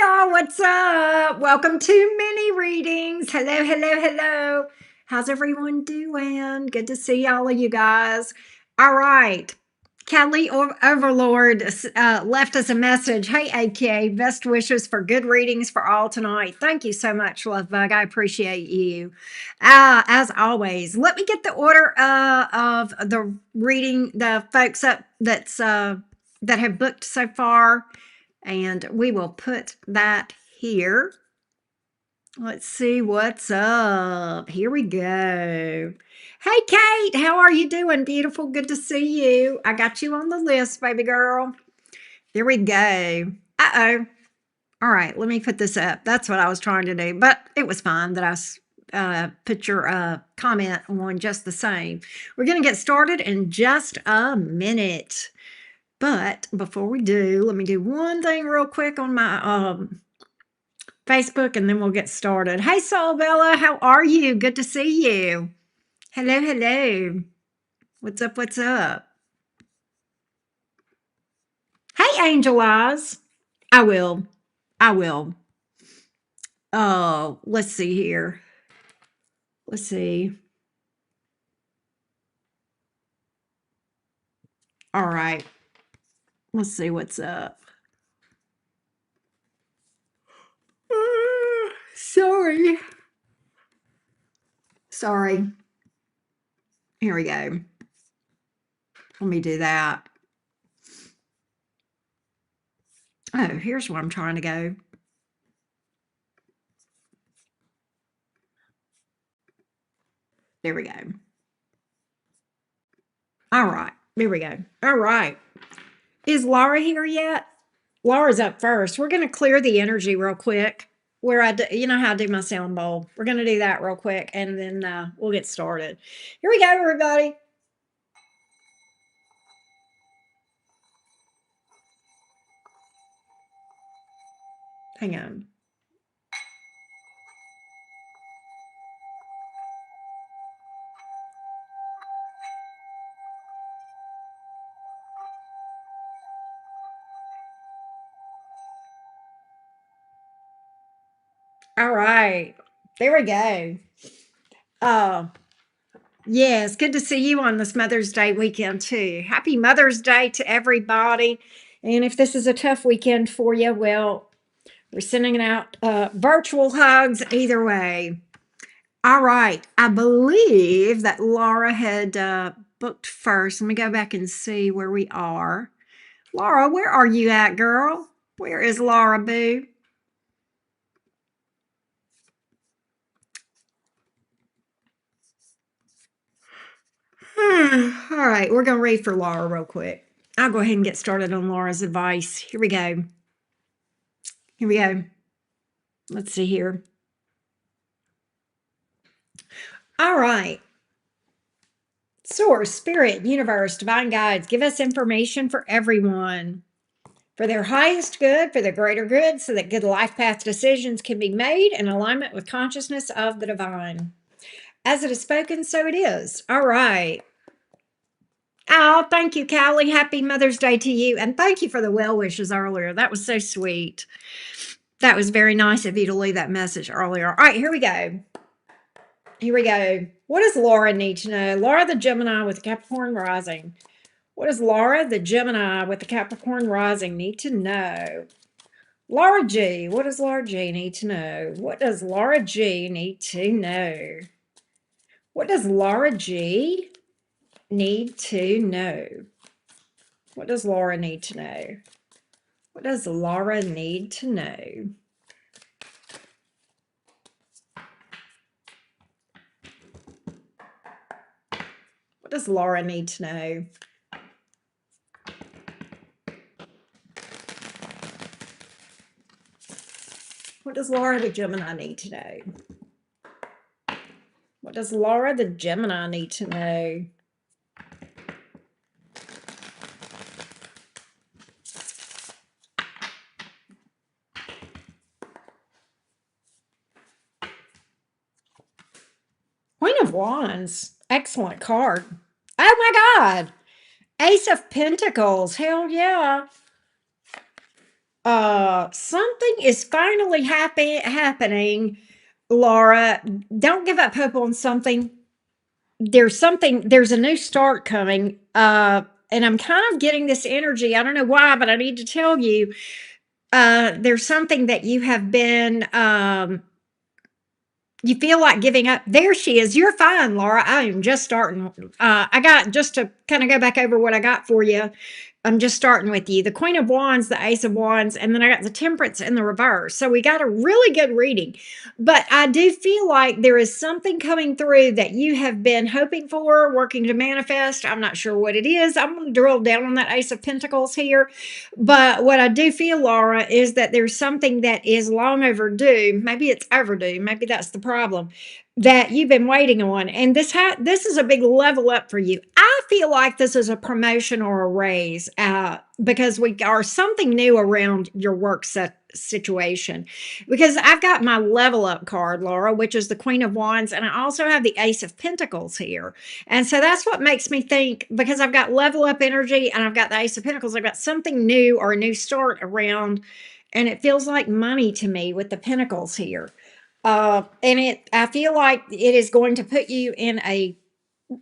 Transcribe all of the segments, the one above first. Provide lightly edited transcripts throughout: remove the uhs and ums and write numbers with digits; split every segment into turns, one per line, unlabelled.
y'all, what's up? Welcome to mini readings. Hello, hello, hello. How's everyone doing? Good to see all of you guys. All right. Kelly Overlord left us a message. Hey, AK, best wishes for good readings for all tonight. Thank you so much, Love Bug. I appreciate you. As always, let me get the order of the reading, the folks up that have booked so far. And we will put that here. Let's see what's up. Here we go. Hey, Kate, how are you doing? Beautiful. Good to see you. I got you on the list, baby girl. Here we go. Uh-oh. All right, let me put this up. That's what I was trying to do, but it was fine that I put your comment on just the same. We're going to get started in just a minute. But before we do, let me do one thing real quick on my Facebook, and then we'll get started. Hey, Saul Bella, how are you? Good to see you. Hello, hello. What's up? What's up? Hey, Angel Eyes. I will. Oh, let's see here. Let's see. All right. Let's see what's up. Sorry. Here we go. Let me do that. Oh, here's where I'm trying to go. There we go. All right. There we go. All right. Is Laura here yet? Laura's up first. We're going to clear the energy real quick. Where you know how I do my sound bowl. We're going to do that real quick, and then we'll get started. Here we go, everybody. Hang on. All right. There we go. Yes, good to see you on this Mother's Day weekend, too. Happy Mother's Day to everybody. And if this is a tough weekend for you, well, we're sending out virtual hugs either way. All right. I believe that Laura had booked first. Let me go back and see where we are. Laura, where are you at, girl? Where is Laura, boo? All right. We're going to read for Laura real quick. I'll go ahead and get started on Laura's advice. Here we go. Let's see here. All right. Source, Spirit, Universe, Divine Guides, give us information for everyone, for their highest good, for the greater good, so that good life path decisions can be made in alignment with consciousness of the divine. As it is spoken, so it is. All right. Oh, thank you, Callie. Happy Mother's Day to you. And thank you for the well wishes earlier. That was so sweet. That was very nice of you to leave that message earlier. All right, here we go. What does Laura need to know? Laura the Gemini with the Capricorn rising. What does Laura the Gemini with the Capricorn rising need to know? Laura G. What does Laura G need to know? What does Laura G need to know? What does Laura G need to know? What does Laura need to know? What does Laura need to know? What does Laura need to know? What does Laura the Gemini need to know? What does Laura the Gemini need to know? Queen of Wands. Excellent card. Oh my God. Ace of Pentacles. Hell yeah. Something is finally happening, Laura. Don't give up hope on something. There's a new start coming. And I'm kind of getting this energy. I don't know why, but I need to tell you, there's something that you have been, you feel like giving up. There she is. You're fine, Laura. I am just starting. I got, just to kind of go back over what I got for you. I'm just starting with you. The Queen of Wands, the Ace of Wands, and then I got the Temperance in the reverse. So we got a really good reading. But I do feel like there is something coming through that you have been hoping for, working to manifest. I'm not sure what it is. I'm going to drill down on that Ace of Pentacles here. But what I do feel, Laura, is that there's something that is long overdue. Maybe it's overdue. Maybe that's the problem that you've been waiting on. And this is a big level up for you. I feel like this is a promotion or a raise because we are something new around your work situation. Because I've got my level up card, Laura, which is the Queen of Wands, and I also have the Ace of Pentacles here. And so that's what makes me think, because I've got level up energy and I've got the Ace of Pentacles, I've got something new or a new start around, and it feels like money to me with the Pentacles here. I feel like it is going to put you in a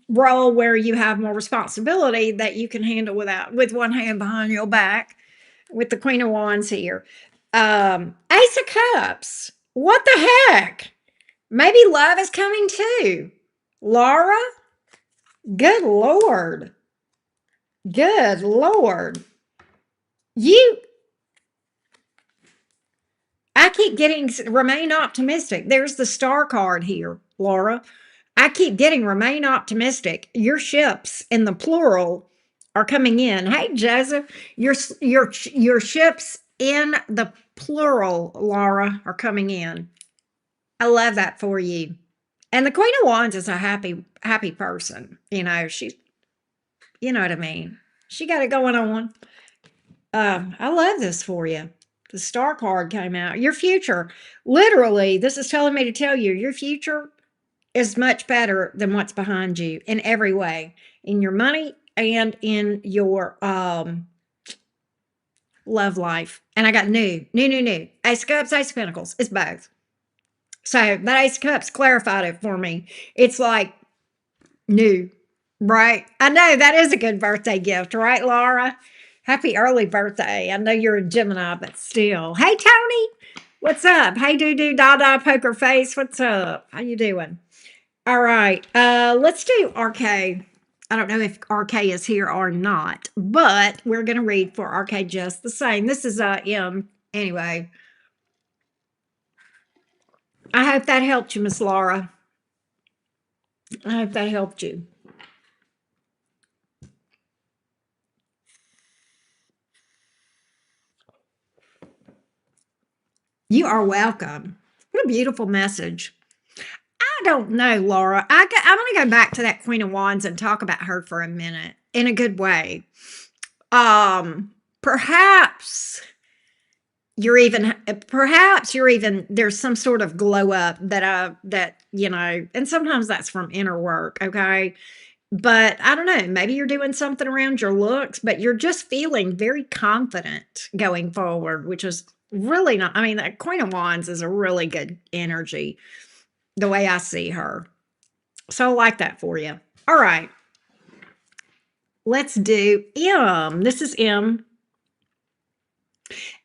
role where you have more responsibility that you can handle with one hand behind your back with the Queen of Wands here. Ace of Cups. What the heck? Maybe love is coming too. Laura? Good Lord. Good Lord. I keep getting remain optimistic. There's the star card here, Laura. I keep getting remain optimistic. Your ships in the plural are coming in. Hey, Joseph, your ships in the plural, Laura, are coming in. I love that for you. And the Queen of Wands is a happy person. You know what I mean. She got it going on. I love this for you. The star card came out. Your future, literally, this is telling me to tell you, your future is much better than what's behind you in every way, in your money and in your love life. And I got new. Ace of Cups, Ace of Pentacles. It's both. So that Ace of Cups clarified it for me. It's like new, right? I know that is a good birthday gift, right, Laura? Happy early birthday. I know you're a Gemini, but still. Hey, Tony. What's up? Hey, doo da poker face. What's up? How you doing? All right. Let's do RK. I don't know if RK is here or not, but we're going to read for RK just the same. This is M. Anyway, I hope that helped you, Miss Laura. I hope that helped you. You are welcome. What a beautiful message. I don't know, Laura. I'm going to go back to that Queen of Wands and talk about her for a minute in a good way. Perhaps you're even there's some sort of glow up that and sometimes that's from inner work, okay? But I don't know, maybe you're doing something around your looks, but you're just feeling very confident going forward, which is really not, I mean, that Queen of Wands is a really good energy, the way I see her. So I like that for you. All right. Let's do M. This is M.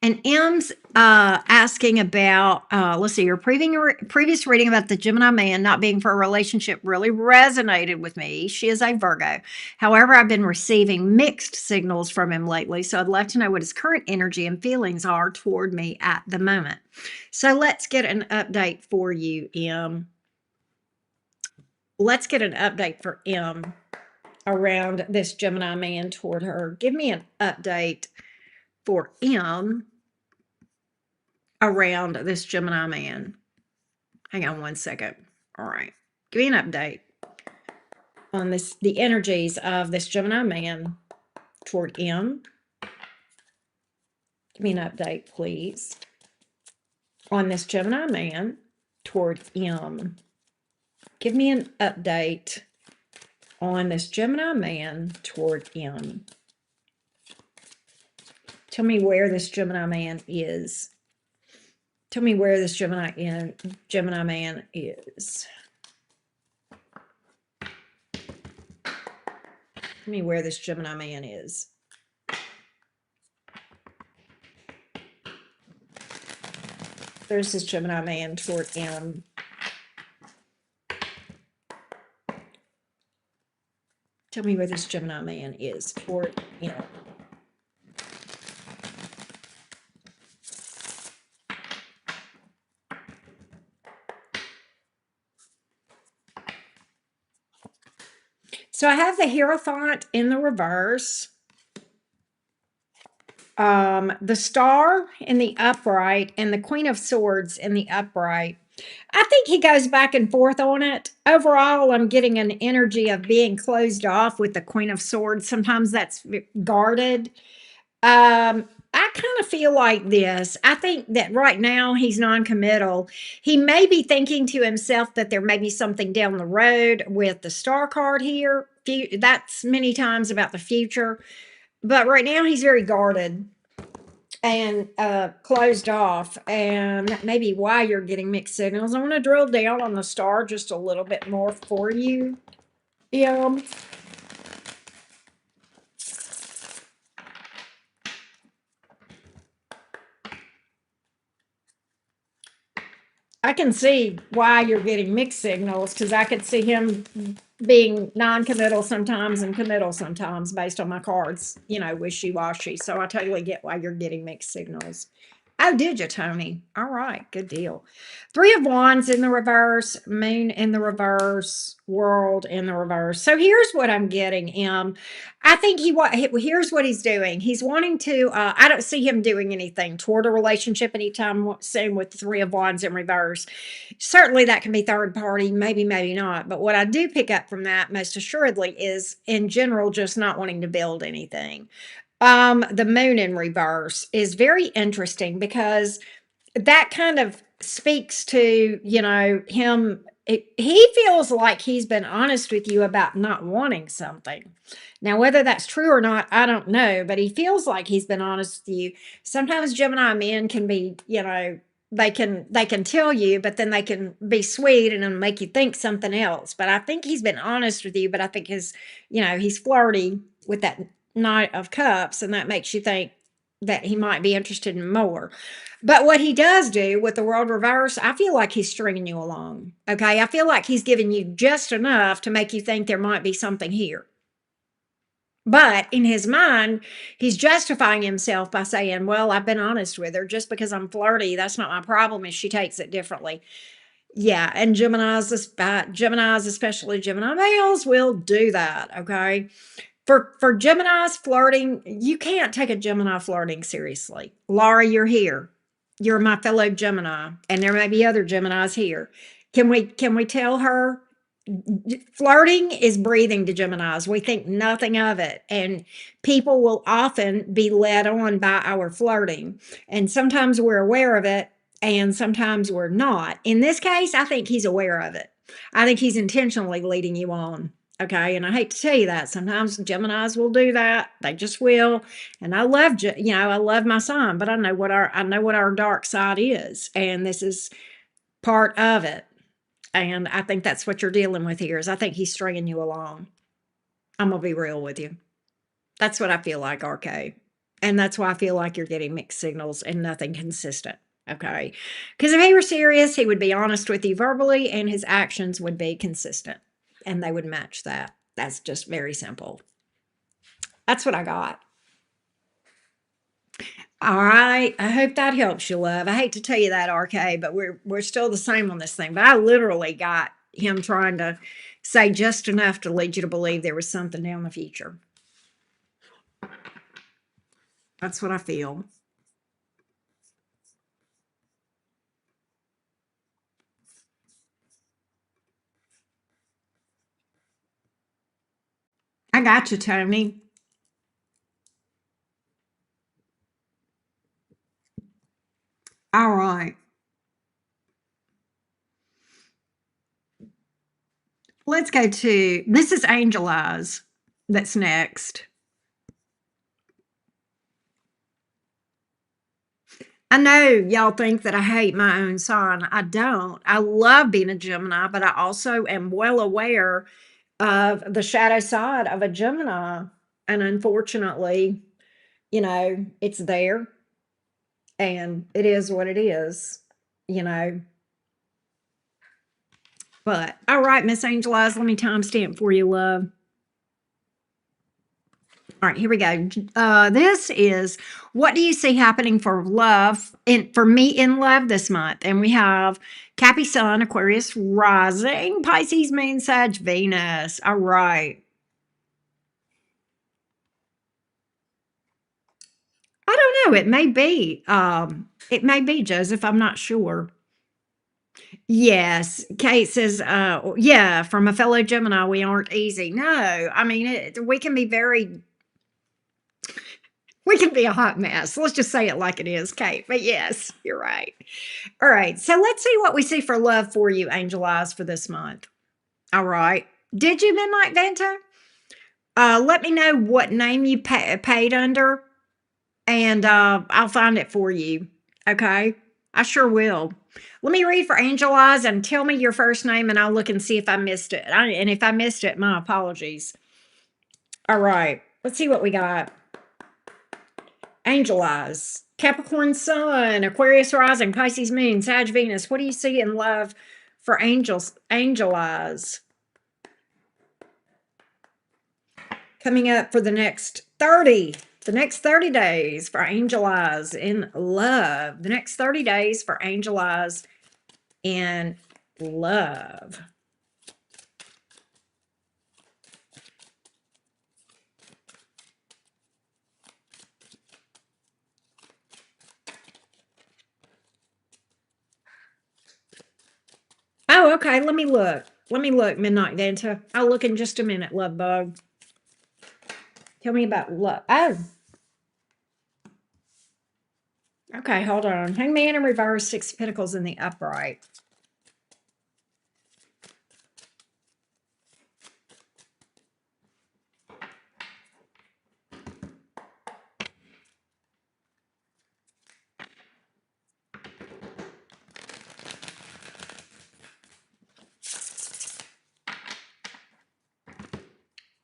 And M's asking about, let's see, your previous reading about the Gemini man not being for a relationship really resonated with me. She is a Virgo. However, I've been receiving mixed signals from him lately, so I'd like to know what his current energy and feelings are toward me at the moment. So let's get an update for you, M. Let's get an update for M around this Gemini man toward her. Give me an update for M around this Gemini man. Hang on one second. All right. Give me an update on the energies of this Gemini man toward M. Give me an update, please, on this Gemini man toward M. Give me an update on this Gemini man toward M. Tell me where this Gemini man is. Tell me where this Gemini man is. Tell me where this Gemini man is. There's this Gemini man toward him. Tell me where this Gemini man is toward him. So I have the Hierophant in the reverse, the Star in the upright, and the Queen of Swords in the upright. I think he goes back and forth on it. Overall, I'm getting an energy of being closed off with the Queen of Swords. Sometimes that's guarded. I kind of feel like this. I think that right now he's non-committal. He may be thinking to himself that there may be something down the road with the Star card here. That's many times about the future. But right now he's very guarded and closed off, and that may be why you're getting mixed signals. I want to drill down on the Star just a little bit more for you. Yeah. I can see why you're getting mixed signals, because I could see him being non-committal sometimes and committal sometimes based on my cards, wishy-washy. So I totally get why you're getting mixed signals. Oh, did you, Tony? All right, good deal. Three of Wands in the reverse, Moon in the reverse, World in the reverse. So here's what I'm getting. I think here's what he's doing. He's wanting to. I don't see him doing anything toward a relationship anytime soon with the Three of Wands in reverse. Certainly, that can be third party, maybe, maybe not. But what I do pick up from that most assuredly is, in general, just not wanting to build anything. The Moon in reverse is very interesting because that kind of speaks to, him. He feels like he's been honest with you about not wanting something. Now, whether that's true or not, I don't know, but he feels like he's been honest with you. Sometimes Gemini men can be, they can tell you, but then they can be sweet and then make you think something else. But I think he's been honest with you, but I think he's flirty with that Knight of Cups, and that makes you think that he might be interested in more. But what he does do with the World reverse, I feel like he's stringing you along. Okay. I feel like he's giving you just enough to make you think there might be something here. But in his mind, he's justifying himself by saying, well, I've been honest with her. Just because I'm flirty, that's not my problem if she takes it differently. Yeah, and Geminis, especially Gemini males, will do that. Okay. For Geminis flirting, you can't take a Gemini flirting seriously. Laura, you're here. You're my fellow Gemini, and there may be other Geminis here. Can we tell her flirting is breathing to Geminis? We think nothing of it, and people will often be led on by our flirting, and sometimes we're aware of it, and sometimes we're not. In this case, I think he's aware of it. I think he's intentionally leading you on. Okay. And I hate to tell you that sometimes Geminis will do that. They just will. And I love my sign, but I know what our dark side is. And this is part of it. And I think that's what you're dealing with here is I think he's stringing you along. I'm going to be real with you. That's what I feel like, RK. And that's why I feel like you're getting mixed signals and nothing consistent. Okay. Because if he were serious, he would be honest with you verbally and his actions would be consistent and they would match that. That's just very simple. That's what I got. All right. I hope that helps you, love. I hate to tell you that, RK, but we're still the same on this thing. But I literally got him trying to say just enough to lead you to believe there was something down the future. That's what I feel. I got you, Tony. All right. Let's go to this is Angel Eyes that's next. I know y'all think that I hate my own sign. I don't. I love being a Gemini, but I also am well aware of the shadow side of a Gemini. And unfortunately, it's there and it is what it is, you know. But all right, Miss Angel Eyes, let me timestamp for you, love. All right, here we go. This is what do you see happening for love for me in love this month? And we have Cappy Sun, Aquarius rising, Pisces moon, Sag Venus. All right. I don't know. It may be. Joseph. I'm not sure. Yes, Kate says, yeah, from a fellow Gemini, we aren't easy. No, I mean, we can be a hot mess. Let's just say it like it is, Kate. But yes, you're right. All right, so let's see what we see for love for you, Angel Eyes, for this month. All right. Did you Midnight Vanta? Let me know what name you paid under, and I'll find it for you. Okay? I sure will. Let me read for Angel Eyes and tell me your first name, and I'll look and see if I missed it. And if I missed it, my apologies. All right. Let's see what we got. Angel Eyes, Capricorn Sun, Aquarius Rising, Pisces Moon, Sag Venus. What do you see in love for Angel Eyes? Coming up for the next 30 days for Angel Eyes in love. The next 30 days for Angel Eyes in love. Oh, okay. Let me look. Midnight Vanta. I'll look in just a minute, love bug. Tell me about love. Oh. Okay, hold on. Hangman in reverse, Six of Pentacles in the upright.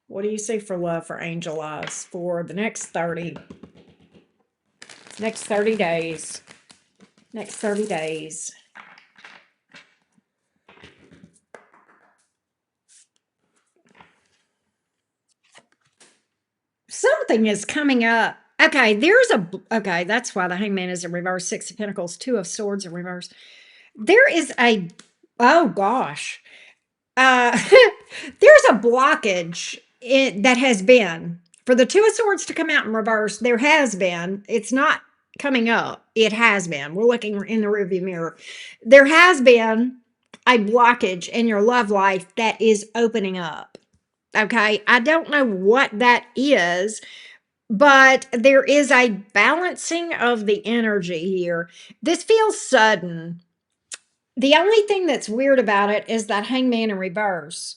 What do you see for love for Angel Eyes for the next 30 days? Next 30 days. Something is coming up. Okay, okay, that's why the Hangman is in reverse, Six of Pentacles, Two of Swords in reverse. There is oh gosh. Uh, there's a blockage that has been for the Two of Swords to come out in reverse. There has been. It's not coming up. It has been. We're looking in the rearview mirror. There has been a blockage in your love life that is opening up. Okay, I don't know what that is, but there is a balancing of the energy here. This feels sudden. The only thing that's weird about it is that Hangman in reverse.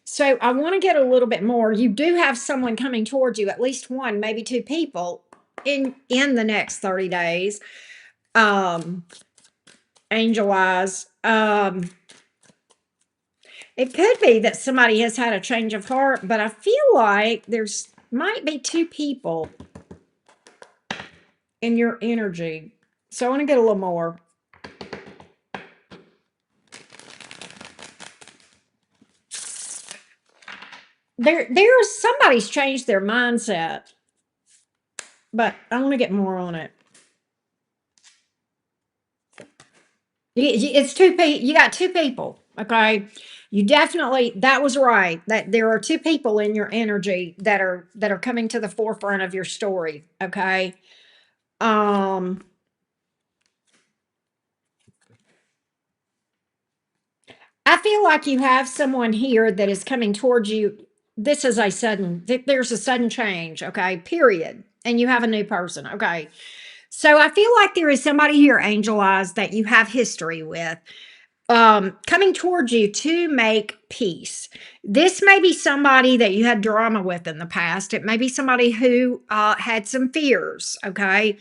So I want to get a little bit more. You do have someone coming towards you, at least one, maybe two people in the next 30 days. Angel Eyes. It could be that somebody has had a change of heart, but I feel like there's might be two people in your energy. So I want to get a little more. There's somebody's changed their mindset, but I want to get more on it. It's two people. You got two people. Okay, you definitely, that was right. That there are two people in your energy that are coming to the forefront of your story. Okay. I feel like you have someone here that is coming towards you. This is there's a sudden change, okay, period. And you have a new person, okay. So I feel like there is somebody here, Angel Eyes, that you have history with, coming towards you to make peace. This may be somebody that you had drama with in the past. It may be somebody who had some fears, okay.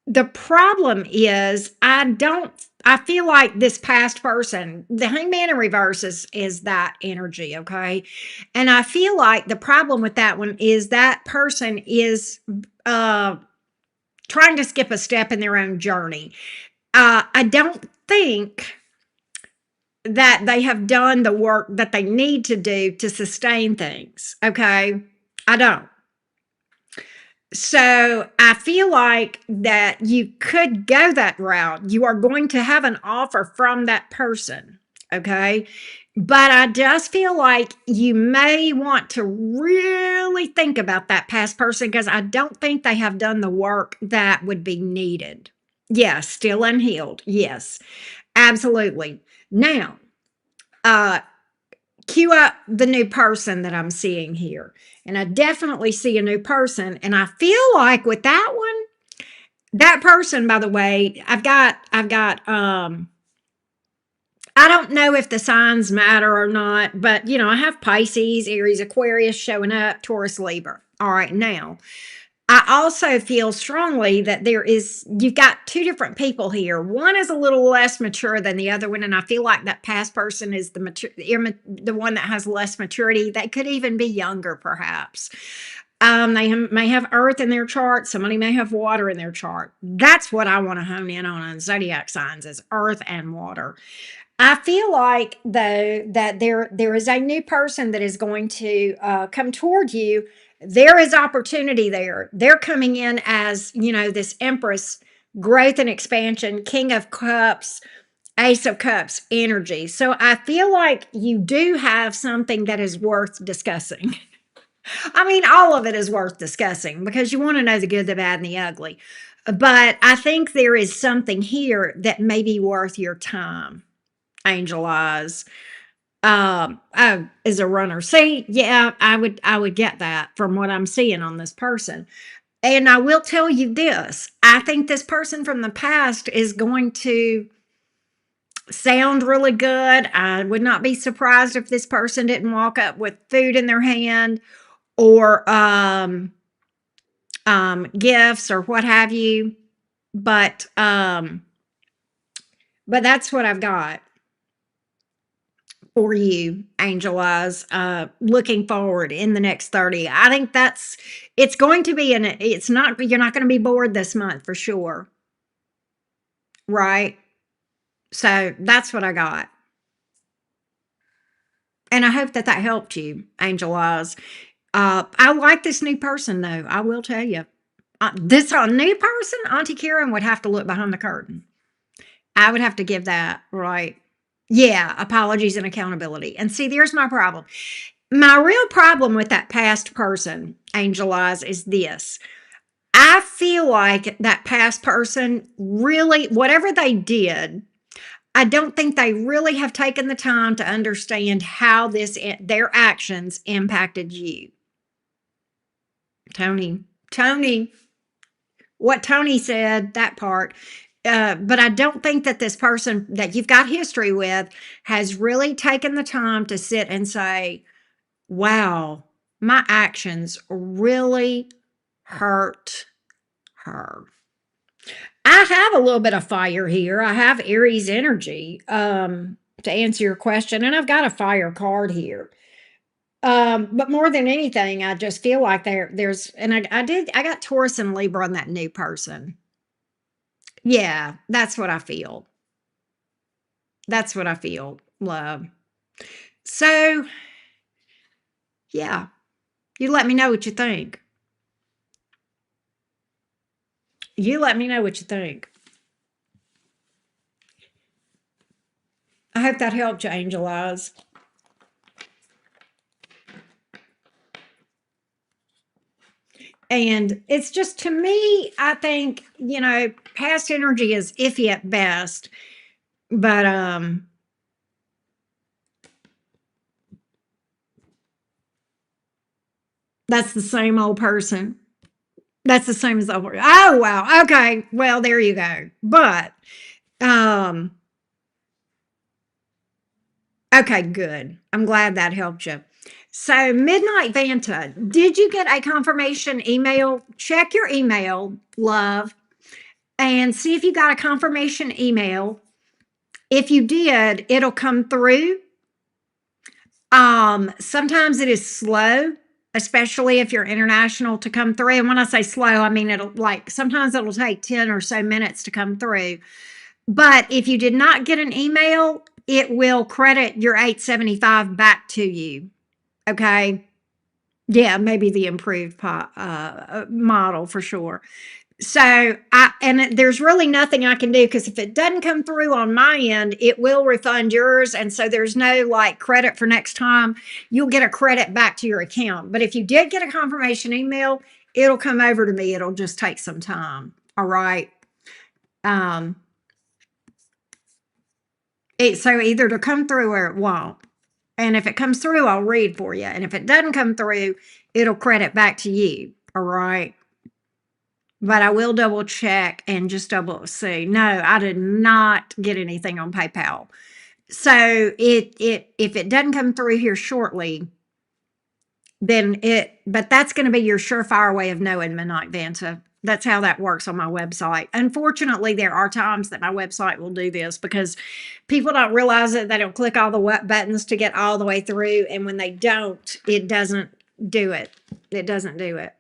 The problem is I feel like this past person, the hangman in reverse is that energy, okay? And I feel like the problem with that one is that person is uh trying to skip a step in their own journey. I don't think that they have done the work that they need to do to sustain things, okay? I don't. So I feel like that you could go that route. You are going to have an offer from that person. Okay. But I just feel like you may want to really think about that past person because I don't think they have done the work that would be needed. Yes, still unhealed. Yes, absolutely. Now, uh, cue up the new person that I'm seeing here. And I definitely see a new person. And I feel like with that one, that person, by the way, I don't know if the signs matter or not, but I have Pisces, Aries, Aquarius showing up, Taurus, Libra. All right, now I also feel strongly that you've got two different people here. One is a little less mature than the other one, and I feel like that past person is the one that has less maturity. They could even be younger, perhaps. May have earth in their chart. Somebody may have water in their chart. That's what I want to hone in on zodiac signs is earth and water. I feel like though that there is a new person that is going to come toward you. There is opportunity there. They're coming in as this Empress, growth and expansion, King of Cups, Ace of Cups energy. So I feel like you do have something that is worth discussing. I mean, all of it is worth discussing because you want to know the good, the bad, and the ugly. But I think there is something here that may be worth your time, Angel Eyes. Oh, is a runner. See, yeah, I would get that from what I'm seeing on this person. And I will tell you this. I think this person from the past is going to sound really good. I would not be surprised if this person didn't walk up with food in their hand or gifts or what have you. But but that's what I've got for you, Angel Eyes. Looking forward in the next 30. I think it's going to be it's not, you're not going to be bored this month for sure. Right. So that's what I got. And I hope that helped you, Angel Eyes. I like this new person though. I will tell you. This new person, Auntie Karen would have to look behind the curtain. I would have to give that, right? Yeah, apologies and accountability. And see, there's my problem. My real problem with that past person, Angel Eyes, is this. I feel like that past person really, whatever they did, I don't think they really have taken the time to understand how their actions impacted you. Tony, what Tony said, that part. But I don't think that this person that you've got history with has really taken the time to sit and say, wow, my actions really hurt her. I have a little bit of fire here. I have Aries energy to answer your question, and I've got a fire card here. But more than anything, I just feel like and I got Taurus and Libra on that new person. Yeah, that's what I feel. That's what I feel, love. So, yeah, you let me know what you think. You let me know what you think. I hope that helped you, Angel Eyes. And it's just to me, I think, past energy is iffy at best. But that's the same old person. That's the same as the old. Oh wow. Okay. Well, there you go. But um okay, good. I'm glad that helped you. So, Midnight Vanta, did you get a confirmation email? Check your email, love. and see if you got a confirmation email. If you did, it'll come through. Sometimes it is slow, especially if you're international, to come through. And when I say slow, I mean it'll like sometimes it'll take 10 or so minutes to come through. But if you did not get an email, it will credit your 875 back to you. Okay. Yeah, maybe the improved model for sure. So there's really nothing I can do, because if it doesn't come through on my end, it will refund yours. And so there's no like credit for next time. You'll get a credit back to your account. But if you did get a confirmation email, it'll come over to me. It'll just take some time. All right. Um, so either to come through or it won't. And if it comes through, I'll read for you. And if it doesn't come through, it'll credit back to you. All right. But I will double check and just double see. No, I did not get anything on PayPal. So if it doesn't come through here shortly, but that's going to be your surefire way of knowing, Midnight Vanta. That's how that works on my website. Unfortunately, there are times that my website will do this because people don't realize it. They don't click all the buttons to get all the way through. And when they don't, it doesn't do it. It doesn't do it.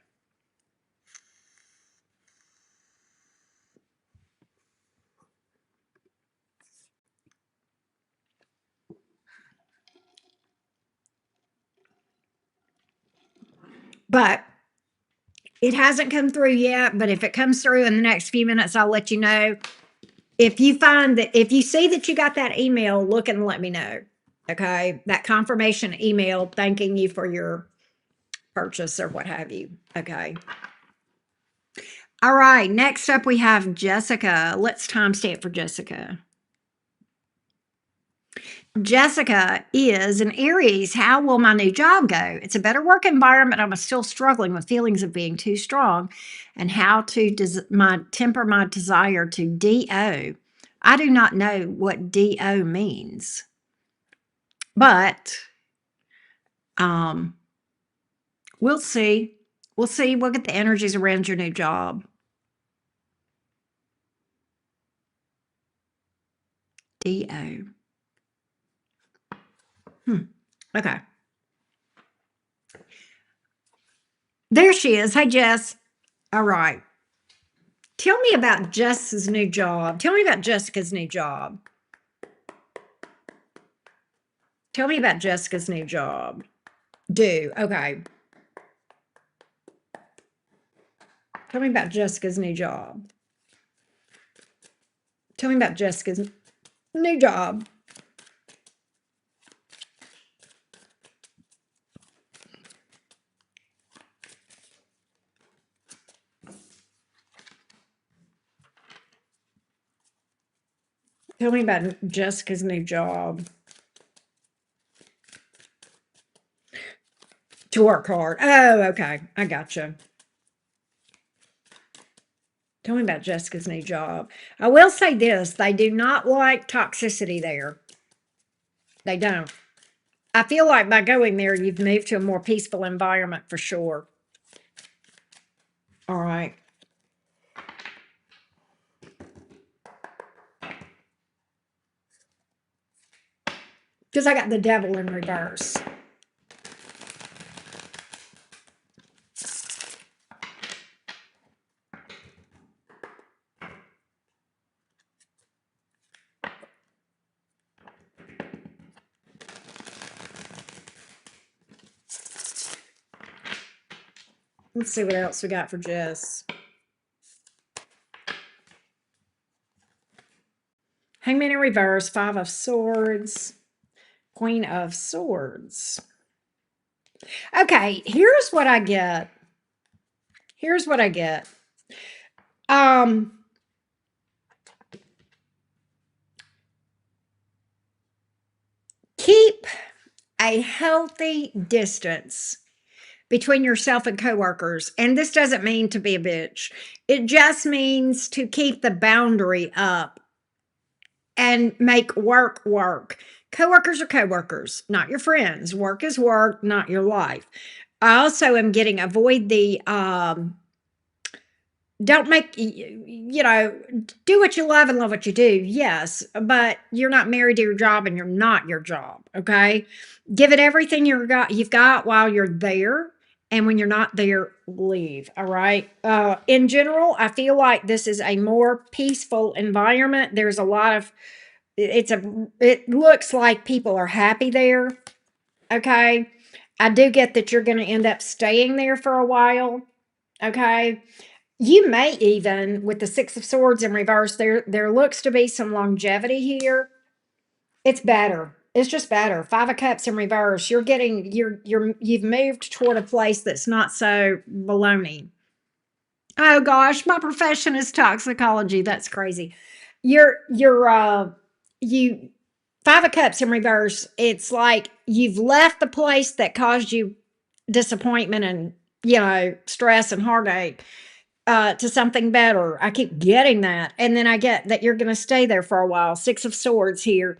But it hasn't come through yet, but if it comes through in the next few minutes, I'll let you know. If you see that you got that email, look and let me know. Okay. That confirmation email thanking you for your purchase or what have you. Okay. All right. Next up, we have Jessica. Let's timestamp for Jessica. Jessica is an Aries. How will my new job go? It's a better work environment. I'm still struggling with feelings of being too strong and how to temper my desire to DO. I do not know what DO means, but we'll see. We'll see. We'll get the energies around your new job. DO. Okay. There she is. Hey, Jess. All right. Tell me about Jess's new job. Tell me about Jessica's new job. Tell me about Jessica's new job. Okay. Tell me about Jessica's new job. Tell me about Jessica's new job. Tell me about Jessica's new job. To work hard. Oh, okay. I gotcha. Tell me about Jessica's new job. I will say this. They do not like toxicity there. They don't. I feel like by going there, you've moved to a more peaceful environment for sure. All right. Because I got the devil in reverse. Let's see what else we got for Jess. Hangman in reverse, 5 of Swords, Queen of Swords. Okay, here's what I get. Here's what I get. Keep a healthy distance between yourself and coworkers. And this doesn't mean to be a bitch. It just means to keep the boundary up and make work work. Coworkers are coworkers, not your friends. Work is work, not your life. I also am getting avoid the Don't make you know, do what you love and love what you do, yes, but you're not married to your job and you're not your job, okay? Give it everything you've got while you're there, and when you're not there, leave, all right? In general, I feel like this is a more peaceful environment. There's a lot of it looks like people are happy there, okay? I do get that you're going to end up staying there for a while, okay? You may even, with the Six of Swords in reverse, there looks to be some longevity here. It's better. It's just better. Five of Cups in reverse. You've moved toward a place that's not so baloney. Oh gosh, my profession is toxicology. That's crazy. You Five of Cups in reverse. It's like you've left the place that caused you disappointment and stress and heartache to something better. I keep getting that. And then I get that you're going to stay there for a while. Six of Swords here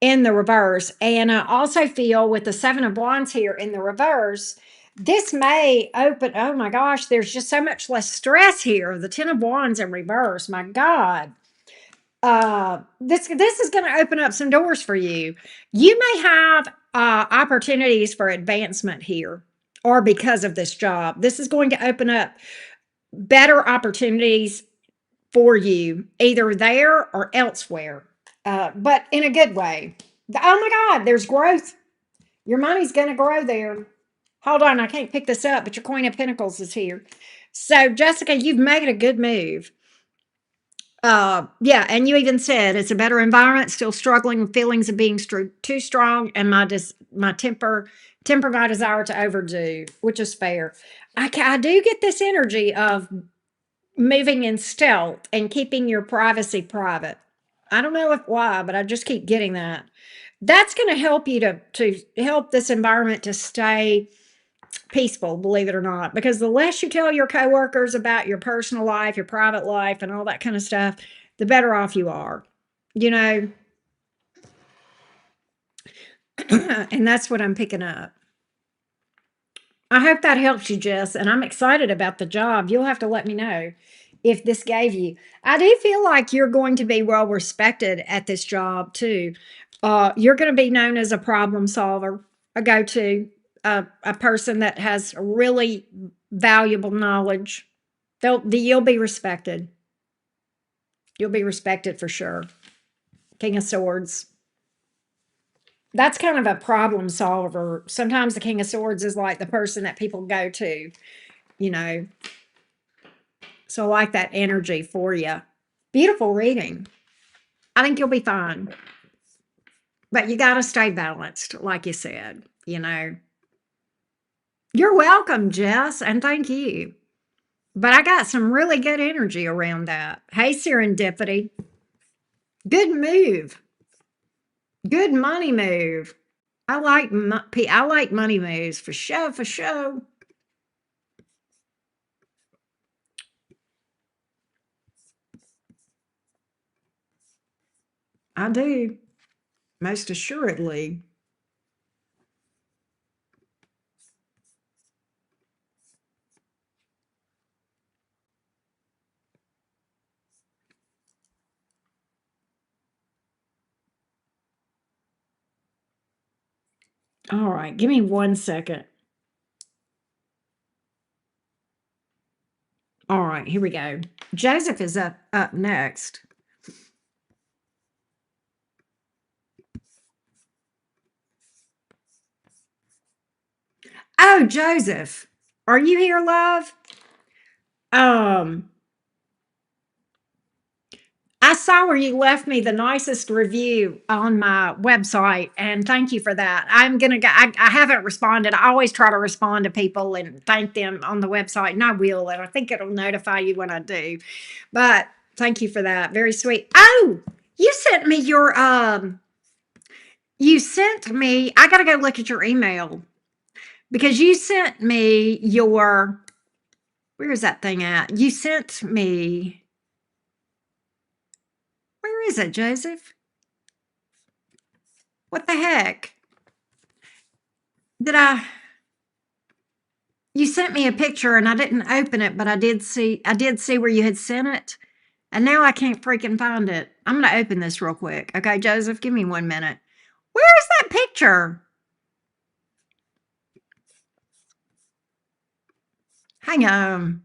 in the reverse. And I also feel with the Seven of Wands here in the reverse, this may open. Oh my gosh, there's just so much less stress here. The Ten of Wands in reverse. My God. This is going to open up some doors for you. You may have opportunities for advancement here, or because of this job. This is going to open up better opportunities for you, either there or elsewhere, but in a good way. Oh my God, there's growth. Your money's going to grow there. Hold on, I can't pick this up, but your Queen of Pentacles is here. So, Jessica, you've made a good move. Yeah, and you even said it's a better environment. Still struggling with feelings of being too strong, and my temper my desire to overdo, which is fair. I do get this energy of moving in stealth and keeping your privacy private. I don't know if why, but I just keep getting that. That's going to help you to help this environment to stay peaceful, believe it or not, because the less you tell your coworkers about your personal life, your private life, and all that kind of stuff, the better off you are. You know, and that's what I'm picking up. I hope that helps you, Jess, and I'm excited about the job. You'll have to let me know if this gave you. I do feel like you're going to be well respected at this job too. You're going to be known as a problem solver, a go-to, a person that has really valuable knowledge. You'll be respected. You'll be respected for sure. King of Swords. That's kind of a problem solver. Sometimes the King of Swords is like the person that people go to, you know. So I like that energy for you. Beautiful reading. I think you'll be fine. But you got to stay balanced, like you said, you know. You're welcome, Jess, and thank you. But I got some really good energy around that. Hey, serendipity. Good move. Good money move. I like money moves for sure, for sure. I do, most assuredly. All right, give me 1 second. All right, here we go. Joseph is up next. Oh, Joseph, are you here, love? Um, I saw where you left me the nicest review on my website, and thank you for that. I'm gonna go. I haven't responded. I always try to respond to people and thank them on the website, and I will. And I think it'll notify you when I do. But thank you for that. Very sweet. Oh, you sent me your You sent me. I gotta go look at your email because you sent me your. Where is that thing at? You sent me. Where is it, Joseph? What the heck? Did I? You sent me a picture and I didn't open it, but I did see where you had sent it. And now I can't freaking find it. I'm gonna open this real quick. Okay, Joseph, give me 1 minute. Where is that picture? Hang on.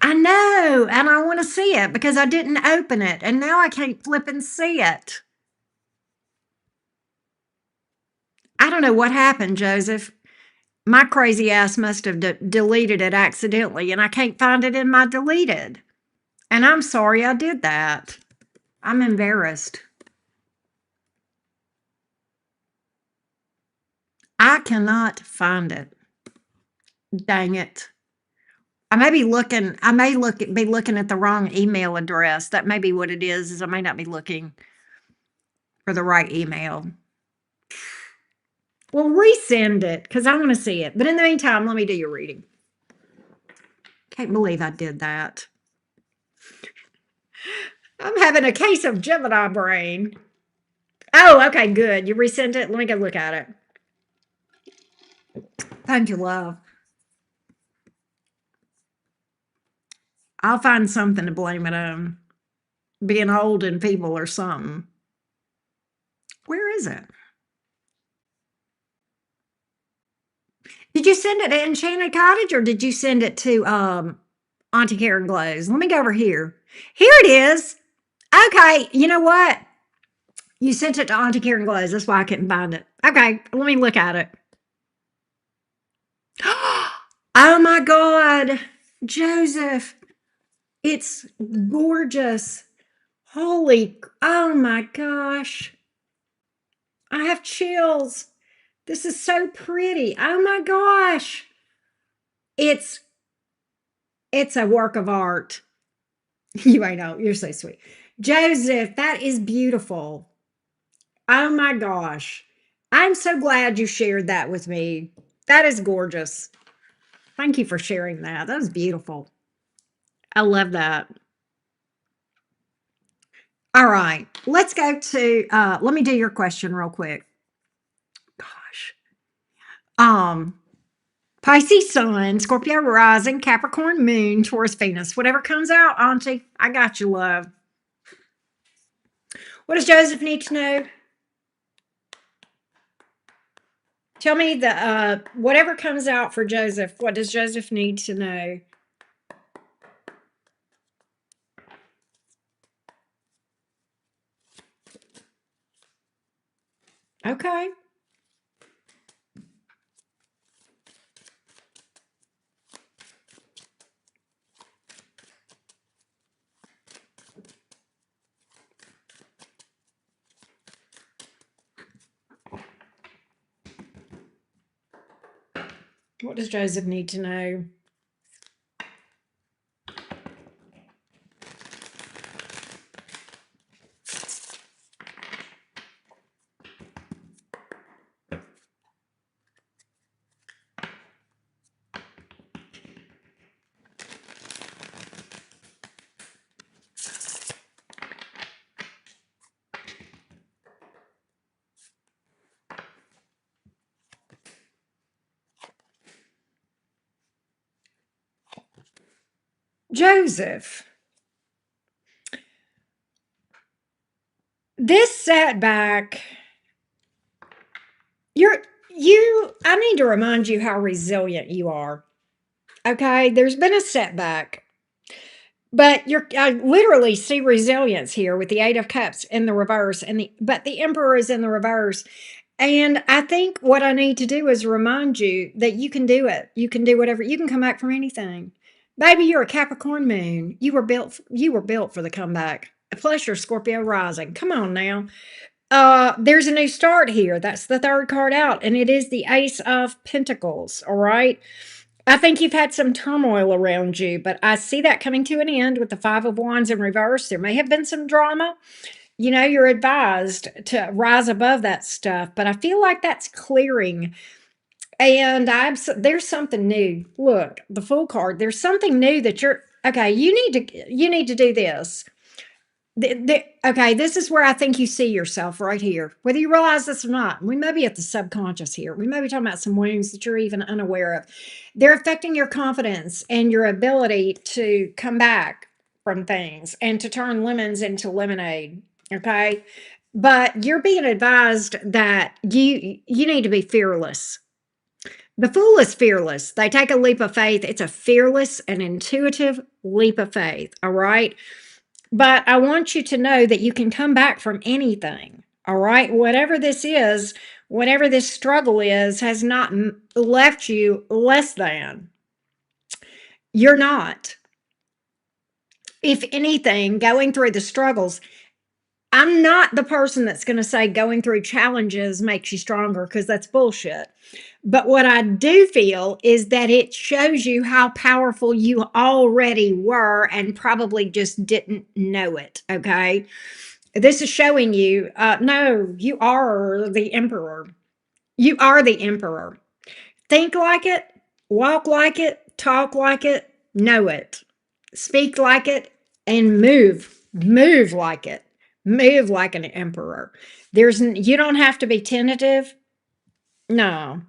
I know, and I want to see it because I didn't open it, and now I can't flip and see it. I don't know what happened, Joseph. My crazy ass must have deleted it accidentally, and I can't find it in my deleted. And I'm sorry I did that. I'm embarrassed. I cannot find it. Dang it. I may be looking at the wrong email address. That may be what it is I may not be looking for the right email. Well, resend it because I want to see it. But in the meantime, let me do your reading. Can't believe I did that. I'm having a case of Gemini brain. Oh, okay, good. You resent it? Let me go look at it. Thank you, love. I'll find something to blame it on. Being old and people or something. Where is it? Did you send it to Enchanted Cottage or did you send it to Auntie Karen Glows? Let me go over here. Here it is. Okay, you know what? You sent it to Auntie Karen Glows. That's why I couldn't find it. Okay, let me look at it. Oh my God, Joseph, it's gorgeous. Holy, oh my gosh. I have chills. This is so pretty. Oh my gosh. It's it's a work of art. You ain't know. You're so sweet. Joseph, that is beautiful. Oh my gosh. I'm so glad you shared that with me. That is gorgeous. Thank you for sharing that. That was beautiful. I love that. All right. Let's go to let me do your question real quick. Gosh. Um Pisces Sun, Scorpio Rising, Capricorn Moon, Taurus Venus. Whatever comes out, Auntie, I got you, love. What does Joseph need to know? Tell me the whatever comes out for Joseph. What does Joseph need to know? Okay. What does Joseph need to know? Joseph, this setback, I need to remind you how resilient you are. Okay, there's been a setback, but I literally see resilience here with the 8 of Cups in the reverse, but the Emperor is in the reverse. And I think what I need to do is remind you that you can do it. You can do whatever. You can come back from anything. Baby, you're a Capricorn moon. You were built for the comeback. Plus you're Scorpio rising. Come on now. There's a new start here. That's the third card out, and it is the Ace of Pentacles. All right. I think you've had some turmoil around you, but I see that coming to an end with the Five of Wands in reverse. There may have been some drama. You're advised to rise above that stuff, but I feel like that's clearing. And there's something new. Look, the Fool card. There's something new that you're okay. You need to do this. Okay, this is where I think you see yourself right here, whether you realize this or not. We may be at the subconscious here. We may be talking about some wounds that you're even unaware of. They're affecting your confidence and your ability to come back from things and to turn lemons into lemonade. Okay, but you're being advised that you need to be fearless. The Fool is fearless. They take a leap of faith. It's a fearless and intuitive leap of faith. All right. But I want you to know that you can come back from anything. All right. Whatever this is, whatever this struggle is, has not left you less than. You're not. If anything, going through the struggles, I'm not the person that's going to say going through challenges makes you stronger because that's bullshit. But what I do feel is that it shows you how powerful you already were and probably just didn't know it. Okay. This is showing you, no, you are the emperor. You are the emperor. Think like it, walk like it, talk like it, know it, speak like it, and move like it, move like an emperor. You don't have to be tentative. No,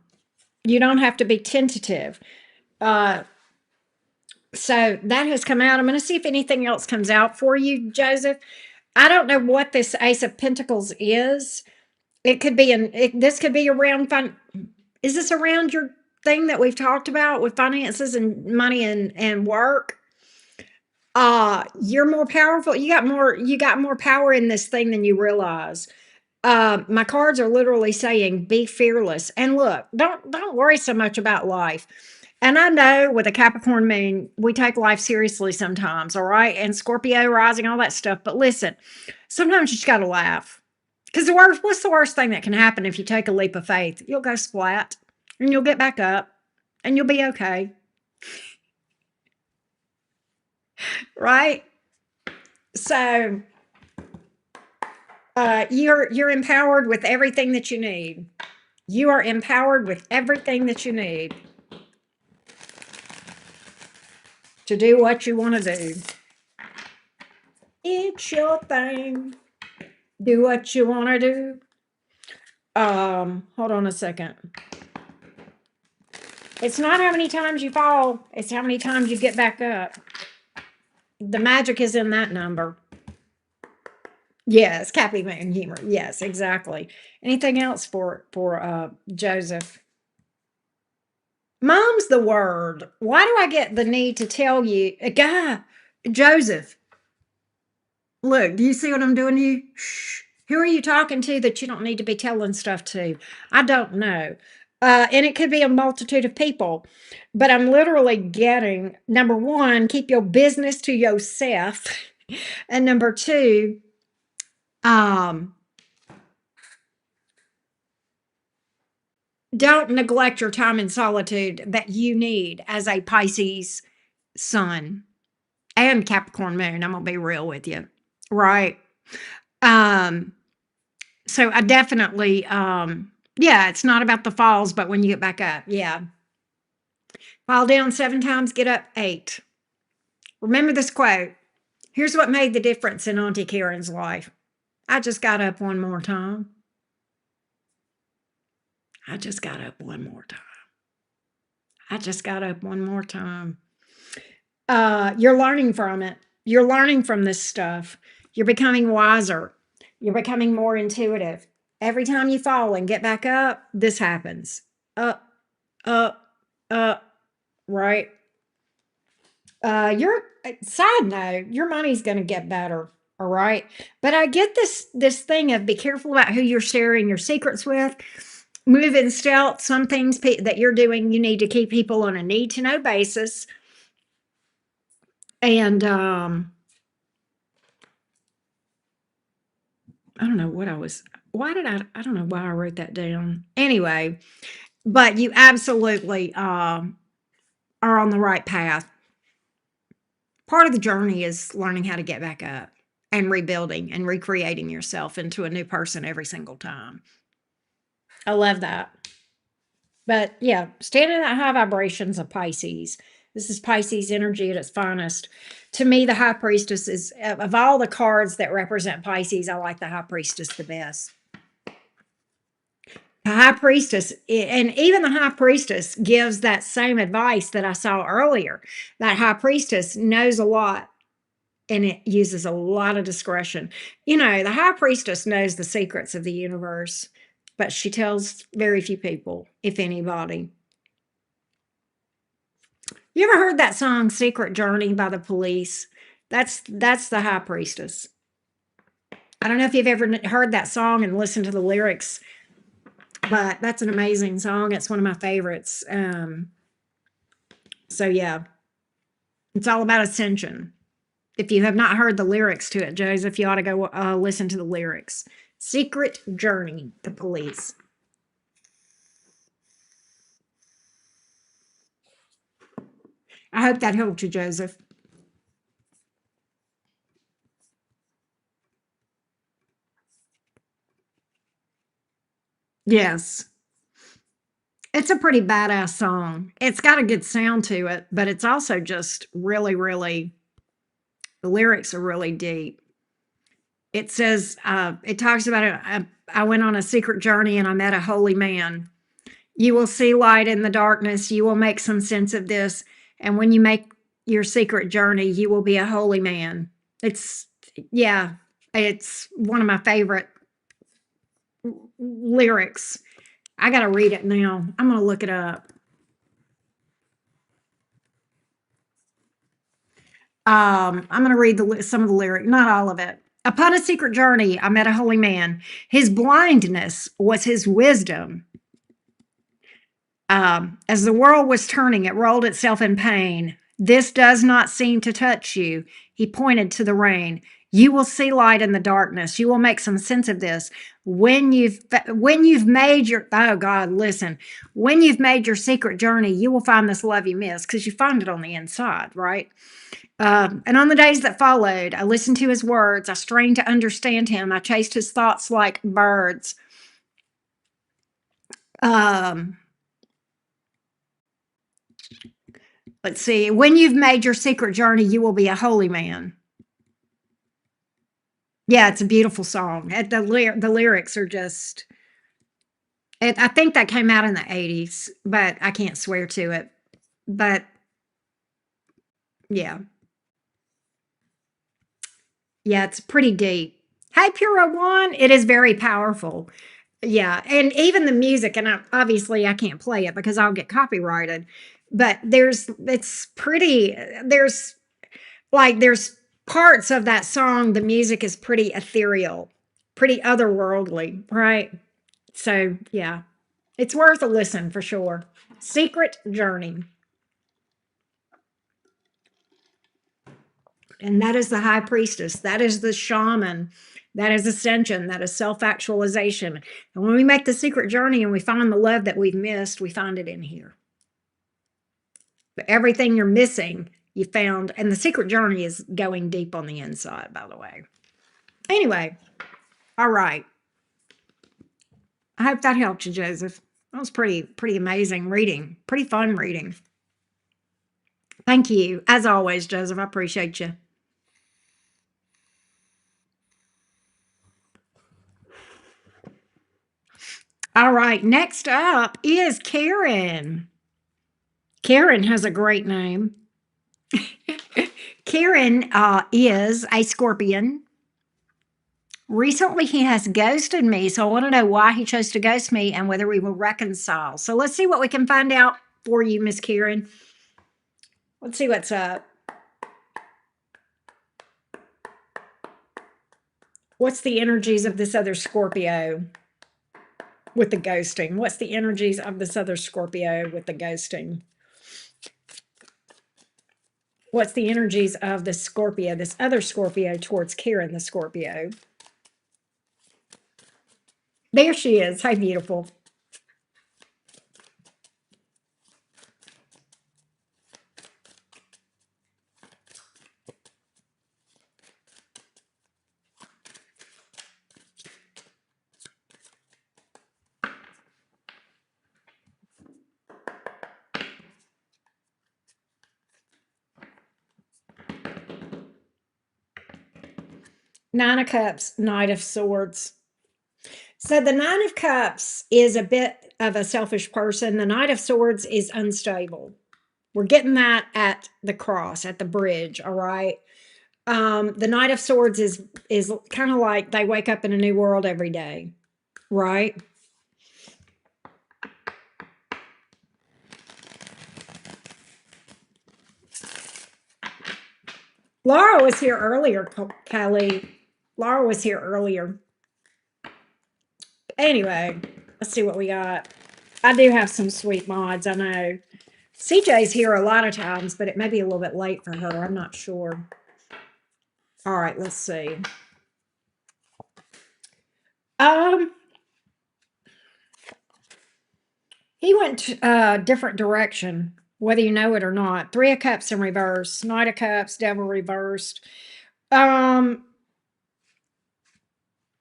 you don't have to be tentative. Uh, so that has come out. I'm going to see if anything else comes out for you, Joseph. I don't know what this Ace of Pentacles is. It could be this could be around is this around your thing that we've talked about with finances and money and work? You're more powerful. You got more power in this thing than you realize. My cards are literally saying be fearless. And look, don't worry so much about life. And I know with a Capricorn moon, we take life seriously sometimes, all right? And Scorpio rising, all that stuff. But listen, sometimes you just got to laugh. Because what's the worst thing that can happen if you take a leap of faith? You'll go splat and you'll get back up and you'll be okay. Right? So you're empowered with everything that you need. You are empowered with everything that you need to do what you want to do. It's your thing. Do what you want to do. Hold on a second. It's not how many times you fall, it's how many times you get back up. The magic is in that number. Yes, Cappy Moon humor. Yes, exactly. Anything else for Joseph? Mom's the word. Why do I get the need to tell you, guy, Joseph? Look, do you see what I'm doing to you? Shh. Who are you talking to that you don't need to be telling stuff to? I don't know. And it could be a multitude of people, but I'm literally getting number one, keep your business to yourself. And number two, um, don't neglect your time in solitude that you need as a Pisces sun and Capricorn moon. I'm gonna be real with you, right? Um, so I definitely, yeah, it's not about the falls, but when you get back up, yeah. Fall down 7 times, get up 8. Remember this quote. Here's what made the difference in Auntie Karen's life. I just got up one more time. I just got up one more time. I just got up one more time. You're learning from it. You're learning from this stuff. You're becoming wiser. You're becoming more intuitive. Every time you fall and get back up, this happens. Up, up, up, right? Your side note, your money's going to get better. All right. But I get this thing of be careful about who you're sharing your secrets with. Move in stealth. Some things that you're doing, you need to keep people on a need to know basis. And I don't know what I was. Why did I don't know why I wrote that down. Anyway, but you absolutely are on the right path. Part of the journey is learning how to get back up and rebuilding and recreating yourself into a new person every single time. I love that. But yeah, standing at high vibrations of Pisces. This is Pisces energy at its finest. To me, the High Priestess is, of all the cards that represent Pisces, I like the High Priestess the best. The High Priestess, and even the High Priestess gives that same advice that I saw earlier. That High Priestess knows a lot and it uses a lot of discretion. You know, the High Priestess knows the secrets of the universe, but she tells very few people, if anybody. You ever heard that song Secret Journey by the Police? That's the High Priestess. I don't know if you've ever heard that song and listened to the lyrics, but that's an amazing song. It's one of my favorites. So yeah, it's all about ascension. If you have not heard the lyrics to it, Joseph, you ought to go listen to the lyrics. Secret Journey, the Police. I hope that helped you, Joseph. Yes. It's a pretty badass song. It's got a good sound to it, but it's also just really, really, the lyrics are really deep. It says, it talks about it. I went on a secret journey and I met a holy man. You will see light in the darkness. You will make some sense of this. And when you make your secret journey, you will be a holy man. It's, yeah, it's one of my favorite lyrics. I got to read it now. I'm going to look it up. I'm going to read some of the lyric, not all of it. Upon a secret journey, I met a holy man. His blindness was his wisdom. As the world was turning, it rolled itself in pain. This does not seem to touch you. He pointed to the rain. You will see light in the darkness. You will make some sense of this when you've made your, oh God, listen, when you've made your secret journey, you will find this love you miss because you find it on the inside, right? And on the days that followed, I listened to his words. I strained to understand him. I chased his thoughts like birds. Um, let's see. When you've made your secret journey, you will be a holy man. Yeah, it's a beautiful song. The lyrics are just. I think that came out in the '80s, but I can't swear to it. But yeah, yeah, it's pretty deep. Hey, Pure One, it is very powerful. Yeah, and even the music, and obviously I can't play it because I'll get copyrighted. But it's pretty. There's parts of that song. The music is pretty ethereal, pretty otherworldly, right? So yeah, it's worth a listen for sure. Secret Journey, and that is the High Priestess. That is the shaman. That is ascension. That is self actualization. And when we make the secret journey and we find the love that we've missed, we find it in here. But everything you're missing, you found. And the secret journey is going deep on the inside, by the way. Anyway, all right. I hope that helped you, Joseph. That was pretty amazing reading. Pretty fun reading. Thank you. As always, Joseph, I appreciate you. All right. Next up is Karen. Karen has a great name. Karen is a Scorpion. Recently, he has ghosted me, so I want to know why he chose to ghost me and whether we will reconcile. So let's see what we can find out for you, Miss Karen. Let's see what's up. What's the energies of this other Scorpio with the ghosting? What's the energies of this other Scorpio with the ghosting? What's the energies of the Scorpio, this other Scorpio, towards Karen, the Scorpio? There she is. Hi, beautiful. Nine of Cups, Knight of Swords. So the Nine of Cups is a bit of a selfish person. The Knight of Swords is unstable. We're getting that at the cross, at the bridge, all right? The Knight of Swords is kind of like they wake up in a new world every day, right? Laura was here earlier, Kelly. Laura was here earlier. Anyway, let's see what we got. I do have some sweet mods, I know. CJ's here a lot of times, but it may be a little bit late for her. I'm not sure. All right, let's see. Um, he went a different direction, whether you know it or not. Three of Cups in reverse, Knight of Cups, Devil reversed. Um,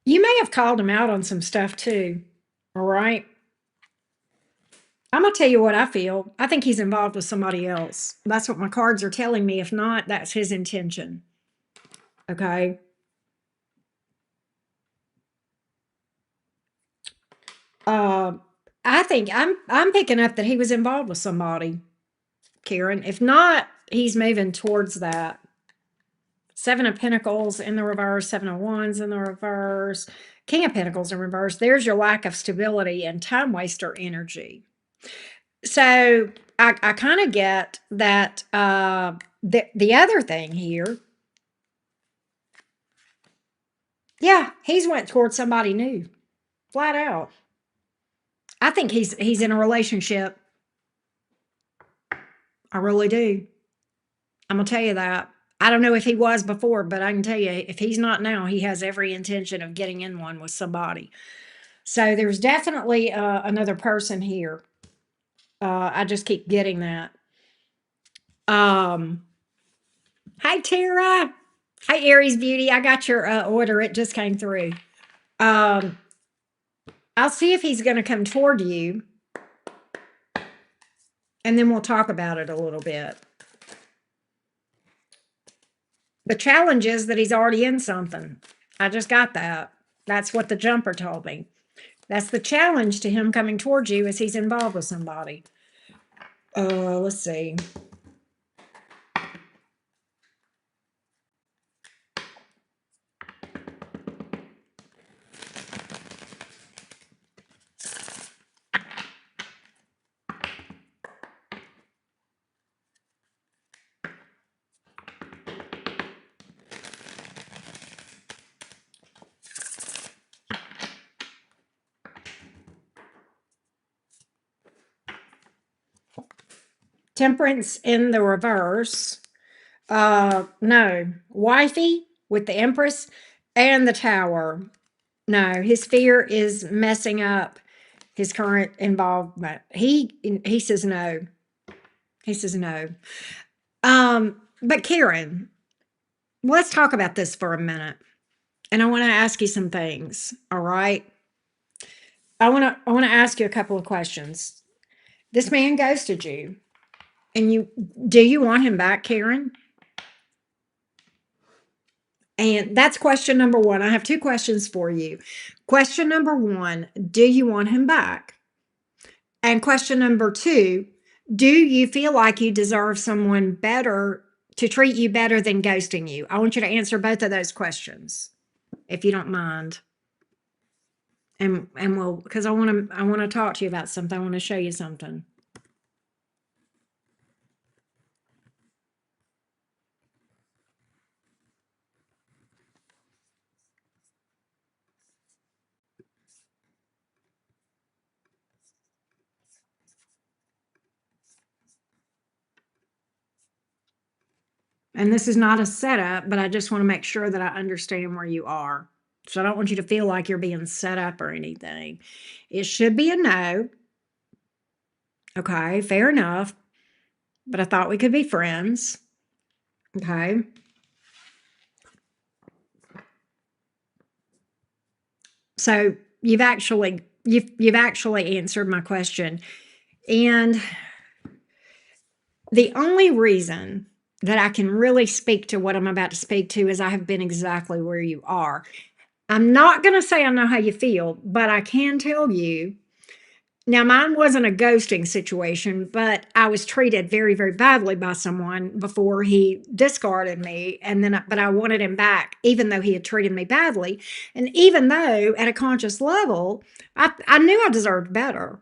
you may have called him out on some stuff too. All right. I'm gonna tell you what I feel. I think he's involved with somebody else. That's what my cards are telling me. If not, that's his intention. Okay. Uh, I think I'm picking up that he was involved with somebody, Karen. If not, he's moving towards that. Seven of Pentacles in the reverse, Seven of Wands in the reverse, King of Pentacles in reverse. There's your lack of stability and time waster energy. So I kind of get that the other thing here. Yeah, he's went towards somebody new, flat out. I think he's in a relationship. I really do. I'm gonna tell you that. I don't know if he was before, but I can tell you if he's not now, he has every intention of getting in one with somebody. So there's definitely another person here. I just keep getting that. Hi Tara. Hi Aries Beauty. I got your order. It just came through. I'll see if he's going to come toward you, and then we'll talk about it a little bit. The challenge is that he's already in something. I just got that. That's what the jumper told me. That's the challenge to him coming towards you, is he's involved with somebody. Let's see. Temperance in the reverse. No. Wifey with the Empress and the Tower. No, his fear is messing up his current involvement. He says no. He says no. But Karen, let's talk about this for a minute. And I want to ask you some things. All right. I want to ask you a couple of questions. This man ghosted you. And do you want him back, Karen? And that's question number one. I have two questions for you. Question number one, do you want him back? And question number two, do you feel like you deserve someone better to treat you better than ghosting you? I want you to answer both of those questions, if you don't mind. And we'll, because I want to talk to you about something. I want to show you something. And this is not a setup, but I just want to make sure that I understand where you are. So I don't want you to feel like you're being set up or anything. It should be a no. Okay, fair enough. But I thought we could be friends. Okay. So you've actually answered my question. And the only reason that I can really speak to what I'm about to speak to is I have been exactly where you are. I'm not going to say I know how you feel, but I can tell you. Now, mine wasn't a ghosting situation, but I was treated very, very badly by someone before he discarded me. And then, but I wanted him back, even though he had treated me badly. And even though at a conscious level, I knew I deserved better.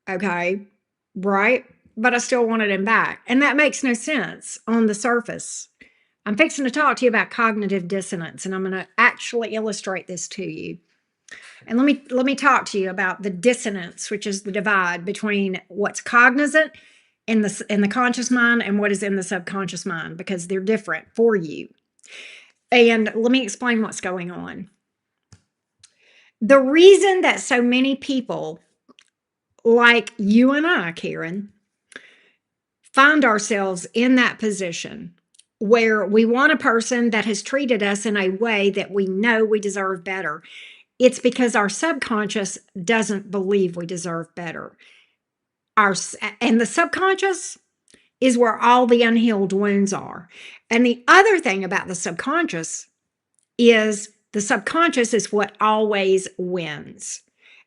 Okay. Right. But I still wanted him back. And that makes no sense on the surface. I'm fixing to talk to you about cognitive dissonance, and I'm going to actually illustrate this to you. And let me talk to you about the dissonance, which is the divide between what's cognizant in the conscious mind and what is in the subconscious mind, because they're different for you. And let me explain what's going on. The reason that so many people like you and I, Karen, find ourselves in that position where we want a person that has treated us in a way that we know we deserve better. It's because our subconscious doesn't believe we deserve better. And the subconscious is where all the unhealed wounds are. And the other thing about the subconscious is what always wins.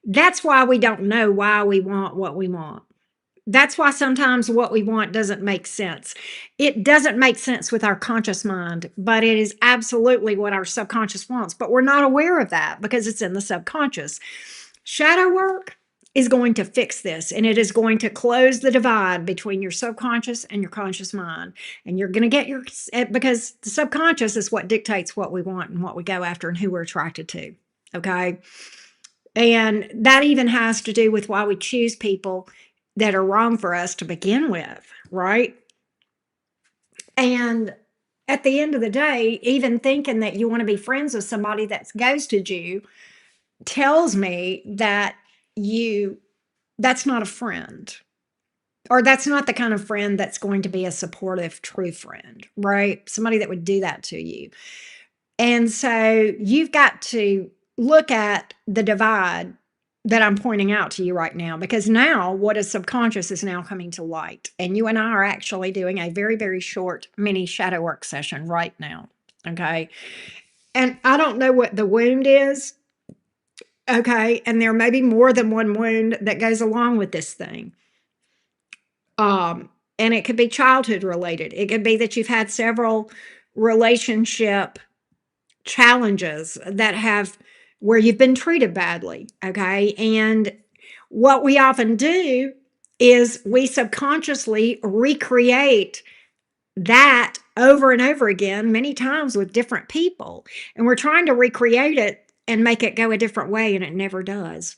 That's why we don't know why we want what we want. That's why sometimes what we want doesn't make sense. It doesn't make sense with our conscious mind, but it is absolutely what our subconscious wants. But we're not aware of that because it's in the subconscious. Shadow work is going to fix this, and it is going to close the divide between your subconscious and your conscious mind. And you're going to get because the subconscious is what dictates what we want and what we go after and who we're attracted to. Okay. And that even has to do with why we choose people that are wrong for us to begin with, right? And at the end of the day, even thinking that you want to be friends with somebody that's ghosted you tells me that that's not a friend, or that's not the kind of friend that's going to be a supportive, true friend, right? Somebody that would do that to you. And so you've got to look at the divide that I'm pointing out to you right now, because now what is subconscious is now coming to light. And you and I are actually doing a very, very short mini shadow work session right now. Okay. And I don't know what the wound is. Okay. And there may be more than one wound that goes along with this thing. And it could be childhood related. It could be that you've had several relationship challenges where you've been treated badly. Okay. And what we often do is we subconsciously recreate that over and over again, many times with different people. And we're trying to recreate it and make it go a different way, and it never does.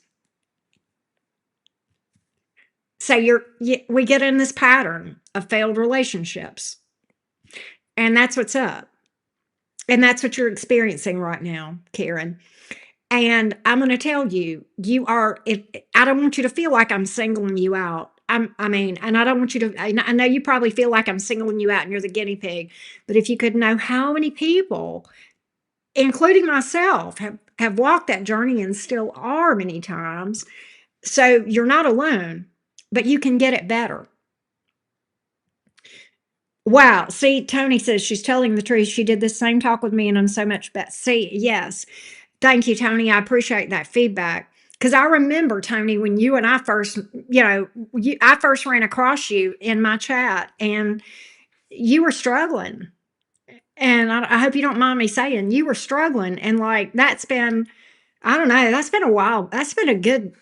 So we get in this pattern of failed relationships. And that's what's up. And that's what you're experiencing right now, Karen. And I'm going to tell you, I don't want you to feel like I'm singling you out. And I don't want you to, I know you probably feel like I'm singling you out and you're the guinea pig, but if you could know how many people, including myself, have walked that journey and still are many times. So you're not alone, but you can get it better. Wow. See, Tony says she's telling the truth. She did the same talk with me and I'm so much better. See, yes. Thank you, Tony. I appreciate that feedback. Because I remember, Tony, when you and I first, I first ran across you in my chat and you were struggling. And I hope you don't mind me saying you were struggling. And like, that's been, I don't know, that's been a while. That's been a good,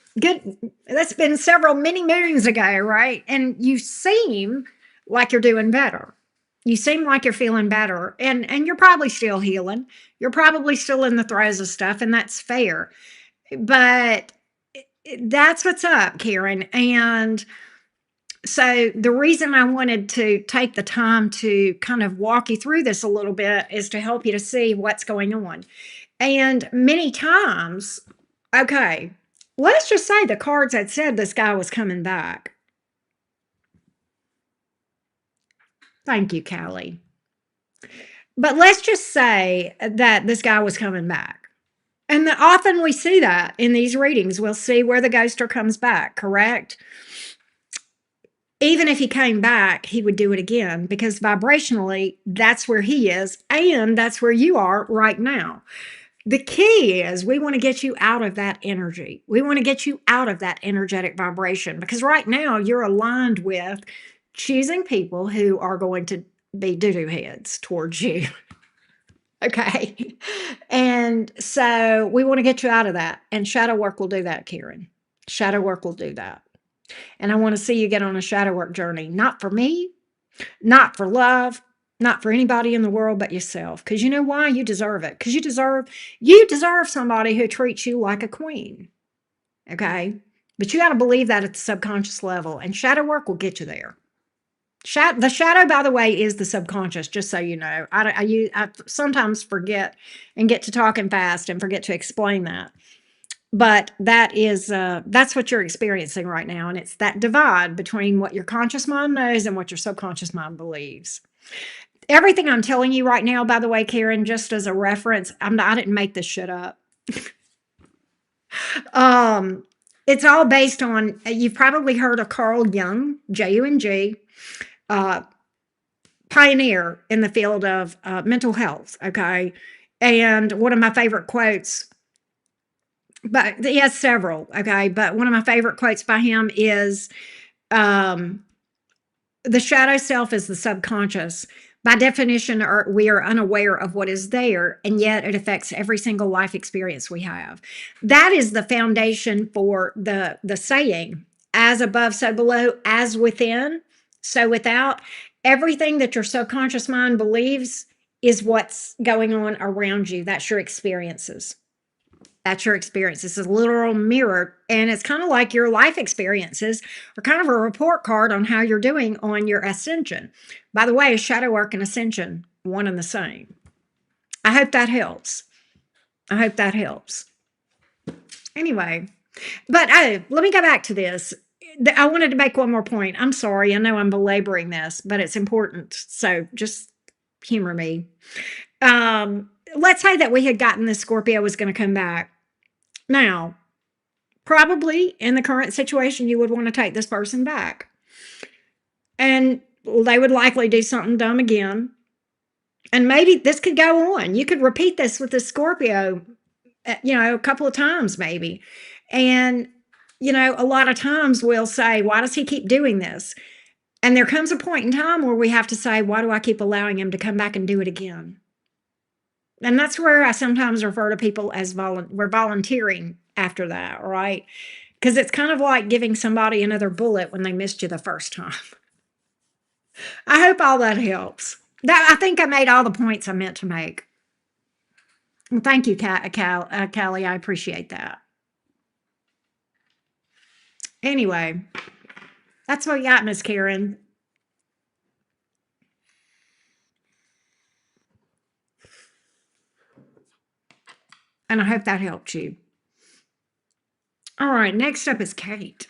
that's been several many moons ago, right? And you seem like you're doing better. You seem like you're feeling better, and you're probably still healing. You're probably still in the throes of stuff, and that's fair. But that's what's up, Karen. And so the reason I wanted to take the time to kind of walk you through this a little bit is to help you to see what's going on. And many times, okay, let's just say the cards had said this guy was coming back. Thank you, Callie. But let's just say that this guy was coming back. And often we see that in these readings. We'll see where the ghoster comes back, correct? Even if he came back, he would do it again because vibrationally, that's where he is, and that's where you are right now. The key is we want to get you out of that energy. We want to get you out of that energetic vibration because right now you're aligned with choosing people who are going to be doo-doo heads towards you. Okay. And so we want to get you out of that. And shadow work will do that, Karen. Shadow work will do that. And I want to see you get on a shadow work journey, not for me, not for love, not for anybody in the world but yourself. Because you know why? You deserve it. Because you deserve somebody who treats you like a queen. Okay. But you got to believe that at the subconscious level. And shadow work will get you there. The shadow, by the way, is the subconscious, just so you know. I sometimes forget and get to talking fast and forget to explain that. But that's what you're experiencing right now. And it's that divide between what your conscious mind knows and what your subconscious mind believes. Everything I'm telling you right now, by the way, Karen, just as a reference, I didn't make this shit up. Um, it's all based on, you've probably heard of Carl Jung, Jung, uh, pioneer in the field of mental health. Okay. And one of my favorite quotes, but he has several. Okay. But one of my favorite quotes by him is, um, the shadow self is the subconscious. By definition, we are unaware of what is there, and yet it affects every single life experience we have. That is the foundation for the saying, as above, so below, as within, so without. Everything that your subconscious mind believes is what's going on around you. That's your experiences. That's your experience. It's a literal mirror. And it's kind of like your life experiences are kind of a report card on how you're doing on your ascension. By the way, shadow work and ascension, one and the same. I hope that helps. I hope that helps. Anyway, but let me go back to this. I wanted to make one more point. I'm sorry. I know I'm belaboring this, but it's important. So just humor me. Let's say that we had gotten this Scorpio was going to come back. Now, probably in the current situation, you would want to take this person back. And they would likely do something dumb again. And maybe this could go on. You could repeat this with the Scorpio, a couple of times maybe. And, a lot of times we'll say, why does he keep doing this? And there comes a point in time where we have to say, why do I keep allowing him to come back and do it again? And that's where I sometimes refer to people as we're volunteering after that, right? Because it's kind of like giving somebody another bullet when they missed you the first time. I hope all that helps. I think I made all the points I meant to make. Well, thank you, Callie. I appreciate that. Anyway, that's what we got, Miss Karen. And I hope that helped you. All right, next up is Kate.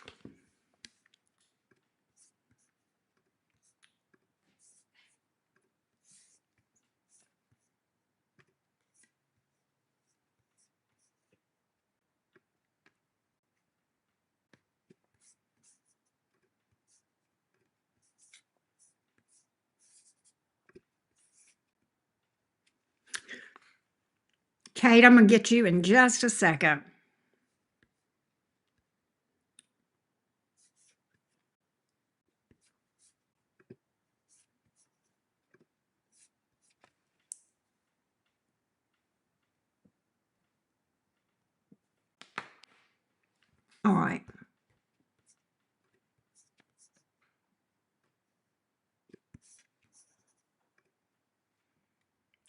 Kate, I'm going to get you in just a second. All right.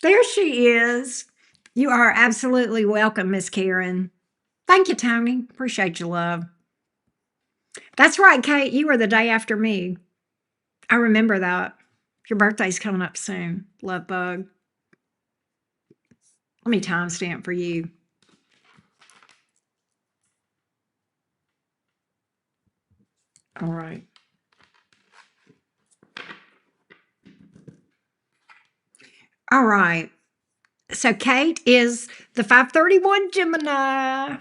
There she is. You are absolutely welcome, Miss Karen. Thank you, Tony. Appreciate your love. That's right, Kate. You were the day after me. I remember that. Your birthday's coming up soon, love bug. Let me timestamp for you. All right. All right. So Kate is the 531 Gemini.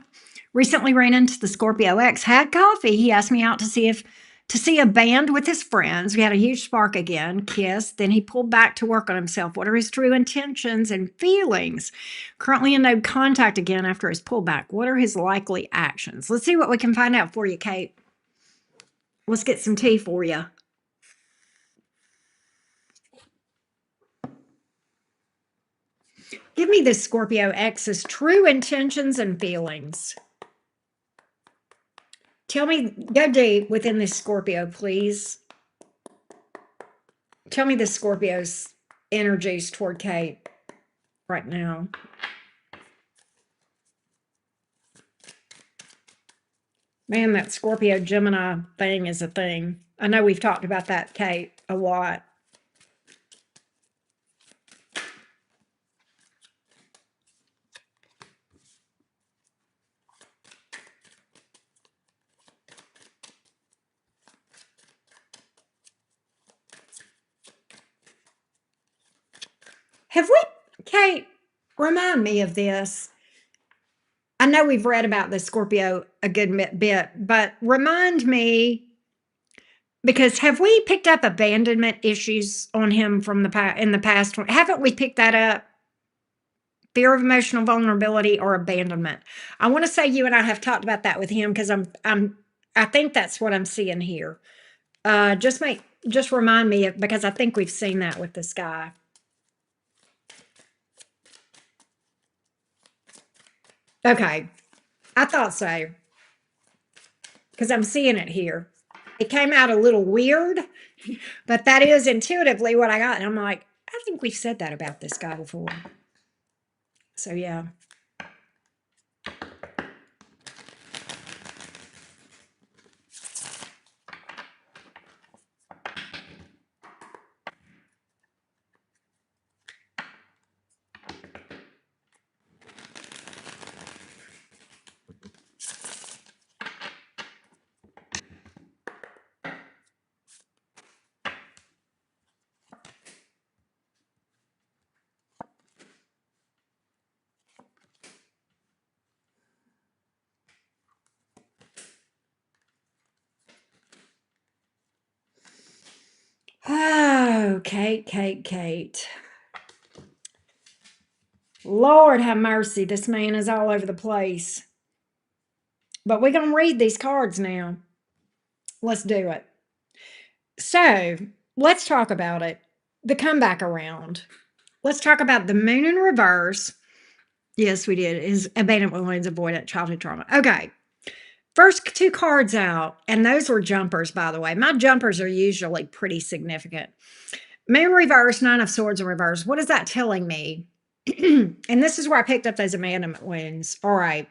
Recently ran into the Scorpio X, had coffee. He asked me out to see if to see a band with his friends. We had a huge spark again, kiss. Then he pulled back to work on himself. What are his true intentions and feelings? Currently in no contact again after his pullback. What are his likely actions? Let's see what we can find out for you, Kate. Let's get some tea for you. Give me this Scorpio X's true intentions and feelings. Tell me, go deep within this Scorpio, please. Tell me the Scorpio's energies toward Kate right now. Man, that Scorpio Gemini thing is a thing. I know we've talked about that, Kate, a lot. Have we, Kate, remind me of this. I know we've read about the Scorpio a good bit, but remind me, because have we picked up abandonment issues on him from in the past? Haven't we picked that up? Fear of emotional vulnerability or abandonment. I want to say you and I have talked about that with him because I think that's what I'm seeing here. Just remind me because I think we've seen that with this guy. Okay, I thought so because I'm seeing it here. It came out a little weird, but that is intuitively what I got. And I'm like, I think we've said that about this guy before. So yeah. Oh, Kate. Lord have mercy. This man is all over the place. But we're going to read these cards now. Let's do it. So let's talk about it. The comeback around. Let's talk about the moon in reverse. Yes, we did. Is abandonment wounds, avoidant childhood trauma. Okay. First two cards out, and those were jumpers, by the way. My jumpers are usually pretty significant. Moon reverse, Nine of Swords in reverse. What is that telling me? And this is where I picked up those abandonment wounds. All right.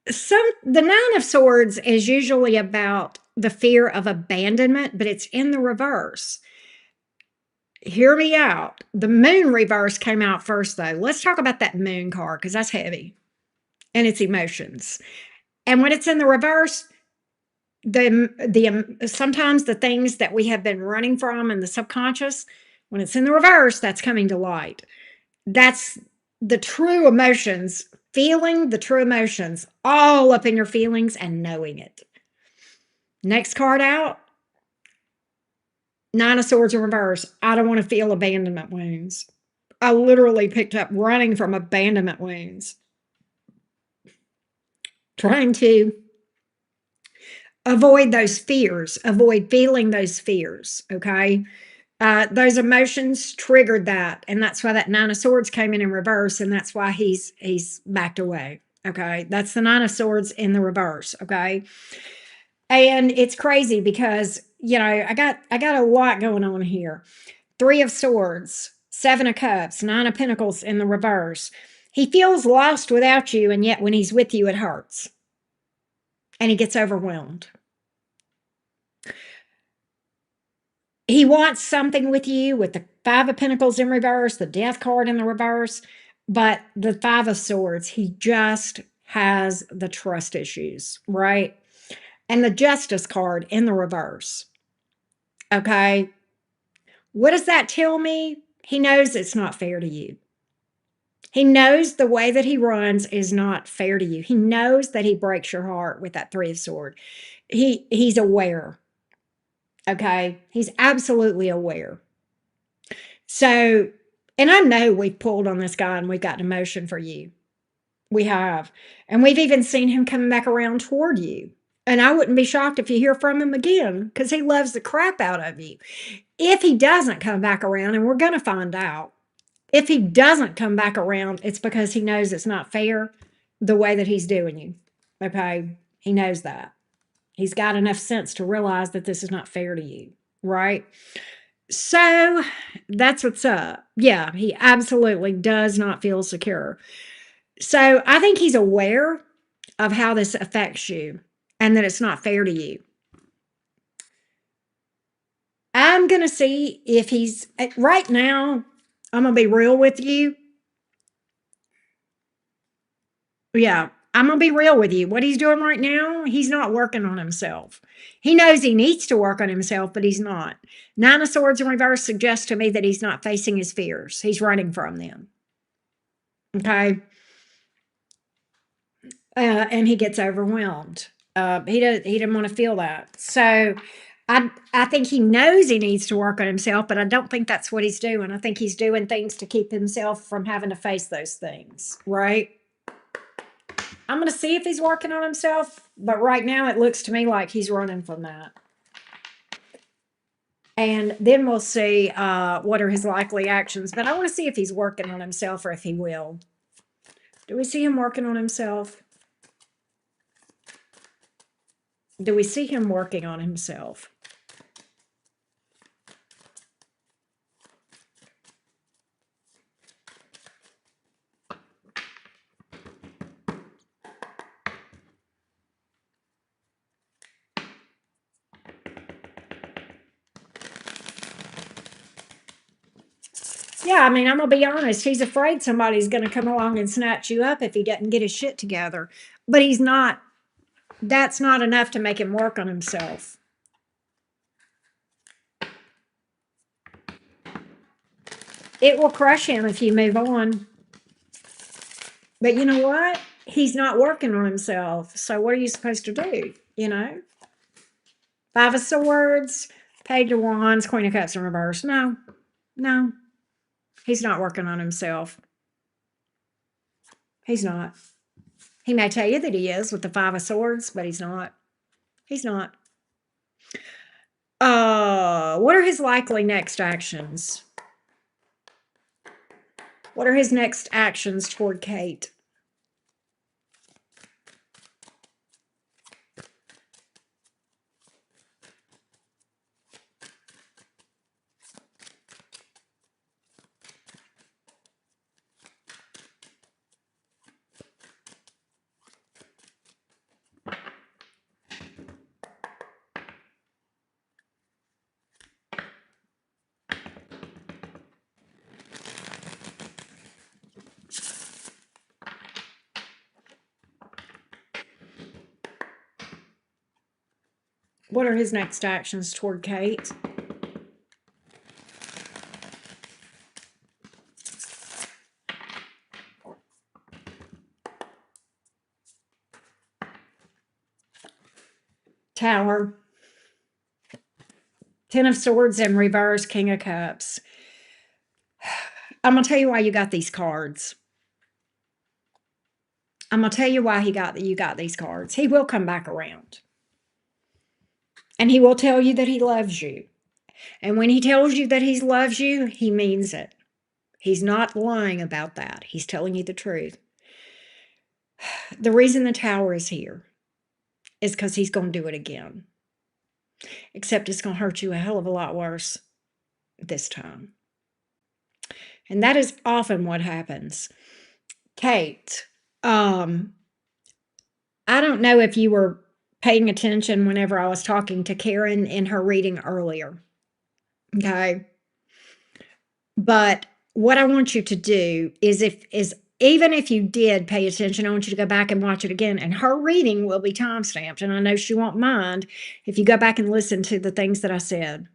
The Nine of Swords is usually about the fear of abandonment, but it's in the reverse. Hear me out. The moon reverse came out first, though. Let's talk about that moon card because that's heavy and it's emotions. And when it's in the reverse, sometimes the things that we have been running from in the subconscious, when it's in the reverse, that's coming to light. That's the true emotions, feeling the true emotions, all up in your feelings and knowing it. Next card out, Nine of Swords in reverse. I don't want to feel abandonment wounds. I literally picked up running from abandonment wounds. Trying to avoid those fears, avoid feeling those fears, okay? Those emotions triggered that, and that's why that Nine of Swords came in reverse, and that's why he's backed away, okay? That's the Nine of Swords in the reverse, okay? And it's crazy because, you know, I got a lot going on here. Three of Swords, Seven of Cups, Nine of Pentacles in the reverse. He feels lost without you, and yet when he's with you, it hurts. And he gets overwhelmed. He wants something with you with the Five of Pentacles in reverse, the Death card in the reverse, but the Five of Swords, he just has the trust issues, right? And the Justice card in the reverse. Okay. What does that tell me? He knows it's not fair to you. He knows the way that he runs is not fair to you. He knows that he breaks your heart with that Three of Swords. he's aware. Okay. He's absolutely aware. So, and I know we've pulled on this guy and we've got emotion for you. We have. And we've even seen him coming back around toward you. And I wouldn't be shocked if you hear from him again because he loves the crap out of you. If he doesn't come back around, and we're going to find out, if he doesn't come back around, it's because he knows it's not fair the way that he's doing you. Okay? He knows that. He's got enough sense to realize that this is not fair to you, right? So that's what's up. Yeah, he absolutely does not feel secure. So I think he's aware of how this affects you and that it's not fair to you. I'm going to see if he's, right now, I'm going to be real with you. Yeah, I'm going to be real with you. What he's doing right now, he's not working on himself. He knows he needs to work on himself, but he's not. Nine of Swords in reverse suggests to me that he's not facing his fears. He's running from them. Okay. And he gets overwhelmed. He didn't want to feel that. So I think he knows he needs to work on himself, but I don't think that's what he's doing. I think he's doing things to keep himself from having to face those things, right? I'm going to see if he's working on himself, but right now it looks to me like he's running from that. And then we'll see what are his likely actions. But I want to see if he's working on himself or if he will. Do we see him working on himself? Do we see him working on himself? Yeah, I mean, I'm going to be honest. He's afraid somebody's going to come along and snatch you up if he doesn't get his shit together. But he's not. That's not enough to make him work on himself. It will crush him if you move on. But you know what? He's not working on himself. So what are you supposed to do? You know? Five of Swords, Page of Wands, Queen of Cups in reverse. No. No. He's not working on himself. He's not. He may tell you that he is with the Five of Swords, but he's not. He's not. What are his likely next actions? What are his next actions toward Kate? What are his next actions toward Kate? Tower. Ten of Swords in reverse, King of Cups. I'm going to tell you why you got these cards. I'm going to tell you why you got these cards. He will come back around. And he will tell you that he loves you. And when he tells you that he loves you, he means it. He's not lying about that. He's telling you the truth. The reason the Tower is here is because he's going to do it again. Except it's going to hurt you a hell of a lot worse this time. And that is often what happens. Kate, I don't know if you were paying attention whenever I was talking to Karen in her reading earlier. Okay. But what I want you to do is even if you did pay attention, I want you to go back and watch it again. And her reading will be timestamped. And I know she won't mind if you go back and listen to the things that I said.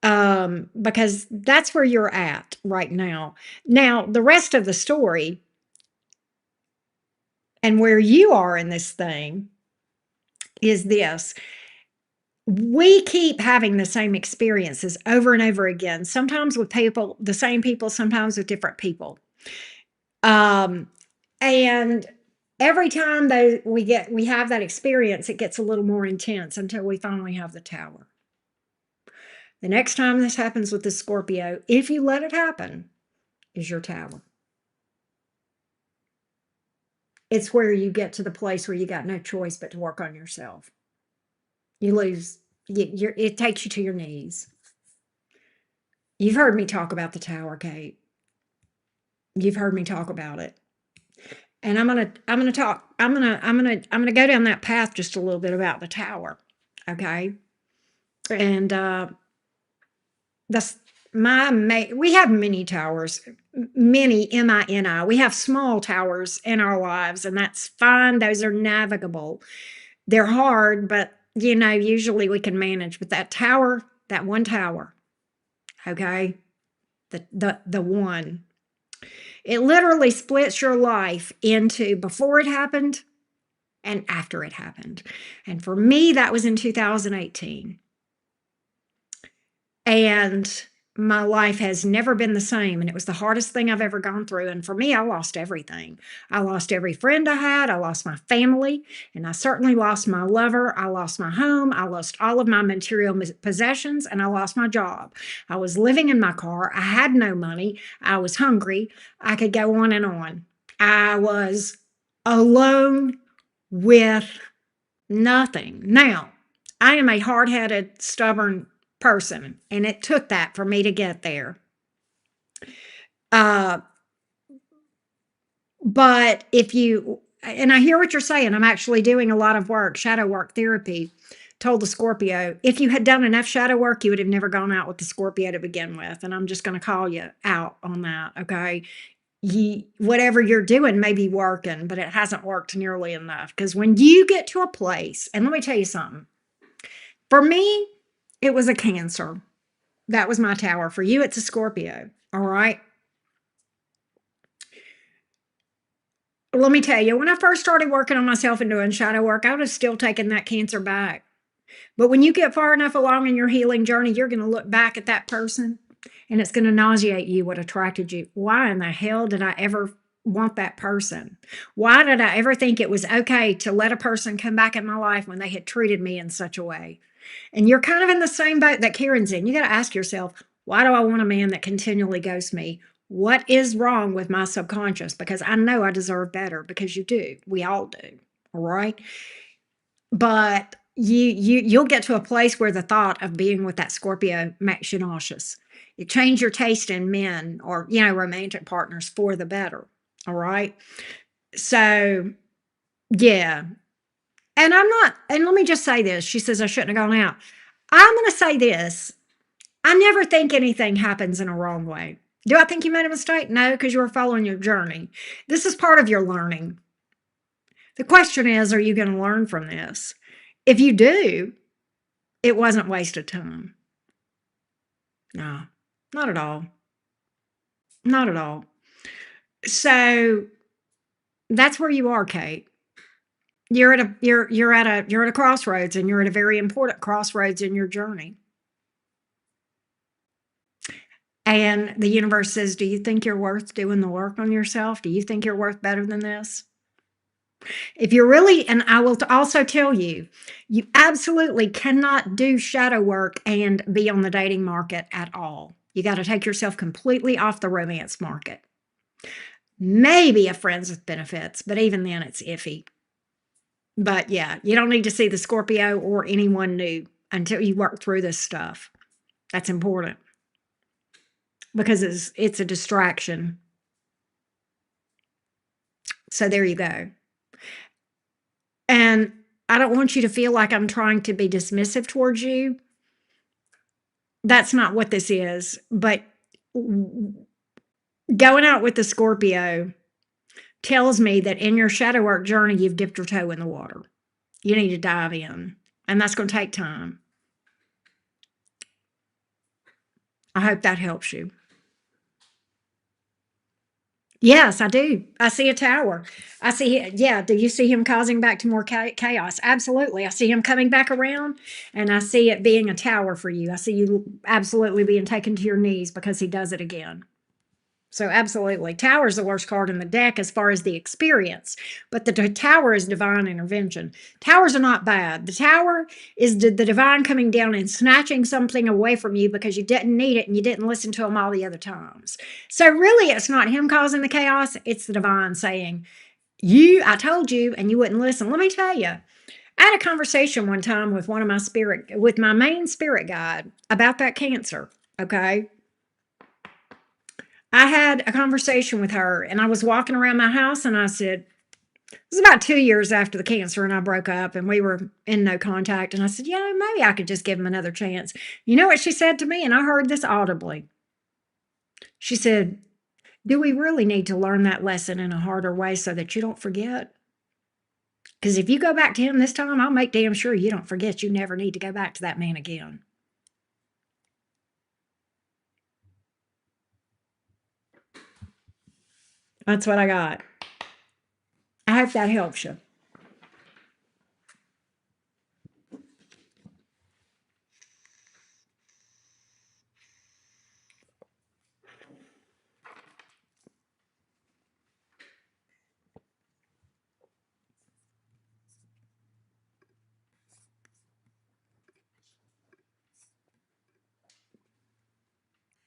Because that's where you're at right now. Now, the rest of the story and where you are in this thing is this. We keep having the same experiences over and over again, sometimes with people, the same people, sometimes with different people. Um, and every time we have that experience, it gets a little more intense until we finally have the tower. The next time this happens with the Scorpio, if you let it happen, is your tower. It's where you get to the place where you got no choice but to work on yourself. You lose, it takes you to your knees. You've heard me talk about the tower, Kate. You've heard me talk about it. And I'm gonna go down that path just a little bit about the tower. Okay. And that's we have many towers, many MINI. We have small towers in our lives, and that's fine. Those are navigable. They're hard, but usually we can manage. But that tower, that one tower, okay, the one, it literally splits your life into before it happened and after it happened. And for me, that was in 2018. And my life has never been the same. And it was the hardest thing I've ever gone through. And for me, I lost everything. I lost every friend I had. I lost my family. And I certainly lost my lover. I lost my home. I lost all of my material possessions. And I lost my job. I was living in my car. I had no money. I was hungry. I could go on and on. I was alone with nothing. Now, I am a hard-headed, stubborn person, and it took that for me to get there. But and I hear what you're saying, I'm actually doing a lot of work, shadow work therapy. Told the Scorpio, if you had done enough shadow work, you would have never gone out with the Scorpio to begin with. And I'm just going to call you out on that. Okay. Whatever you're doing may be working, but it hasn't worked nearly enough. Because when you get to a place, and let me tell you something, for me, it was a Cancer. That was my tower. For you, it's a Scorpio. All right. Let me tell you, when I first started working on myself and doing shadow work, I was still taking that Cancer back. But when you get far enough along in your healing journey, you're going to look back at that person and it's going to nauseate you what attracted you. Why in the hell did I ever want that person? Why did I ever think it was okay to let a person come back in my life when they had treated me in such a way? And you're kind of in the same boat that Karen's in. You got to ask yourself, why do I want a man that continually ghosts me? What is wrong with my subconscious? Because I know I deserve better, because you do. We all do. All right. But you'll get to a place where the thought of being with that Scorpio makes you nauseous. You change your taste in men or romantic partners for the better. All right. So yeah. And let me just say this. She says I shouldn't have gone out. I'm going to say this. I never think anything happens in a wrong way. Do I think you made a mistake? No, because you were following your journey. This is part of your learning. The question is, are you going to learn from this? If you do, it wasn't wasted time. No, not at all. Not at all. So that's where you are, Kate. You're at a crossroads, and you're at a very important crossroads in your journey. And the universe says, do you think you're worth doing the work on yourself? Do you think you're worth better than this? If you're really, and I will also tell you, you absolutely cannot do shadow work and be on the dating market at all. You got to take yourself completely off the romance market. Maybe a friends with benefits, but even then it's iffy. But yeah, you don't need to see the Scorpio or anyone new until you work through this stuff. That's important because it's a distraction. So there you go. And I don't want you to feel like I'm trying to be dismissive towards you. That's not what this is. But going out with the Scorpio tells me that in your shadow work journey, you've dipped your toe in the water. You need to dive in, and that's going to take time. I hope that helps you. Yes, I do. I see a tower. I see, yeah. Do you see him causing back to more chaos? Absolutely. I see him coming back around, and I see it being a tower for you. I see you absolutely being taken to your knees because he does it again. So, absolutely. Tower is the worst card in the deck as far as the experience, but the tower is divine intervention. Towers are not bad. The tower is the divine coming down and snatching something away from you because you didn't need it and you didn't listen to him all the other times. So, really, it's not him causing the chaos, it's the divine saying, I told you, and you wouldn't listen. Let me tell you, I had a conversation one time with with my main spirit guide about that cancer. Okay. I had a conversation with her and I was walking around my house and I said, it was about 2 years after the cancer and I broke up and we were in no contact. And I said, yeah, maybe I could just give him another chance. You know what she said to me? And I heard this audibly. She said, do we really need to learn that lesson in a harder way so that you don't forget? Because if you go back to him this time, I'll make damn sure you don't forget. You never need to go back to that man again. That's what I got. I hope that helps you.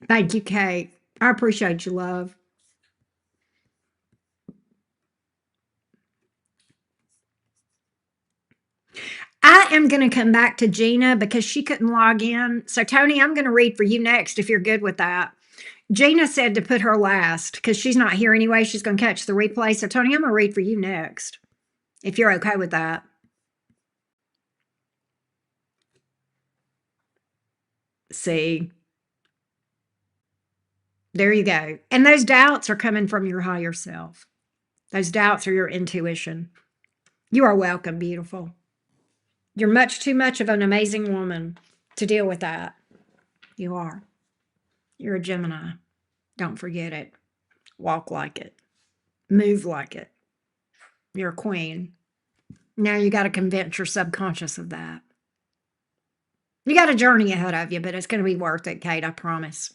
Thank you, Kate. I appreciate you, love. I am going to come back to Gina because she couldn't log in. So, Tony, I'm going to read for you next if you're good with that. Gina said to put her last because she's not here anyway. She's going to catch the replay. So, Tony, I'm going to read for you next if you're okay with that. See, there you go. And those doubts are coming from your higher self. Those doubts are your intuition. You are welcome, beautiful. You're much too much of an amazing woman to deal with that. You are. You're a Gemini. Don't forget it. Walk like it. Move like it. You're a queen. Now you got to convince your subconscious of that. You got a journey ahead of you, but it's going to be worth it, Kate. I promise.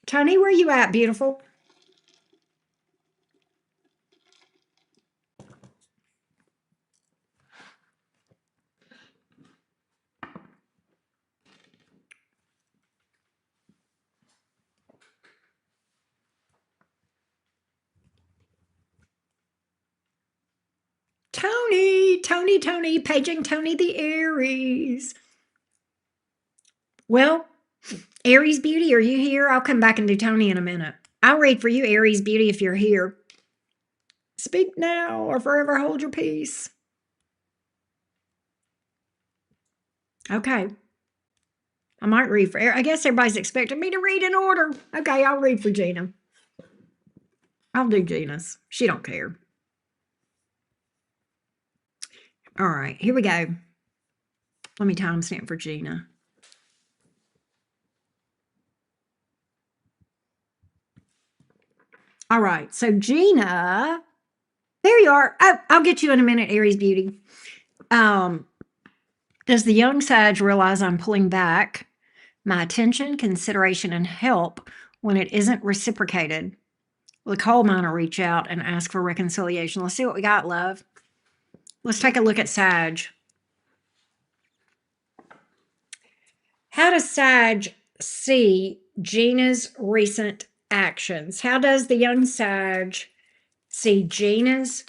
Tony, where you at, beautiful? Tony, paging Tony the Aries. Well, Aries Beauty, are you here? I'll come back and do Tony in a minute. I'll read for you, Aries Beauty, if you're here. Speak now or forever hold your peace. Okay. I might read for, I guess everybody's expecting me to read in order. Okay, I'll read for Gina. I'll do Gina's. She don't care. All right, here we go. Let me timestamp for Gina. All right, so Gina, there you are. Oh, I'll get you in a minute, Aries Beauty. Does the young Sag realize I'm pulling back my attention, consideration, and help when it isn't reciprocated? Will the coal miner reach out and ask for reconciliation? Let's see what we got, love. Let's take a look at Sag. How does Sag see Gina's recent actions? How does the young Sag see Gina's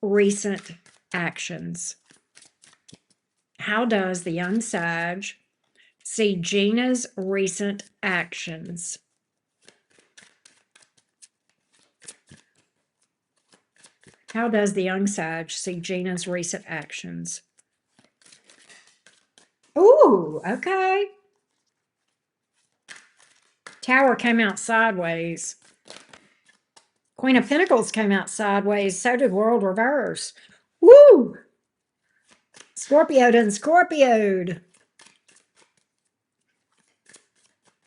recent actions? How does the young Sag see Gina's recent actions? How does the young Sag see Gina's recent actions? Ooh, okay. Tower came out sideways. Queen of Pentacles came out sideways. So did World Reverse. Woo! Scorpio done Scorpioed.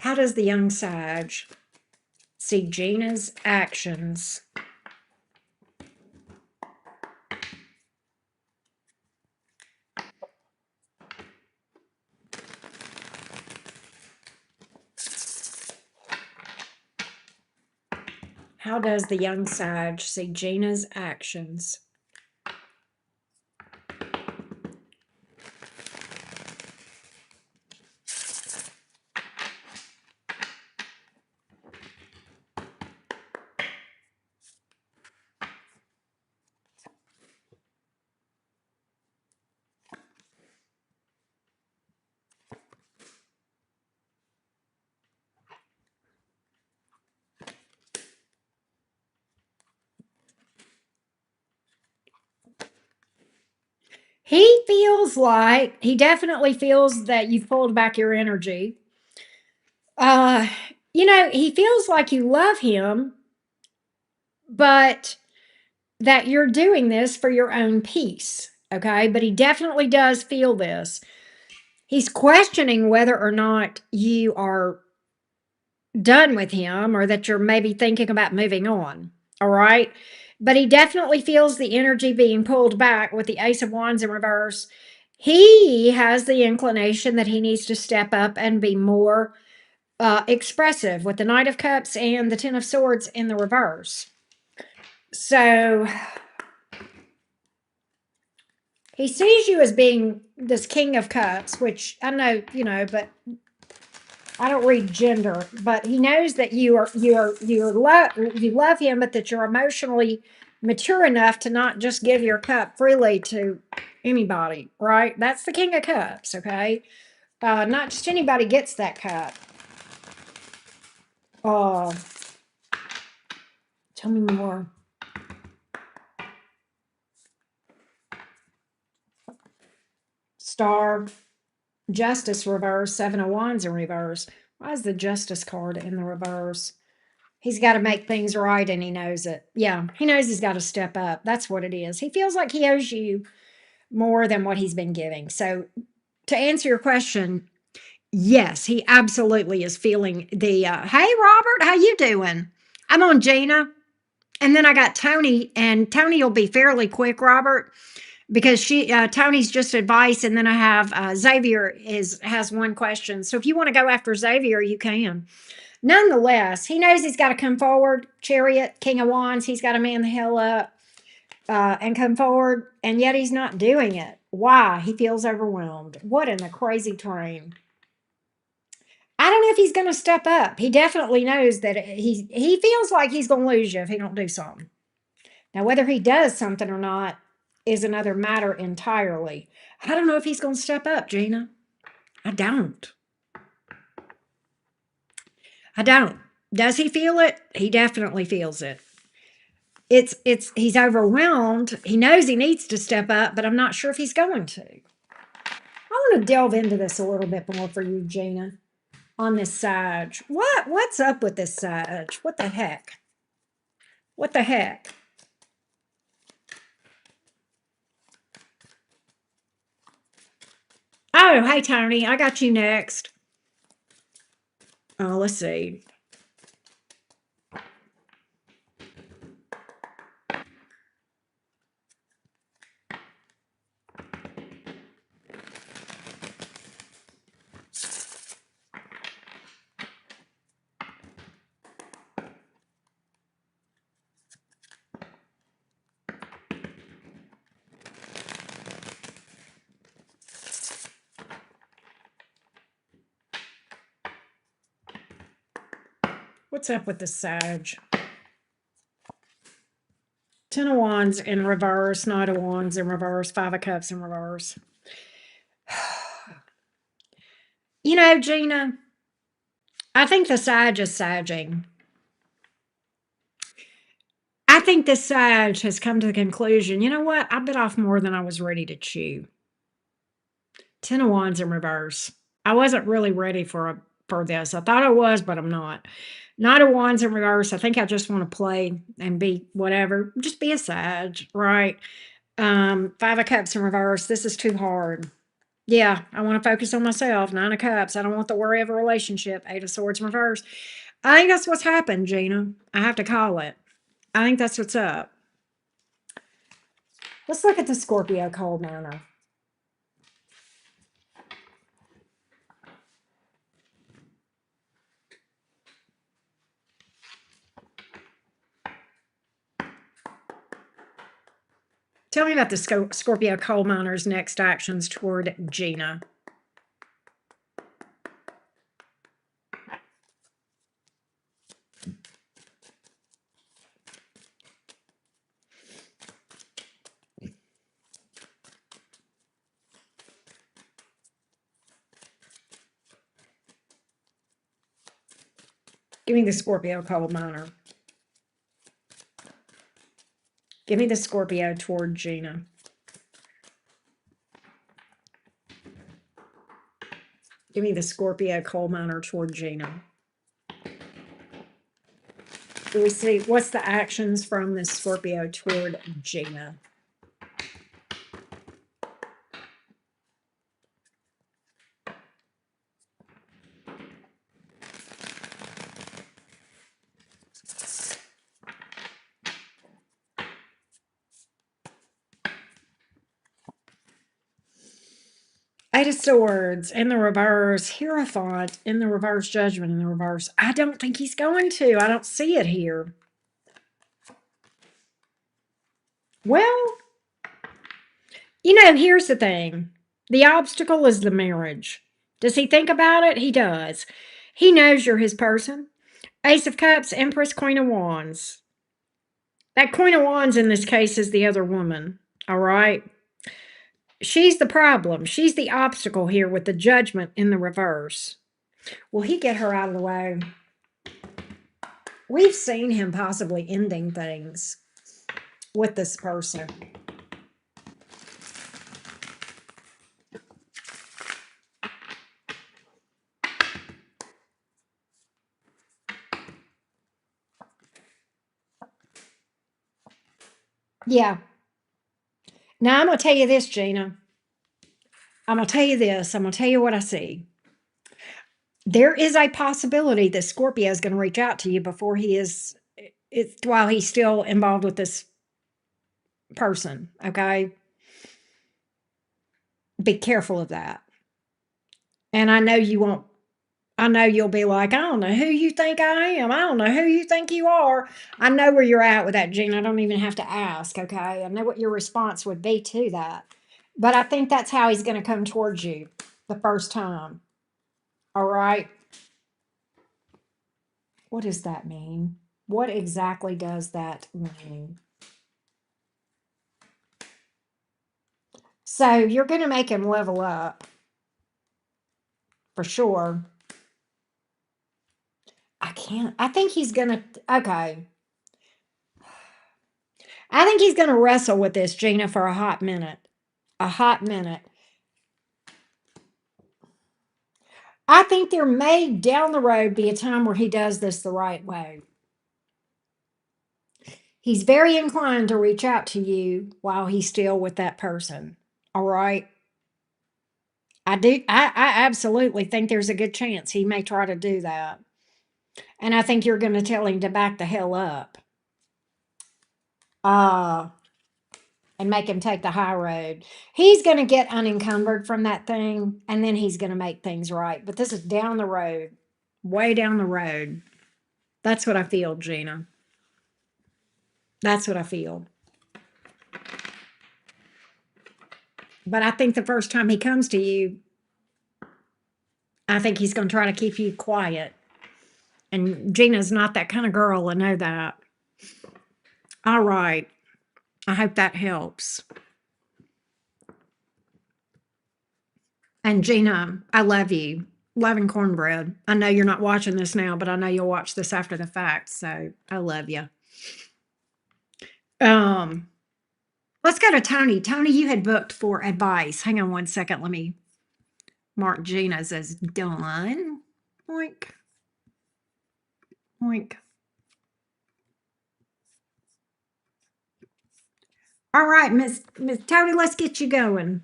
How does the young Sag see Gina's actions? How does the young Sag see Gina's actions? He definitely feels that you've pulled back your energy. Uh, he feels like you love him, but that you're doing this for your own peace. Okay. But he definitely does feel this. He's questioning whether or not you are done with him or that you're maybe thinking about moving on. All right. But he definitely feels the energy being pulled back with the Ace of Wands in reverse. He has the inclination that he needs to step up and be more expressive with the Knight of Cups and the Ten of Swords in the reverse. So he sees you as being this King of Cups, which I know, but I don't read gender, but he knows that you love him, but that you're emotionally mature enough to not just give your cup freely to anybody, right? That's the King of Cups, okay? Not just anybody gets that cup. Uh, tell me more. Star, Justice reverse, Seven of Wands in reverse. Why is the Justice card in the reverse? He's got to make things right and he knows it. Yeah, he knows he's got to step up. That's what it is. He feels like he owes you more than what he's been giving. So, to answer your question, yes, he absolutely is feeling the hey Robert, how you doing? I'm on Gina. And then I got Tony, and Tony will be fairly quick, Robert, because Tony's just advice, and then I have Xavier has one question. So if you want to go after Xavier, you can. Nonetheless, he knows he's got to come forward. Chariot, King of Wands, he's got to man the hell up and come forward, and yet he's not doing it. Why? He feels overwhelmed. What in the crazy train? I don't know if he's going to step up. He definitely knows that he feels like he's going to lose you if he don't do something. Now, whether he does something or not is another matter entirely. I don't know if he's going to step up, Gina. I don't. I don't. Does he feel it? He definitely feels it. He's overwhelmed. He knows he needs to step up, but I'm not sure if he's going to. I want to delve into this a little bit more for you, Gina, on this Sag. What's up with this Sag? What the heck? What the heck? Oh, hey Tony, I got you next. Oh, let's see. What's up with the Sag? Ten of Wands in reverse, Knight of Wands in reverse, Five of Cups in reverse. Gina, I think the Sag is sagging. I think the Sag has come to the conclusion, you know what? I bit off more than I was ready to chew. Ten of Wands in reverse. I wasn't really ready for this. I thought I was, but I'm not. Knight of Wands in reverse. I think I just want to play and be whatever. Just be a Sag, right? Five of Cups in reverse. This is too hard. Yeah, I want to focus on myself. Nine of Cups. I don't want the worry of a relationship. Eight of Swords reverse. I think that's what's happened, Gina. I have to call it. I think that's what's up. Let's look at the Scorpio coal miner. Tell me about the Scorpio coal miner's next actions toward Gina. Give me the Scorpio coal miner. Give me the Scorpio toward Gina. Give me the Scorpio coal miner toward Gina. Do we see what's the actions from the Scorpio toward Gina? Eight of Swords in the reverse, Hierophant in the reverse, Judgment in the reverse. I don't think he's going to. I don't see it here. Well, here's the thing. The obstacle is the marriage. Does he think about it? He does. He knows you're his person. Ace of Cups, Empress, Queen of Wands. That Queen of Wands in this case is the other woman. All right. She's the problem. She's the obstacle here with the Judgment in the reverse. Will he get her out of the way? We've seen him possibly ending things with this person. Yeah. Now, I'm going to tell you this, Gina. I'm going to tell you this. I'm going to tell you what I see. There is a possibility that Scorpio is going to reach out to you before he is, while he's still involved with this person. Okay. Be careful of that. And I know you won't. I know you'll be like, I don't know who you think I am. I don't know who you think you are. I know where you're at with that, Gene. I don't even have to ask, okay? I know what your response would be to that. But I think that's how he's going to come towards you the first time. All right? What does that mean? What exactly does that mean? So you're going to make him level up for sure. I can't. I think he's going to. Okay. I think he's going to wrestle with this, Gina, for a hot minute. A hot minute. I think there may down the road be a time where he does this the right way. He's very inclined to reach out to you while he's still with that person. All right. I do. I absolutely think there's a good chance he may try to do that. And I think you're going to tell him to back the hell up. Uh, and make him take the high road. He's going to get unencumbered from that thing, and then he's going to make things right. But this is down the road, way down the road. That's what I feel, Gina. That's what I feel. But I think the first time he comes to you, I think he's going to try to keep you quiet. And Gina's not that kind of girl, I know that. All right. I hope that helps. And Gina, I love you. Loving cornbread. I know you're not watching this now, but I know you'll watch this after the fact. So I love you. Um, let's go to Tony. Tony, you had booked for advice. Hang on one second. Let me mark Gina's as done. Oink. Oink. All right, Miss Tony, let's get you going.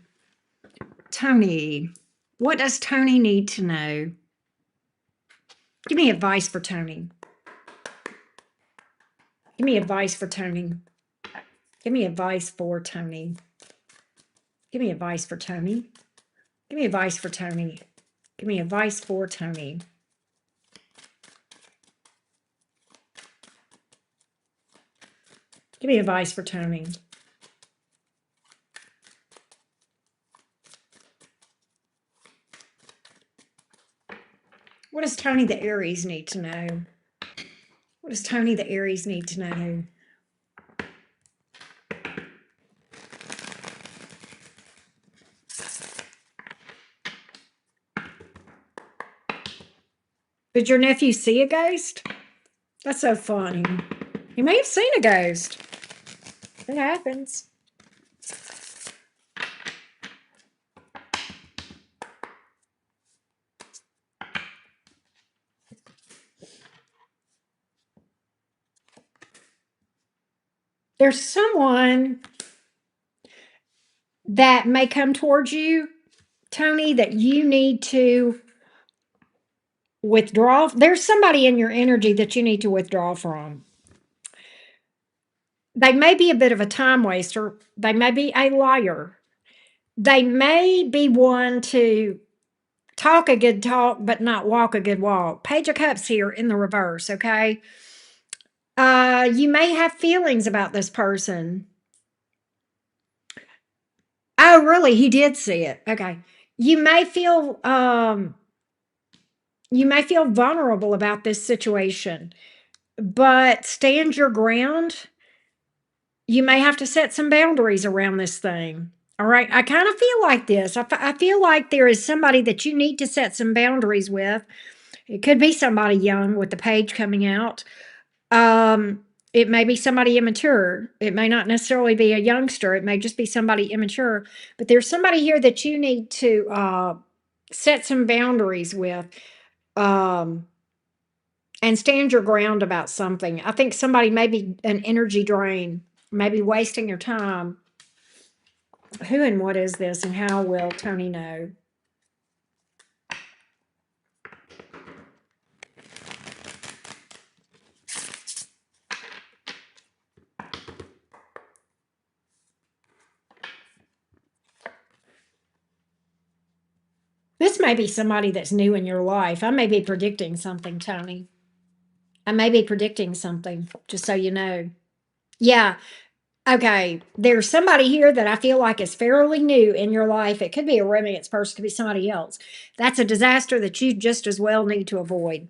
Tony. What does Tony need to know? Give me advice for Tony. Give me advice for Tony. Give me advice for Tony. Give me advice for Tony. Give me advice for Tony. Give me advice for Tony. Give me advice for Tony. What does Tony the Aries need to know? What does Tony the Aries need to know? Did your nephew see a ghost? That's so funny. He may have seen a ghost. It happens. There's someone that may come towards you, Tony, that you need to withdraw. There's somebody in your energy that you need to withdraw from. They may be a bit of a time waster. They may be a liar. They may be one to talk a good talk, but not walk a good walk. Page of Cups here in the reverse, okay? You may have feelings about this person. Oh, really? He did see it. Okay. You may feel vulnerable about this situation, but stand your ground. You may have to set some boundaries around this thing. All right. I kind of feel like this. I feel like there is somebody that you need to set some boundaries with. It could be somebody young with the page coming out. It may be somebody immature. It may not necessarily be a youngster. It may just be somebody immature. But there's somebody here that you need to set some boundaries with. And stand your ground about something. I think somebody may be an energy drain, maybe wasting your time. Who and what is this, and how will Tony know? This may be somebody that's new in your life. I may be predicting something, Tony. I may be predicting something, just so you know. Yeah. Okay. There's somebody here that I feel like is fairly new in your life. It could be a romance person, could be somebody else. That's a disaster that you just as well need to avoid.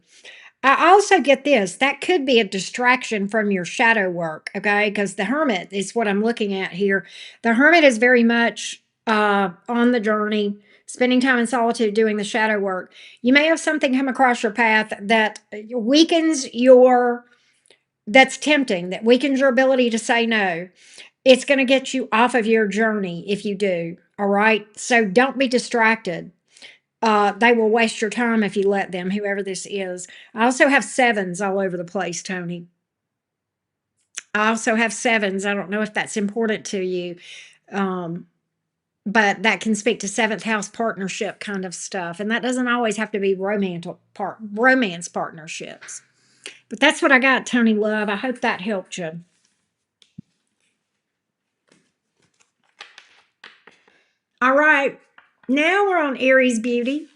I also get this. That could be a distraction from your shadow work, okay? Because the Hermit is what I'm looking at here. The Hermit is very much on the journey, spending time in solitude, doing the shadow work. You may have something come across your path that weakens your, that's tempting, that weakens your ability to say no. It's going to get you off of your journey if you do, all right? So don't be distracted. They will waste your time if you let them, whoever this is. I also have sevens all over the place, Tony. I also have sevens. I don't know if that's important to you, but that can speak to seventh house partnership kind of stuff. And that doesn't always have to be romance partnerships. But that's what I got, Tony Love. I hope that helped you. All right. Now we're on Aries Beauty.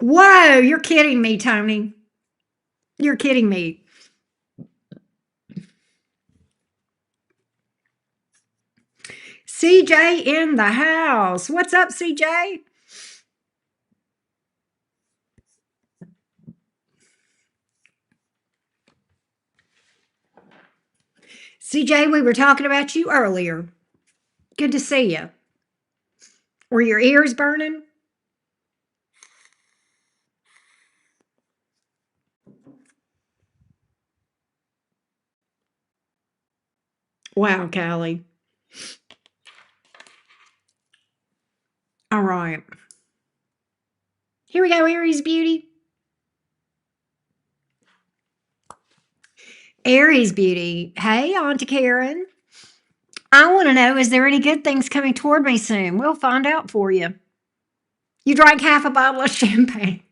Whoa, you're kidding me, Tony. You're kidding me. CJ in the house. What's up, CJ? CJ, we were talking about you earlier. Good to see you. Were your ears burning? Wow, Callie. All right. Here we go, Aries Beauty. Aries beauty. Hey, Auntie Karen. I want to know, is there any good things coming toward me soon? We'll find out for you. You drank half a bottle of champagne.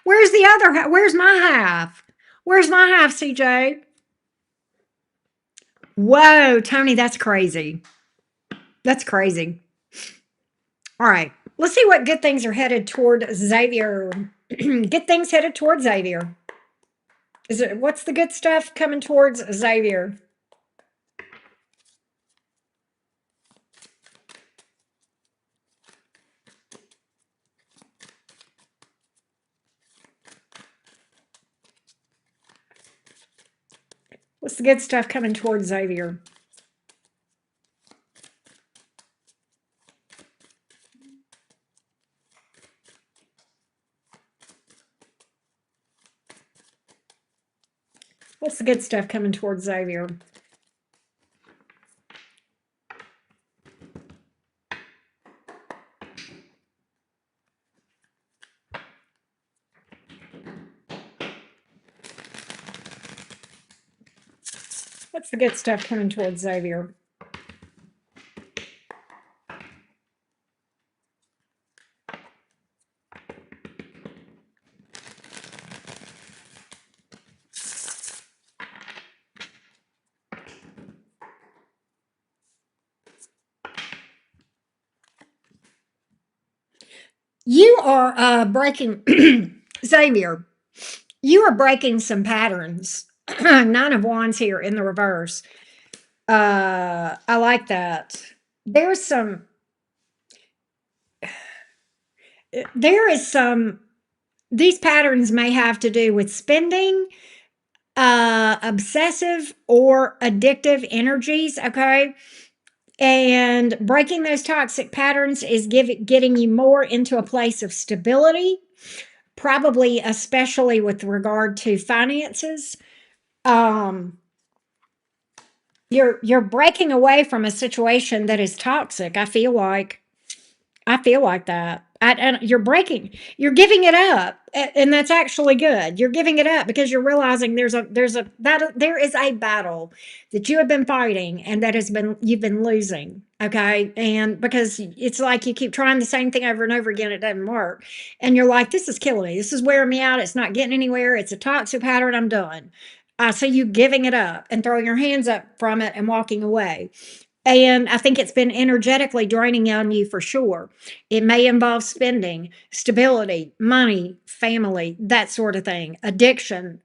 Where's the other half? Where's my half? Where's my half, CJ? Whoa, Tony, that's crazy. That's crazy. All right. Let's see what good things are headed toward Xavier. Good things headed toward Xavier. What's the good stuff coming towards Xavier? What's the good stuff coming towards Xavier? What's the good stuff coming towards Xavier? What's the good stuff coming towards Xavier? You are breaking, Xavier, you are breaking some patterns. Nine of Wands here in the reverse. I like that. There's some, there is some, these patterns may have to do with spending, obsessive or addictive energies, okay? And breaking those toxic patterns is getting you more into a place of stability, probably especially with regard to finances. Um, you're breaking away from a situation that is toxic. I feel like that. And you're giving it up, and that's actually good. You're giving it up because you're realizing there is a battle that you have been fighting, and that has been you've been losing. Okay, and because it's like you keep trying the same thing over and over again, it doesn't work, and you're like, this is killing me. This is wearing me out. It's not getting anywhere. It's a toxic pattern. I'm done. So you giving it up and throwing your hands up from it and walking away. And I think it's been energetically draining on you for sure. It may involve spending, stability, money, family, that sort of thing, addiction,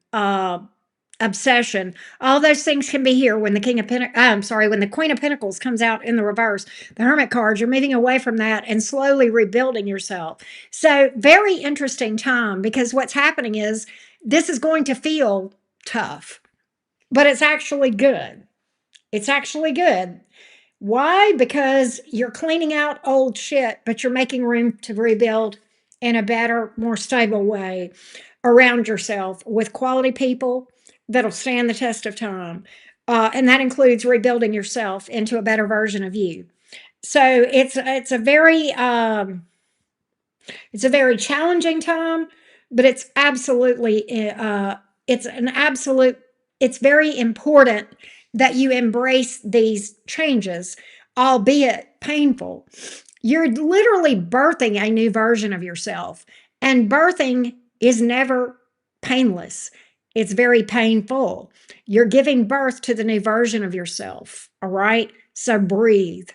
obsession. All those things can be here when the when the Queen of Pentacles comes out in the reverse. The Hermit cards, you're moving away from that and slowly rebuilding yourself. So, very interesting time, because what's happening is this is going to feel tough, but it's actually good. It's actually good. Why? Because you're cleaning out old shit, but you're making room to rebuild in a better, more stable way around yourself with quality people that'll stand the test of time. And that includes rebuilding yourself into a better version of you. So it's a very challenging time, but it's an absolute, it's very important that you embrace these changes, albeit painful. You're literally birthing a new version of yourself, and birthing is never painless. It's very painful. You're giving birth to the new version of yourself, all right? So breathe.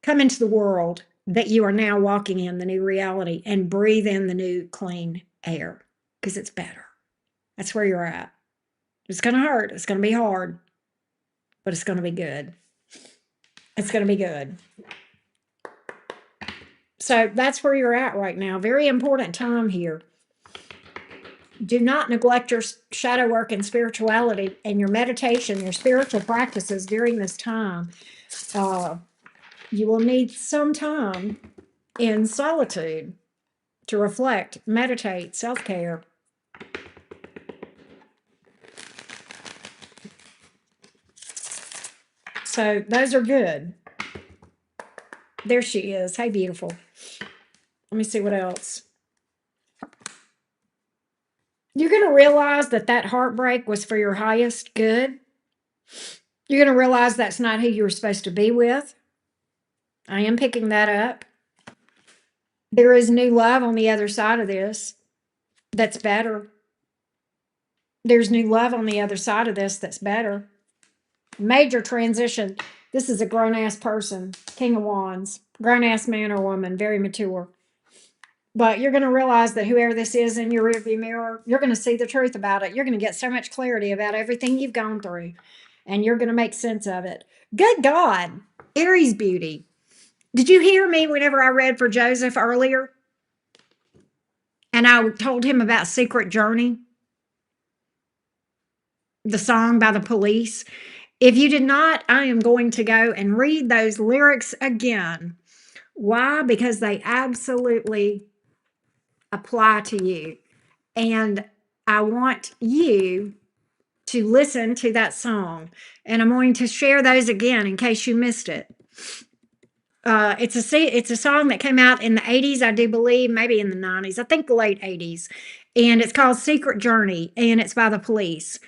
Come into the world that you are now walking in, the new reality, and breathe in the new clean air, because it's better. That's where you're at. It's going to hurt. It's going to be hard, but it's going to be good. It's going to be good. So that's where you're at right now. Very important time here. Do not neglect your shadow work and spirituality and your meditation, your spiritual practices during this time. You will need some time in solitude to reflect, meditate, self-care. So those are good. There she is. Hey, beautiful. Let me see what else. You're going to realize that that heartbreak was for your highest good. You're going to realize that's not who you were supposed to be with. I am picking that up. There is new love on the other side of this that's better. There's new love on the other side of this that's better. Major transition. This is a grown ass person, King of Wands, grown ass man or woman, very mature. But you're going to realize that whoever this is in your rearview mirror, you're going to see the truth about it. You're going to get so much clarity about everything you've gone through, and you're going to make sense of it. Good God, Aries beauty. Did you hear me whenever I read for Joseph earlier? And I told him about Secret Journey, the song by the Police. If you did not, I am going to go and read those lyrics again. Why? Because they absolutely apply to you. And I want you to listen to that song. And I'm going to share those again in case you missed it. It's a song that came out in the 80s, I do believe, maybe in the 90s, I think the late 80s. And it's called Secret Journey, and it's by the Police.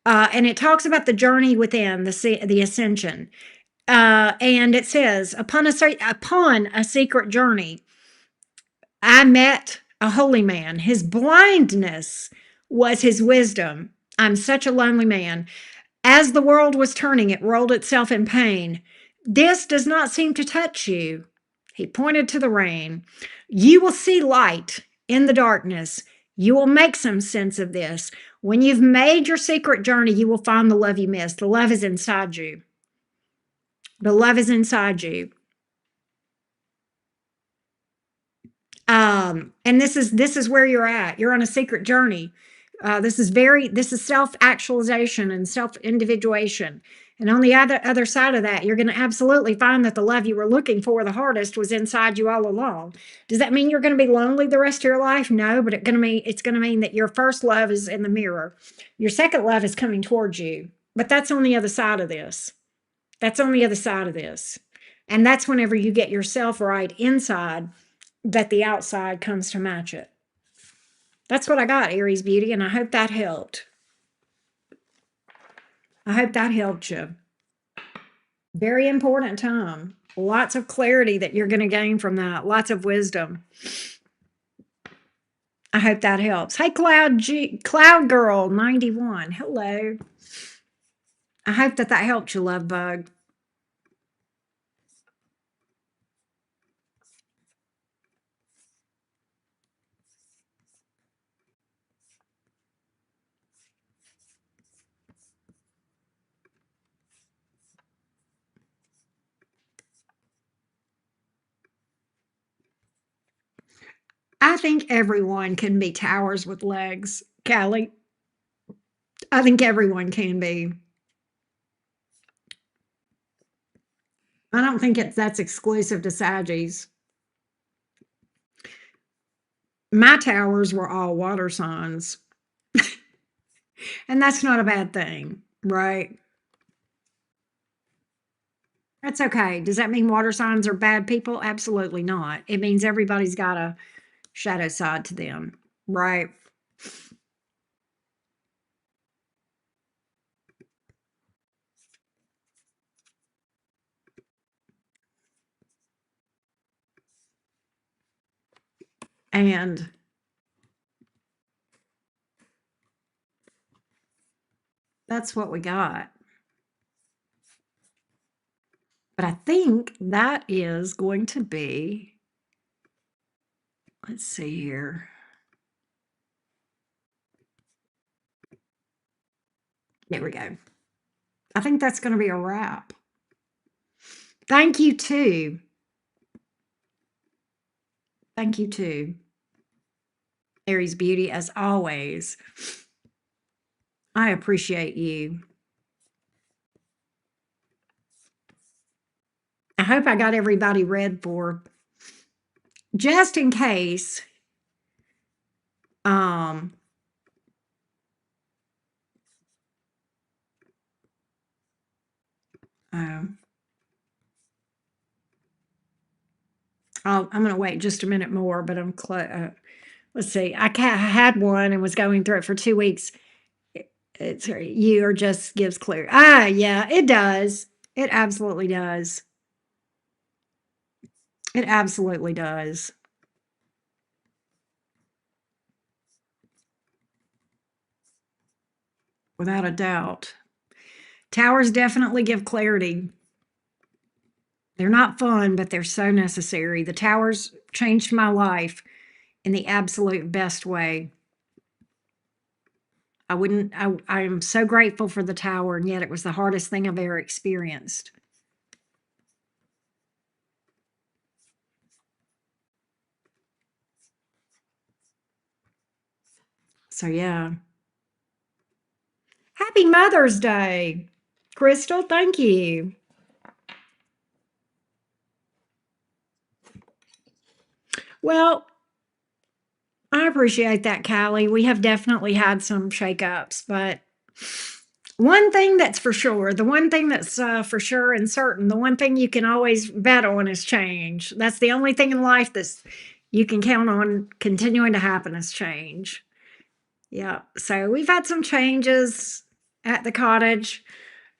And it talks about the journey within the ascension. And it says, upon a secret journey, I met a holy man. His blindness was his wisdom. I'm such a lonely man. As the world was turning, it rolled itself in pain. This does not seem to touch you. He pointed to the rain. You will see light in the darkness. You will make some sense of this. When you've made your secret journey, you will find the love you missed. The love is inside you. The love is inside you. And this is where you're at. You're on a secret journey. This is self-actualization and self-individuation. And on the other side of that, you're going to absolutely find that the love you were looking for the hardest was inside you all along. Does that mean you're going to be lonely the rest of your life? No, but it's going to mean that your first love is in the mirror. Your second love is coming towards you. But that's on the other side of this. That's on the other side of this. And that's whenever you get yourself right inside, that the outside comes to match it. That's what I got, Aries Beauty, and I hope that helped. I hope that helped you. Very important time. Lots of clarity that you're going to gain from that. Lots of wisdom. I hope that helps. Hey, Cloud Girl 91. Hello. I hope that helped you, love bug. I think everyone can be towers with legs, Callie. I think everyone can be. I don't think that's exclusive to Saggies. My towers were all water signs, and that's not a bad thing, right? That's okay. Does that mean water signs are bad people? Absolutely not. It means everybody's got a shadow side to them, right? And that's what we got. But I think that is going to be, let's see here. There we go. I think that's going to be a wrap. Thank you, too. Thank you, too. Aries Beauty, as always. I appreciate you. I hope I got everybody read for. Just in case, um, I'm going to wait just a minute more, but I'm Let's see. I had one and was going through it for 2 weeks. It's you or just gives clear. Ah, yeah, it does. It absolutely does. It absolutely does. Without a doubt. Towers definitely give clarity. They're not fun, but they're so necessary. The towers changed my life in the absolute best way. I wouldn't, I am so grateful for the tower, and yet it was the hardest thing I've ever experienced. So, yeah. Happy Mother's Day, Crystal. Thank you. Well, I appreciate that, Callie. We have definitely had some shakeups, but one thing that's for sure, the one thing that's for sure and certain, the one thing you can always bet on is change. That's the only thing in life that's you can count on continuing to happen is change. Yeah. So we've had some changes at the cottage,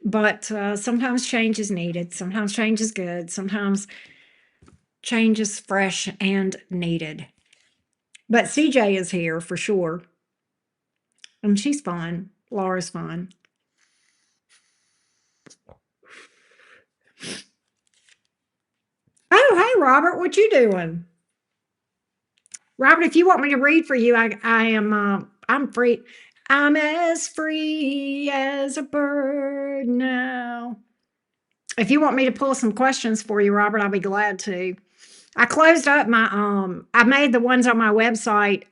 but sometimes change is needed. Sometimes change is good. Sometimes change is fresh and needed. But CJ is here for sure. And she's fun. Laura's fun. Oh, hey, Robert, what you doing? Robert, if you want me to read for you, I am I'm free. I'm as free as a bird now. If you want me to pull some questions for you, Robert, I'll be glad to. I closed up my I made the ones on my website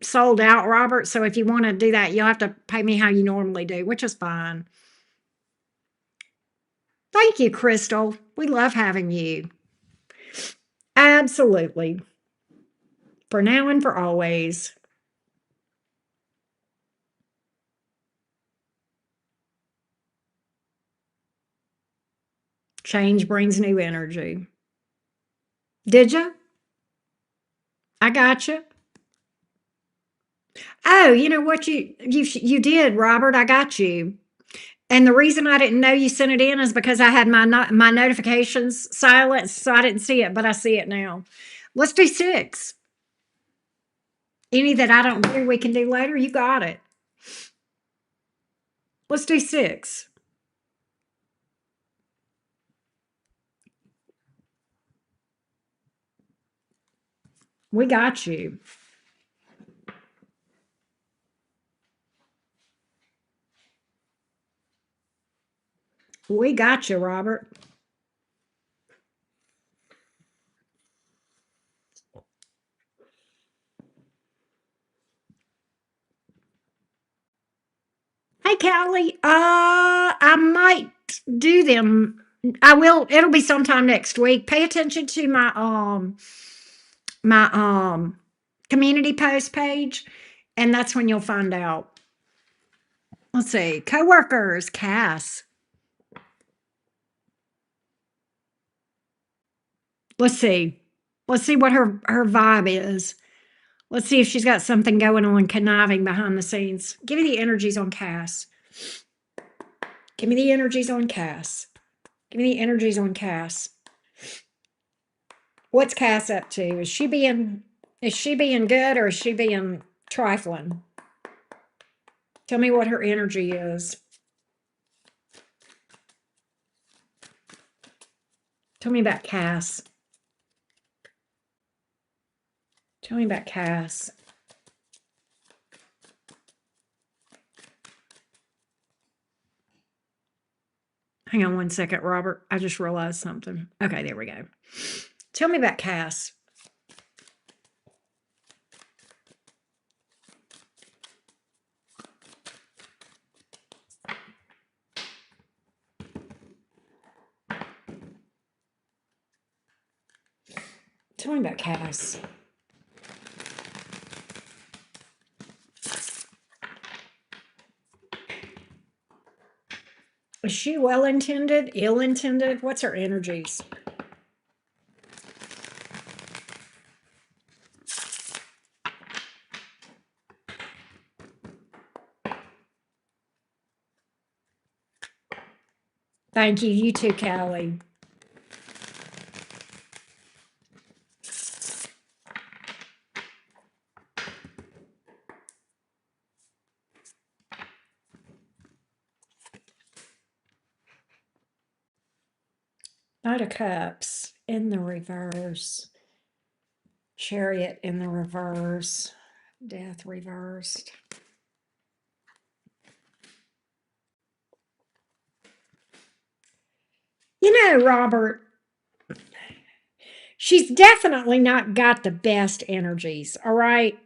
sold out, Robert. So if you want to do that, you'll have to pay me how you normally do, which is fine. Thank you, Crystal. We love having you. Absolutely. For now and for always. Change brings new energy. Did you? I got you. Oh, you know what you did, Robert. I got you. And the reason I didn't know you sent it in is because I had my notifications silenced, so I didn't see it, but I see it now. Let's do six. Any that I don't do, we can do later. You got it. Let's do six. We got you. We got you, Robert. Hey, Callie. I might do them. I will. It'll be sometime next week. Pay attention to my community post page, and that's when you'll find out. Let's see. Coworkers, Cass. Let's see. Let's see what her vibe is. Let's see if she's got something going on conniving behind the scenes. Give me the energies on Cass. Give me the energies on Cass. Give me the energies on Cass. What's Cass up to? Is she being good or is she being trifling? Tell me what her energy is. Tell me about Cass. Tell me about Cass. Hang on one second, Robert. I just realized something. Okay, there we go. Tell me about Cass. Tell me about Cass. Is she well intended, ill intended? What's her energies? Thank you. You too, Callie. Knight of Cups in the reverse. Chariot in the reverse. Death reversed. You know, Robert, she's definitely not got the best energies, all right?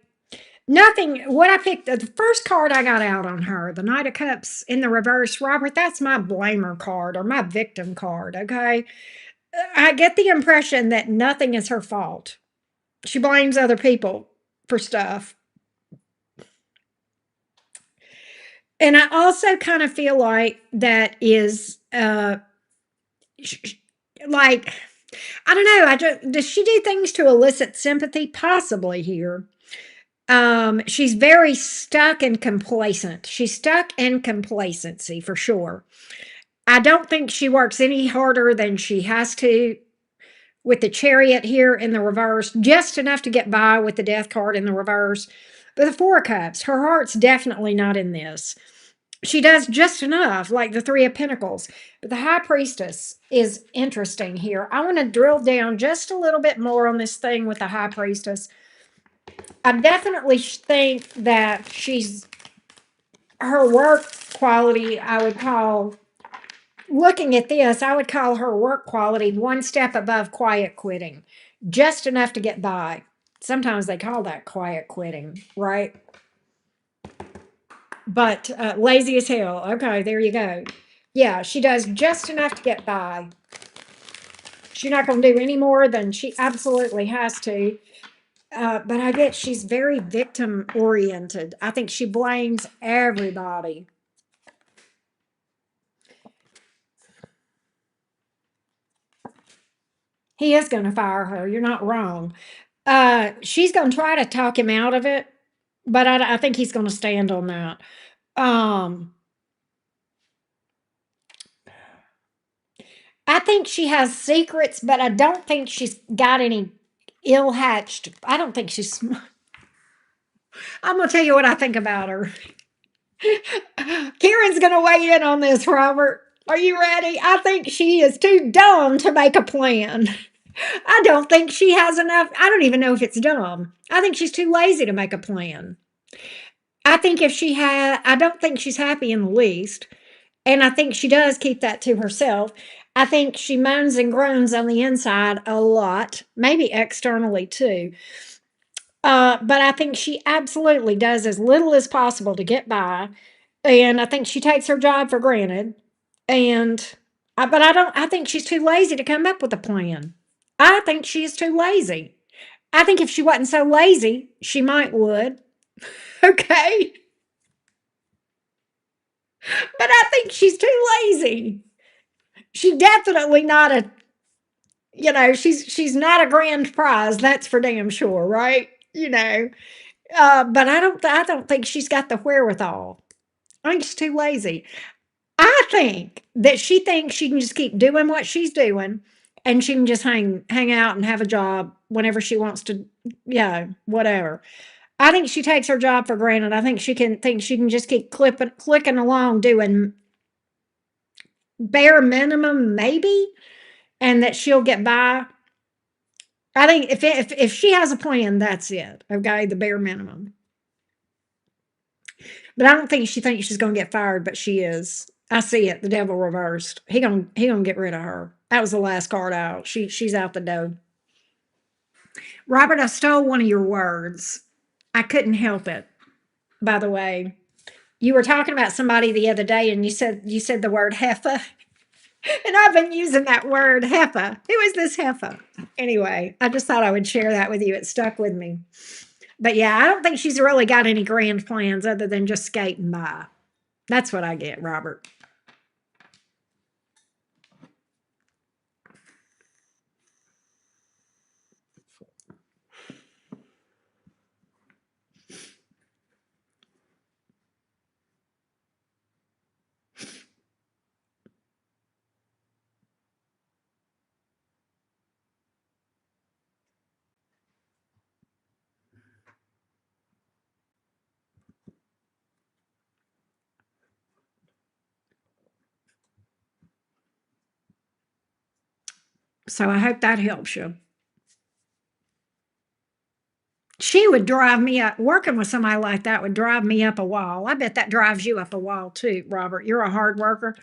Nothing, what I picked, the first card I got out on her, the Knight of Cups in the reverse, Robert, that's my blamer card or my victim card, okay? I get the impression that nothing is her fault. She blames other people for stuff. And I also kind of feel like that is like I don't know. I just does she do things to elicit sympathy? Possibly here. She's very stuck and complacent. She's stuck in complacency for sure. I don't think she works any harder than she has to with the chariot here in the reverse, just enough to get by with the death card in the reverse. But the four of cups, her heart's definitely not in this. She does just enough, like the Three of Pentacles. But the High Priestess is interesting here. I want to drill down just a little bit more on this thing with the High Priestess. I definitely think that she's her work quality, I would call, looking at this, I would call her work quality one step above quiet quitting, just enough to get by. Sometimes they call that quiet quitting, right? But lazy as hell. Okay, there you go. Yeah, she does just enough to get by. She's not going to do any more than she absolutely has to. But I get she's very victim oriented. I think she blames everybody. He is going to fire her. You're not wrong. She's going to try to talk him out of it, but I think he's going to stand on that. Um, I think she has secrets, but I don't think she's got any ill hatched. I don't think she's. I'm going to tell you what I think about her. Karen's going to weigh in on this, Robert. Are you ready? I think she is too dumb to make a plan. I don't think she has enough. I don't even know if it's dumb. I think she's too lazy to make a plan. I think if she had, I don't think she's happy in the least. And I think she does keep that to herself. I think she moans and groans on the inside a lot, maybe externally too. But I think she absolutely does as little as possible to get by. And I think she takes her job for granted. And, but I don't, I think she's too lazy to come up with a plan. I think she is too lazy. I think if she wasn't so lazy, she might would. Okay. But I think she's too lazy. She definitely not a, she's not a grand prize. That's for damn sure, right? But I don't think she's got the wherewithal. I think she's too lazy. I think that she thinks she can just keep doing what she's doing and she can just hang out and have a job whenever she wants to, whatever. I think she takes her job for granted. I think she can just keep clicking along doing bare minimum maybe and that she'll get by. I think if she has a plan, that's it. Okay, the bare minimum. But I don't think she thinks she's going to get fired, but she is. I see it. The devil reversed. He gonna get rid of her. That was the last card out. She's out the door. Robert, I stole one of your words. I couldn't help it. By the way, you were talking about somebody the other day, and you said the word heifer, and I've been using that word heifer. Who is this heifer? Anyway, I just thought I would share that with you. It stuck with me. But yeah, I don't think she's really got any grand plans other than just skating by. That's what I get, Robert. So I hope that helps you. She would drive me up. Working with somebody like that would drive me up a wall. I bet that drives you up a wall too, Robert. You're a hard worker.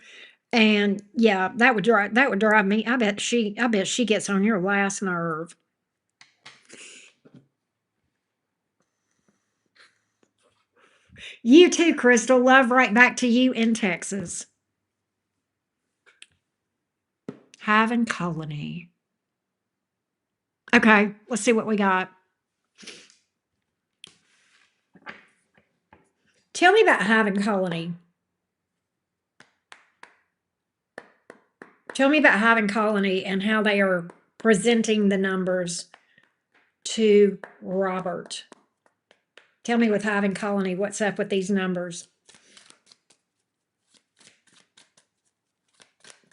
And yeah, that would drive me. I bet she gets on your last nerve. You too, Crystal. Love right back to you in Texas. Having colony. Okay, let's see what we got. Tell me about having colony. Tell me about having colony and how they are presenting the numbers to Robert. Tell me with having colony, what's up with these numbers?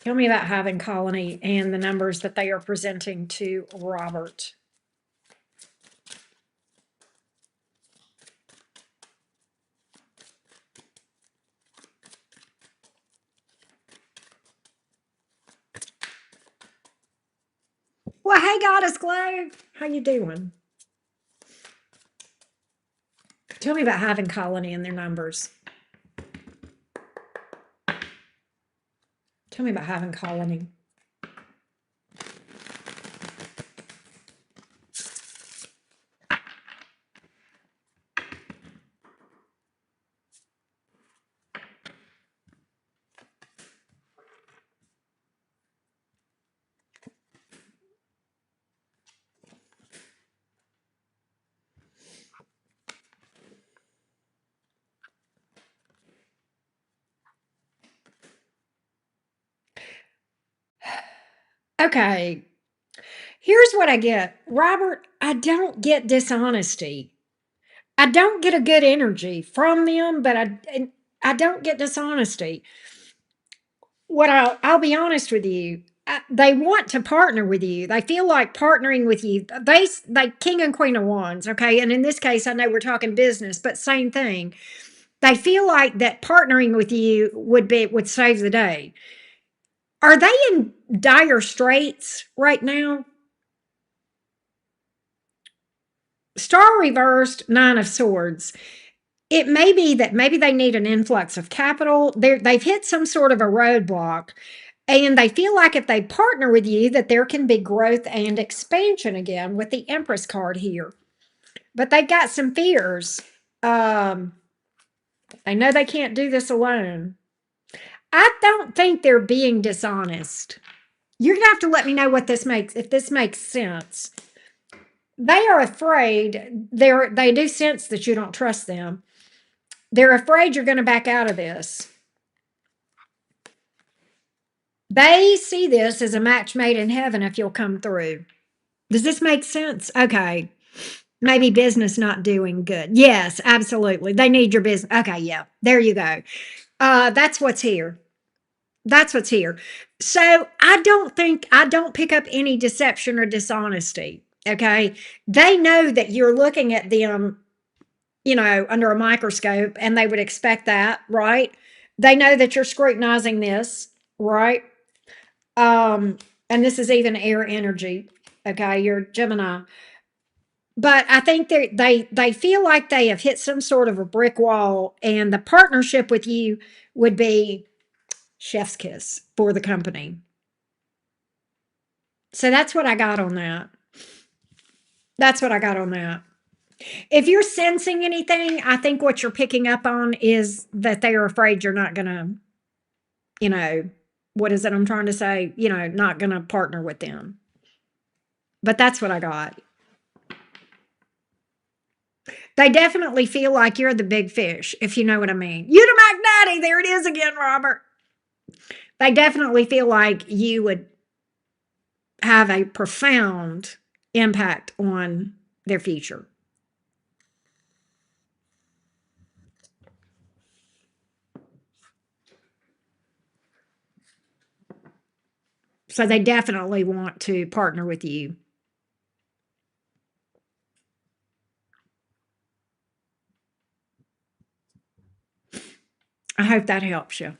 Tell me about having colony and the numbers that they are presenting to Robert. Well, hey, Goddess Glow. How you doing? Tell me about having colony and their numbers. Tell me about having colony. Okay, here's what I get. Robert, I don't get dishonesty. I don't get a good energy from them, but I don't get dishonesty. What I'll be honest with you, they want to partner with you. They feel like partnering with you. They king and queen of wands, okay? And in this case, I know we're talking business, but same thing. They feel like that partnering with you would save the day. Are they in dire straits right now? Star reversed, Nine of Swords. It may be that maybe they need an influx of capital. They've hit some sort of a roadblock, and they feel like if they partner with you, that there can be growth and expansion again with the Empress card here. But they've got some fears. Um, they know they can't do this alone. I don't think they're being dishonest. You're gonna have to let me know what this makes if this makes sense. They are afraid. They do sense that you don't trust them. They're afraid you're going to back out of this. They see this as a match made in heaven if you'll come through. Does this make sense? Okay. Maybe business not doing good. Yes, absolutely. They need your business. Okay, yeah. There you go. That's what's here. That's what's here. So I don't pick up any deception or dishonesty. Okay. They know that you're looking at them, under a microscope, and they would expect that, right? They know that you're scrutinizing this, right? Um, and this is even air energy. Okay, you're Gemini. But I think they feel like they have hit some sort of a brick wall, and the partnership with you would be chef's kiss for the company. So that's what I got on that. That's what I got on that. If you're sensing anything, I think what you're picking up on is that they are afraid you're not gonna, you know, what is it I'm trying to say? Not gonna partner with them. But that's what I got. They definitely feel like you're the big fish, if you know what I mean. You the magnati, there it is again, Robert. They definitely feel like you would have a profound impact on their future. So they definitely want to partner with you. I hope that helps you.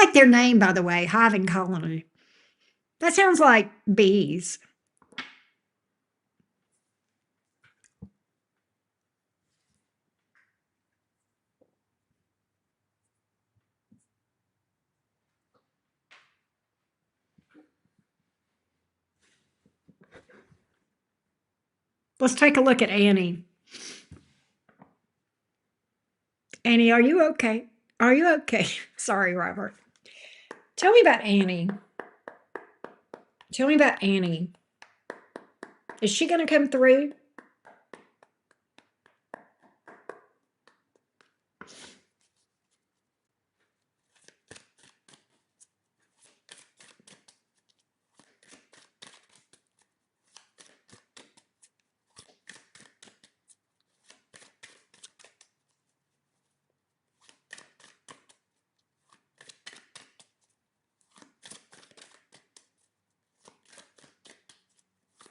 like their name, by the way, Hive and Colony. That sounds like bees. Let's take a look at Annie. Annie, are you okay? Are you okay? Sorry, Robert. Tell me about Annie. Tell me about Annie. Is she going to come through?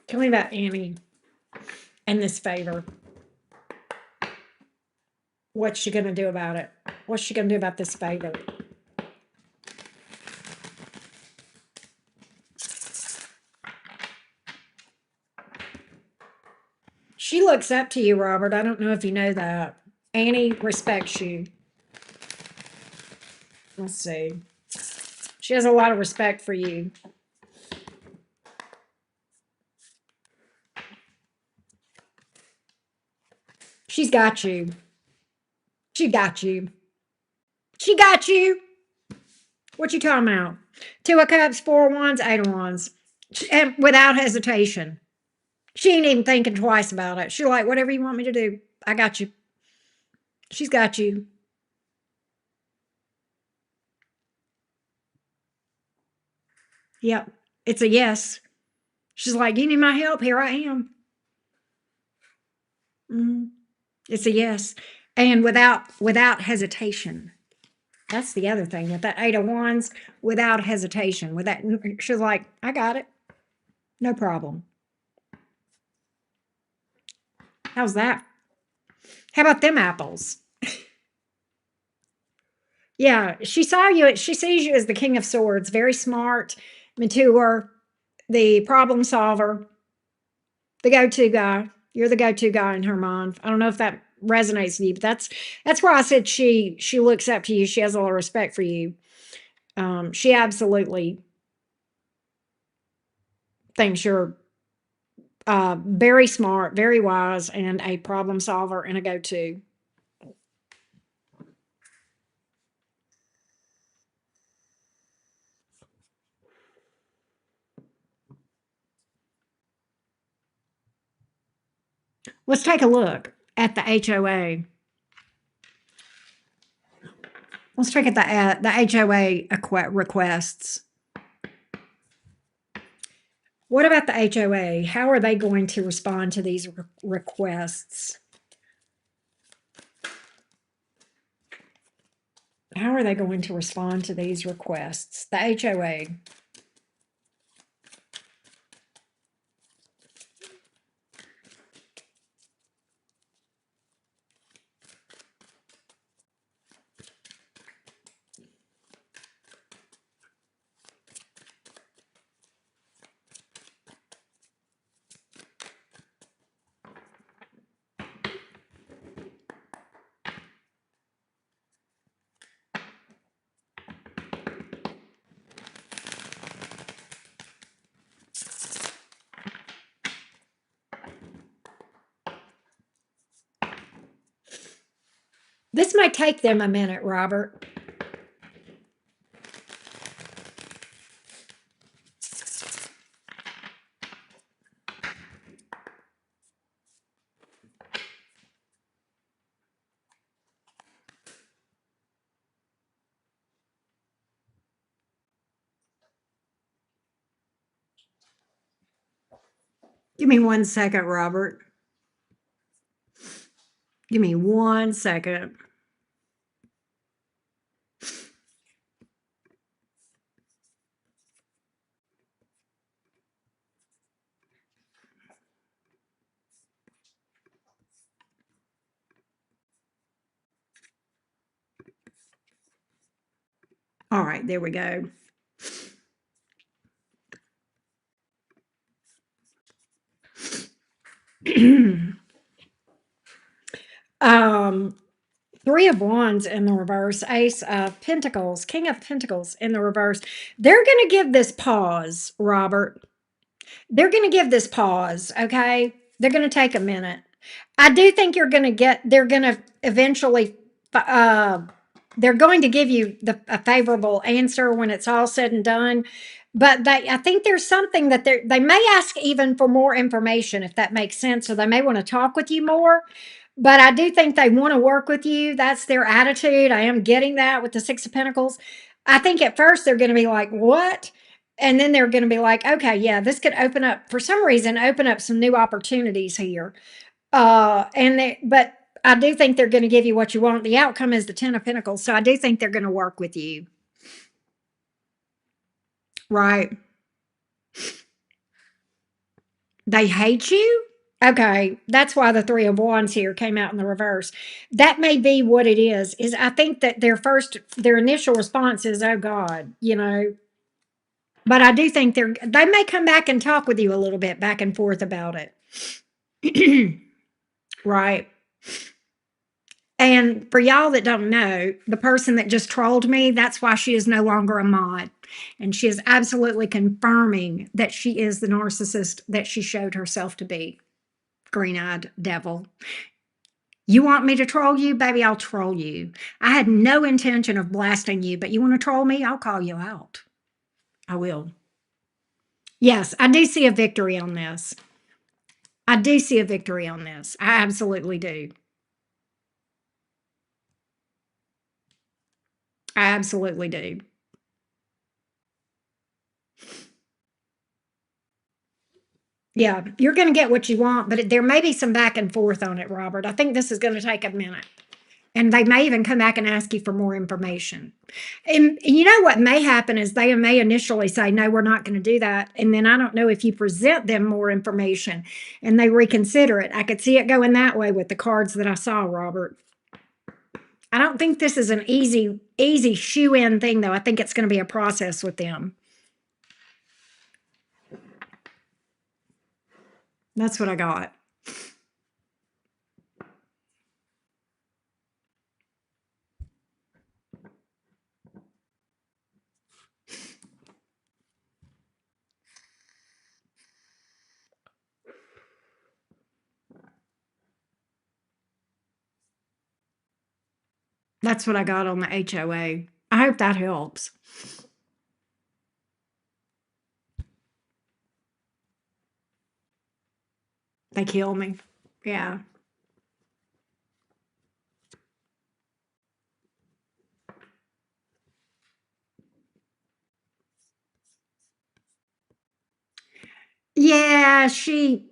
Tell me about Annie and this favor. What's she going to do about it? What's she going to do about this favor? She looks up to you, Robert. I don't know if you know that. Annie respects you. Let's see. She has a lot of respect for you. She's got you. She got you. She got you. What you talking about? Two of Cups, Four of Wands, Eight of Wands. And without hesitation. She ain't even thinking twice about it. She's like, whatever you want me to do, I got you. She's got you. Yep. It's a yes. She's like, you need my help? Here I am. It's a yes. And without hesitation. That's the other thing with that Eight of Wands, without hesitation. With that, she's like, I got it. No problem. How's that? How about them apples? Yeah, she saw you. She sees you as the King of Swords, very smart, mature, the problem solver, the go-to guy. You're the go-to guy in her mind. I don't know if that resonates with you, but that's why I said she looks up to you. She has a lot of respect for you. She absolutely thinks you're very smart, very wise, and a problem solver and a go-to. Let's take a look at the HOA. Let's check at the HOA requests. What about the HOA? How are they going to respond to these requests? How are they going to respond to these requests? The HOA. This may take them a minute, Robert. Give me 1 second, Robert. Give me 1 second. All right, there we go. um, Three of Wands in the reverse, Ace of Pentacles, King of Pentacles in the reverse. They're going to give this pause, Robert. They're going to give this pause, okay? They're going to take a minute. I do think they're going to eventually, uh, they're going to give you a favorable answer when it's all said and done. But I think there's something that they may ask even for more information, if that makes sense. So they may want to talk with you more. But I do think they want to work with you. That's their attitude. I am getting that with the Six of Pentacles. I think at first they're going to be like, what? And then they're going to be like, okay, yeah, this could open up, for some reason, open up some new opportunities here. But I do think they're going to give you what you want. The outcome is the Ten of Pentacles. So I do think they're going to work with you. Right. They hate you? Okay, that's why the Three of Wands here came out in the reverse. That may be what it is I think that their initial response is, oh God, but I do think they may come back and talk with you a little bit back and forth about it. Right. And for y'all that don't know, the person that just trolled me, that's why she is no longer a mod. And she is absolutely confirming that she is the narcissist that she showed herself to be. Green-eyed devil. You want me to troll you? Baby, I'll troll you. I had no intention of blasting you, but you want to troll me? I'll call you out. I will. Yes, I do see a victory on this. I do see a victory on this. I absolutely do. I absolutely do. Yeah, you're going to get what you want, but there may be some back and forth on it, Robert. I think this is going to take a minute. And they may even come back and ask you for more information. And you know what may happen is they may initially say, no, we're not going to do that. And then I don't know if you present them more information and they reconsider it. I could see it going that way with the cards that I saw, Robert. I don't think this is an easy shoe-in thing, though. I think it's going to be a process with them. That's what I got. That's what I got on the HOA. I hope that helps. They kill me. Yeah. Yeah, she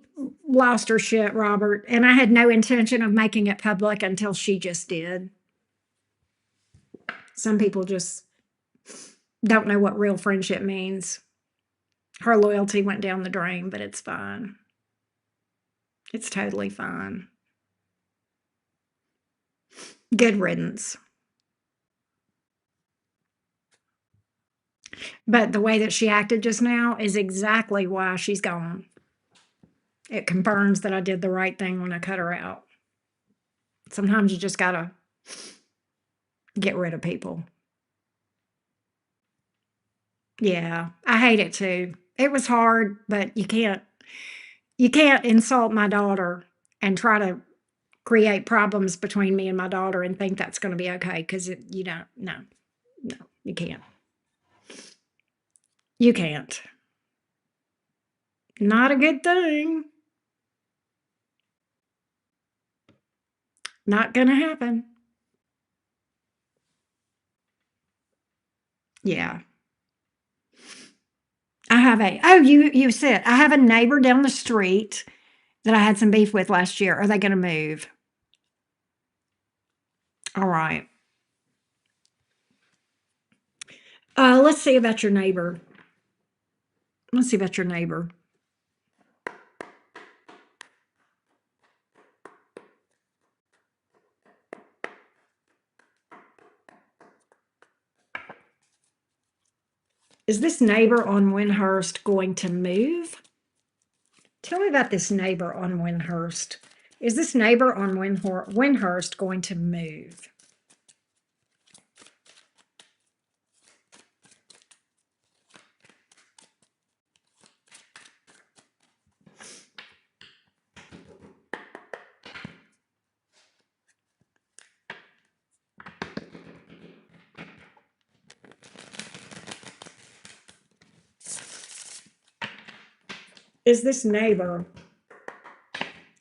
lost her shit, Robert. And I had no intention of making it public until she just did. Some people just don't know what real friendship means. Her loyalty went down the drain, but it's fine. It's totally fine. Good riddance. But the way that she acted just now is exactly why she's gone. It confirms that I did the right thing when I cut her out. Sometimes you just gotta get rid of people. Yeah, I hate it too. It was hard, but you can't insult my daughter and try to create problems between me and my daughter and think that's going to be okay, because you don't. No, you can't. You can't. Not a good thing. Not going to happen. Yeah. You said I have a neighbor down the street that I had some beef with last year. Are they going to move? All right. Let's see about your neighbor. Let's see about your neighbor. Is this neighbor on Windhurst going to move? Tell me about this neighbor on Windhurst. Is this neighbor on Windhurst going to move? Is this neighbor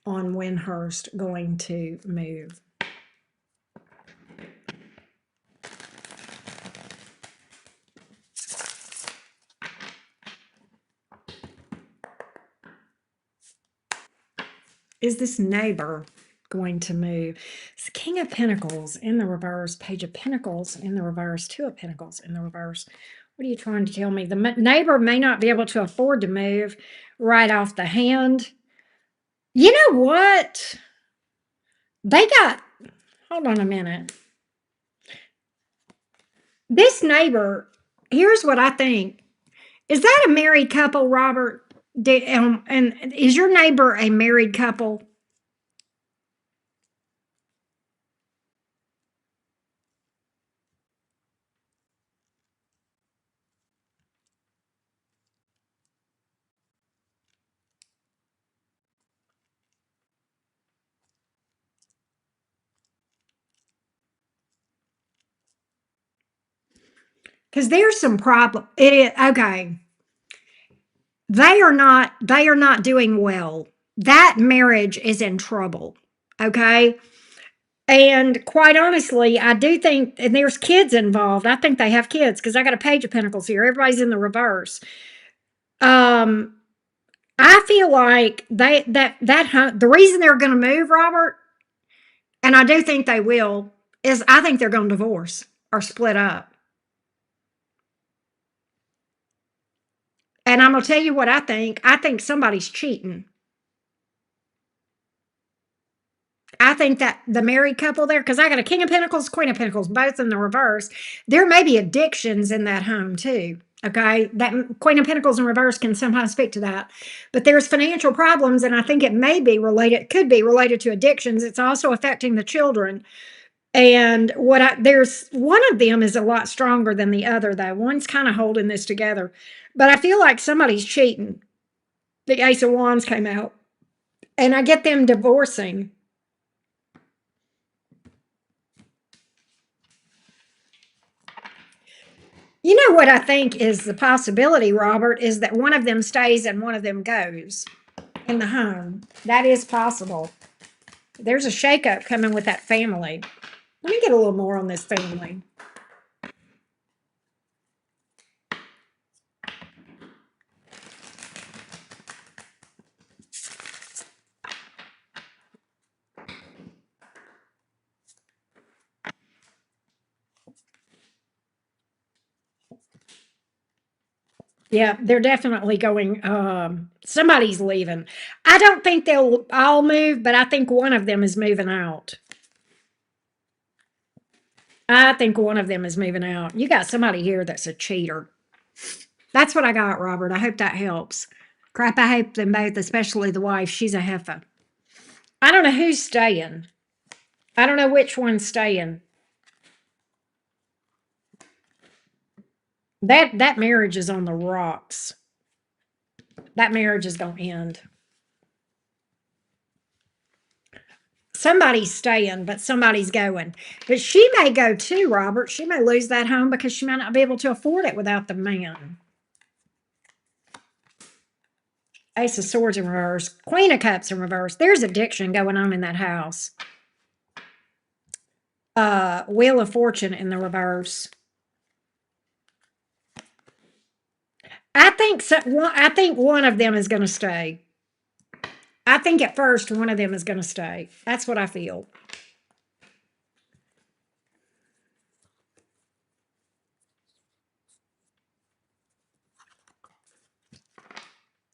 on Windhurst going to move? Is this neighbor going to move? It's King of Pentacles in the reverse, Page of Pentacles in the reverse, Two of Pentacles in the reverse. What are you trying to tell me? The neighbor may not be able to afford to move right off the hand. You know what? They got, hold on a minute. This neighbor, here's what I think. Is that a married couple, Robert? And is your neighbor a married couple? Because there's some problem. It is okay. They are not doing well. That marriage is in trouble. Okay. And quite honestly, I do think, and there's kids involved. I think they have kids because I got a Page of Pentacles here. Everybody's in the reverse. Um, I feel like the reason they're going to move, Robert, and I do think they will, is I think they're going to divorce or split up. And I'm going to tell you what I think. I think somebody's cheating. I think that the married couple there, because I got a King of Pentacles, Queen of Pentacles, both in the reverse. There may be addictions in that home too. Okay, that Queen of Pentacles in reverse can sometimes speak to that. But there's financial problems, and I think it may be related, could be related to addictions. It's also affecting the children. And there's one of them is a lot stronger than the other, though. One's kind of holding this together. But I feel like somebody's cheating. The Ace of Wands came out. And I get them divorcing. You know what I think is the possibility, Robert, is that one of them stays and one of them goes in the home. That is possible. There's a shakeup coming with that family. Let me get a little more on this family. Yeah, they're definitely going. Somebody's leaving. I don't think they'll all move, but I think one of them is moving out. I think one of them is moving out. You got somebody here that's a cheater. That's what I got, Robert. I hope that helps. Crap, I hope them both, especially the wife. She's a heifer. I don't know who's staying. I don't know which one's staying. That marriage is on the rocks. That marriage is gonna end. Somebody's staying, but somebody's going. But she may go too, Robert. She may lose that home because she might not be able to afford it without the man. Ace of Swords in reverse. Queen of Cups in reverse. There's addiction going on in that house. Wheel of Fortune in the reverse. I think so, I think one of them is going to stay. I think at first one of them is going to stay. That's what I feel.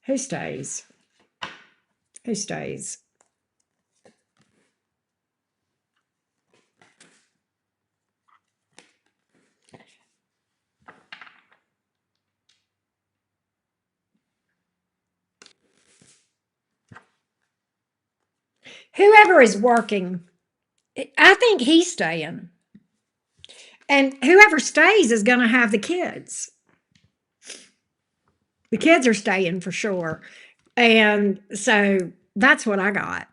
Who stays? Who stays? Whoever is working, I think he's staying. And whoever stays is going to have the kids. The kids are staying for sure. And so that's what I got.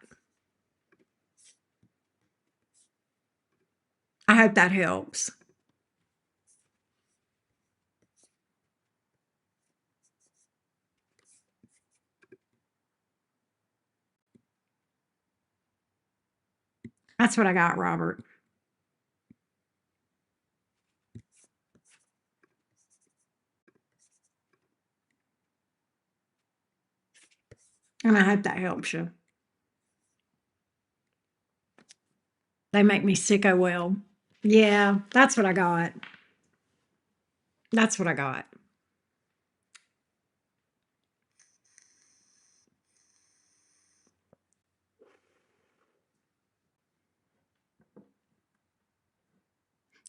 I hope that helps. That's what I got, Robert. And I hope that helps you. They make me sick, oh well. Yeah, that's what I got. That's what I got.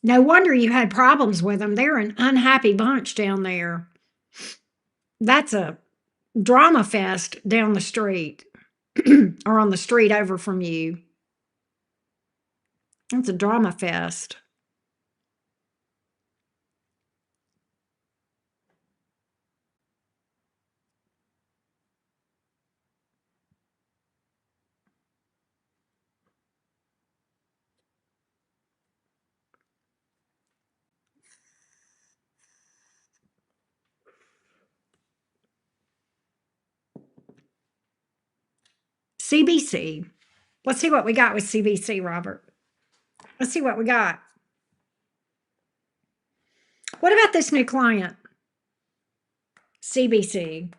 No wonder you had problems with them. They're an unhappy bunch down there. That's a drama fest down the street or on the street over from you. It's a drama fest. CBC. Let's see what we got with CBC, Robert. Let's see what we got. What about this new client? CBC.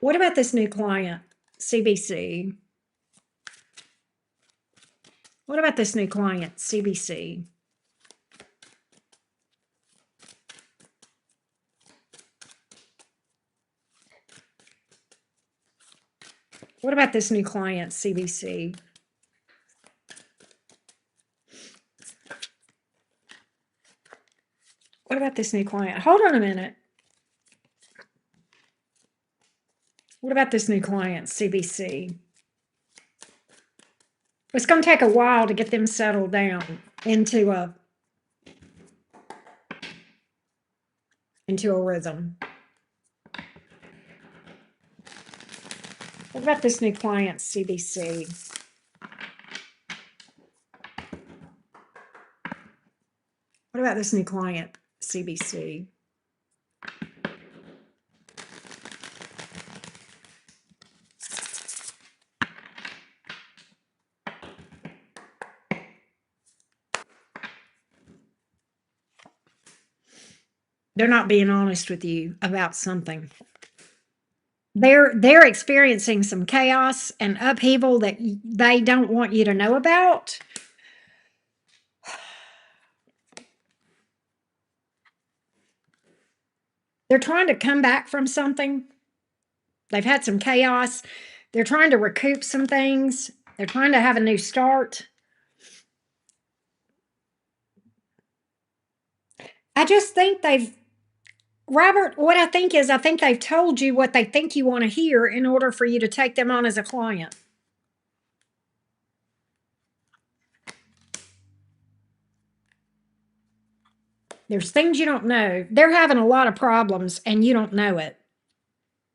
What about this new client? CBC. What about this new client? CBC. What about this new client? CBC. What about this new client? Hold on a minute. What about this new client? CBC. It's going to take a while to get them settled down into a rhythm. What about this new client? CBC. What about this new client? CBC. They're not being honest with you about something. They're experiencing some chaos and upheaval that they don't want you to know about. They're trying to come back from something. They've had some chaos. They're trying to recoup some things. They're trying to have a new start. I just think Robert, what I think is, I think they've told you what they think you want to hear in order for you to take them on as a client. There's things you don't know. They're having a lot of problems and you don't know it.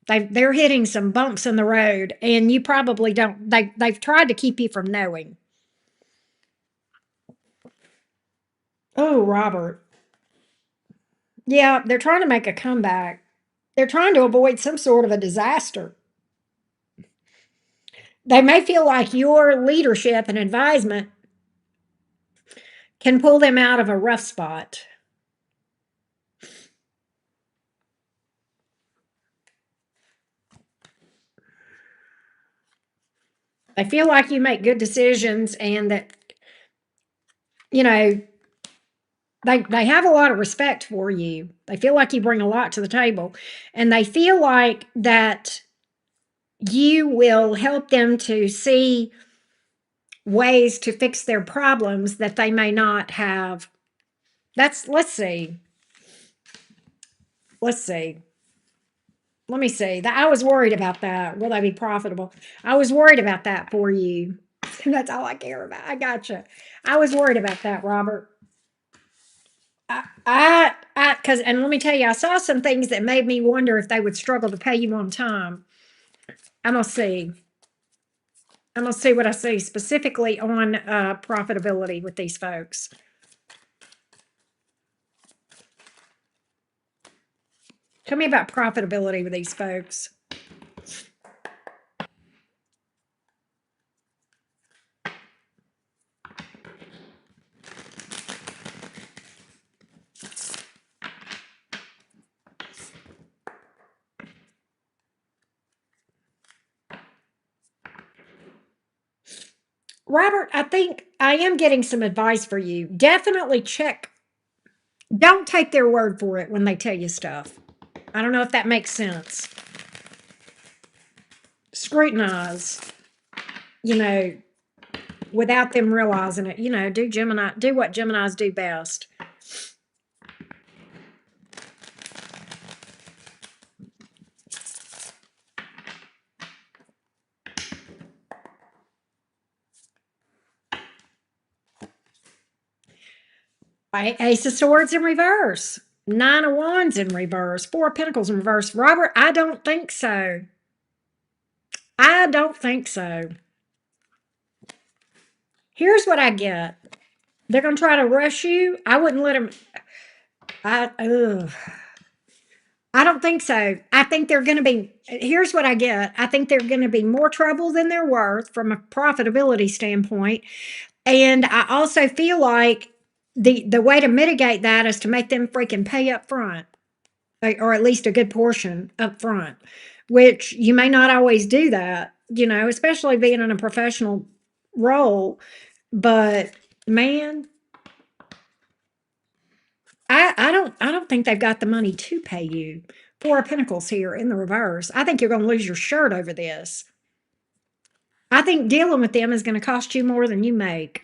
They're hitting some bumps in the road and you probably don't. They've tried to keep you from knowing. Oh, Robert. Yeah, they're trying to make a comeback. They're trying to avoid some sort of a disaster. They may feel like your leadership and advisement can pull them out of a rough spot. They feel like you make good decisions and that, you know, they have a lot of respect for you. They feel like you bring a lot to the table. And they feel like that you will help them to see ways to fix their problems that they may not have. Let's see. Let's see. Let me see. That I was worried about that. Will they be profitable? I was worried about that for you. That's all I care about. I gotcha. I was worried about that, Robert. Because, and let me tell you, I saw some things that made me wonder if they would struggle to pay you on time. I'm gonna see. I'm gonna see what I see specifically on profitability with these folks. Tell me about profitability with these folks. Robert, I think I am getting some advice for you. Definitely check. Don't take their word for it when they tell you stuff. I don't know if that makes sense. Scrutinize, you know, without them realizing it. Do what Geminis do best. Ace of Swords in reverse. Nine of Wands in reverse. Four of Pentacles in reverse. Robert, I don't think so. I don't think so. Here's what I get. They're going to try to rush you. I wouldn't let them. Ugh. I don't think so. I think they're going to be. Here's what I get. I think they're going to be more trouble than they're worth from a profitability standpoint. And I also feel like the way to mitigate that is to make them freaking pay up front, or at least a good portion up front, which you may not always do that, especially being in a professional role. But man, I don't think they've got the money to pay you. Four of Pentacles here in the reverse. I think you're going to lose your shirt over this. I think dealing with them is going to cost you more than you make.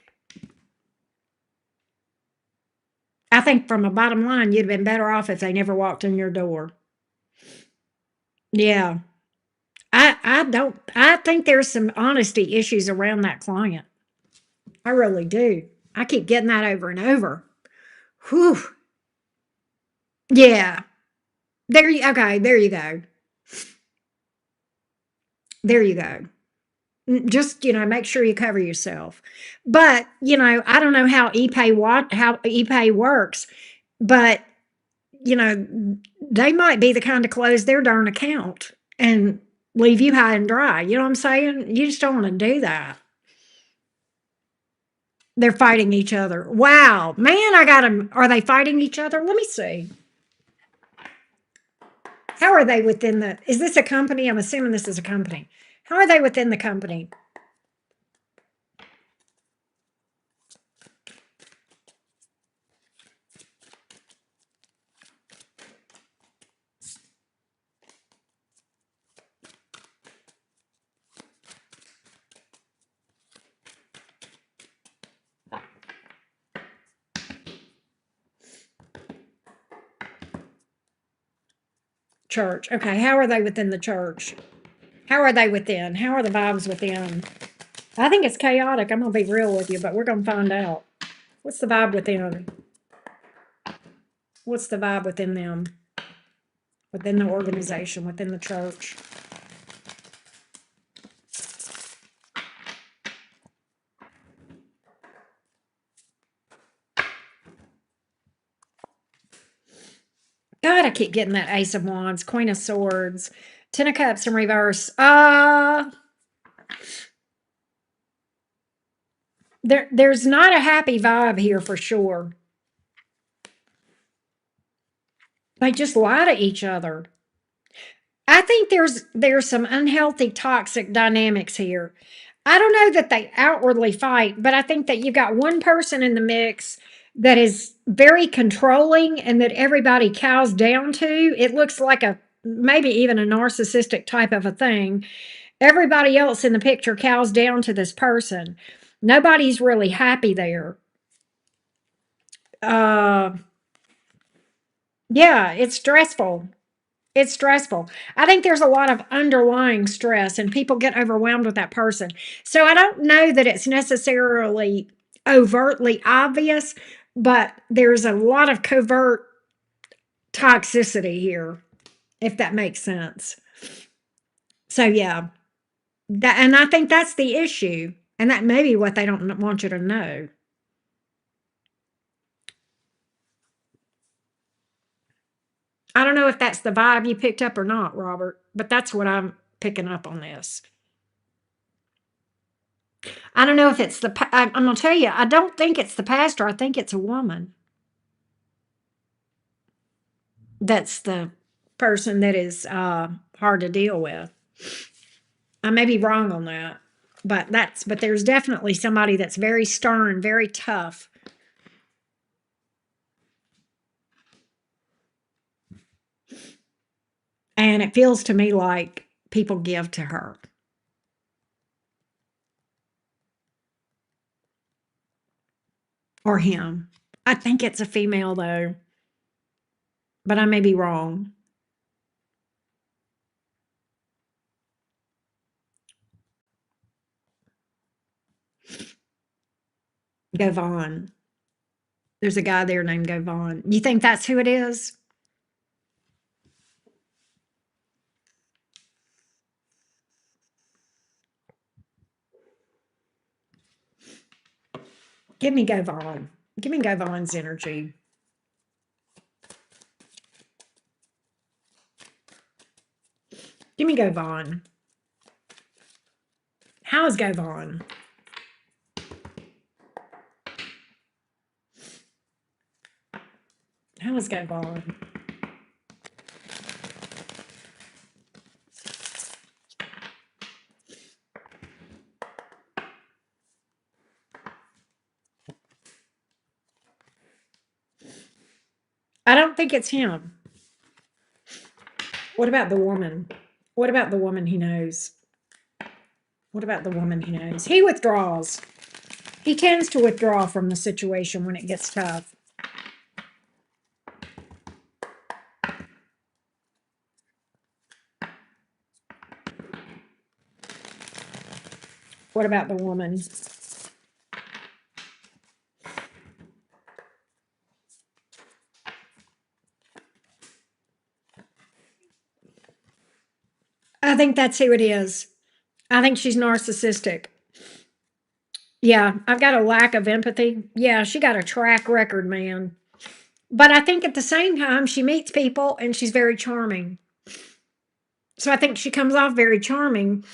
I think from a bottom line, you'd have been better off if they never walked in your door. Yeah. I think there's some honesty issues around that client. I really do. I keep getting that over and over. Whew. Yeah. Okay, there you go. There you go. Just, make sure you cover yourself. But, I don't know how ePay works, but they might be the kind to close their darn account and leave you high and dry. You know what I'm saying? You just don't want to do that. They're fighting each other. Wow, man, I got them. Are they fighting each other? Let me see. How are they within is this a company? I'm assuming this is a company. How are they within the company? Church. Okay, how are they within the church? How are they within? How are the vibes within? I think it's chaotic. I'm going to be real with you, but we're going to find out. What's the vibe within? What's the vibe within them? Within the organization, within the church? God, I keep getting that Ace of Wands, Queen of Swords, Ten of Cups in reverse. There's not a happy vibe here for sure. They just lie to each other. I think there's some unhealthy, toxic dynamics here. I don't know that they outwardly fight, but I think that you've got one person in the mix that is very controlling and that everybody cows down to. It looks like maybe even a narcissistic type of a thing. Everybody else in the picture cows down to this person. Nobody's really happy there. Uh, yeah, it's stressful. It's stressful. I think there's a lot of underlying stress, and people get overwhelmed with that person. So I don't know that it's necessarily overtly obvious, but there's a lot of covert toxicity here, if that makes sense. So yeah, and I think that's the issue, and that may be what they don't want you to know. I don't know if that's the vibe you picked up or not, Robert, but that's what I'm picking up on this. I don't know if it's I'm going to tell you, I don't think it's the pastor. I think it's a woman that's the person that is hard to deal with. I may be wrong on that, but there's definitely somebody that's very stern, very tough. And it feels to me like people give to her. Or him. I think it's a female though, but I may be wrong. Govon. There's a guy there named Govon. You think that's who it is? Give me Govon. Give me Govon's energy. Give me Govon. How is Govon? How is Govon? I don't think it's him. What about the woman? What about the woman he knows? What about the woman he knows? He withdraws. He tends to withdraw from the situation when it gets tough. What about the woman? I think that's who it is. I think she's narcissistic. Yeah, I've got a lack of empathy. Yeah, she got a track record, man. But I think at the same time, she meets people and she's very charming. So I think she comes off very charming,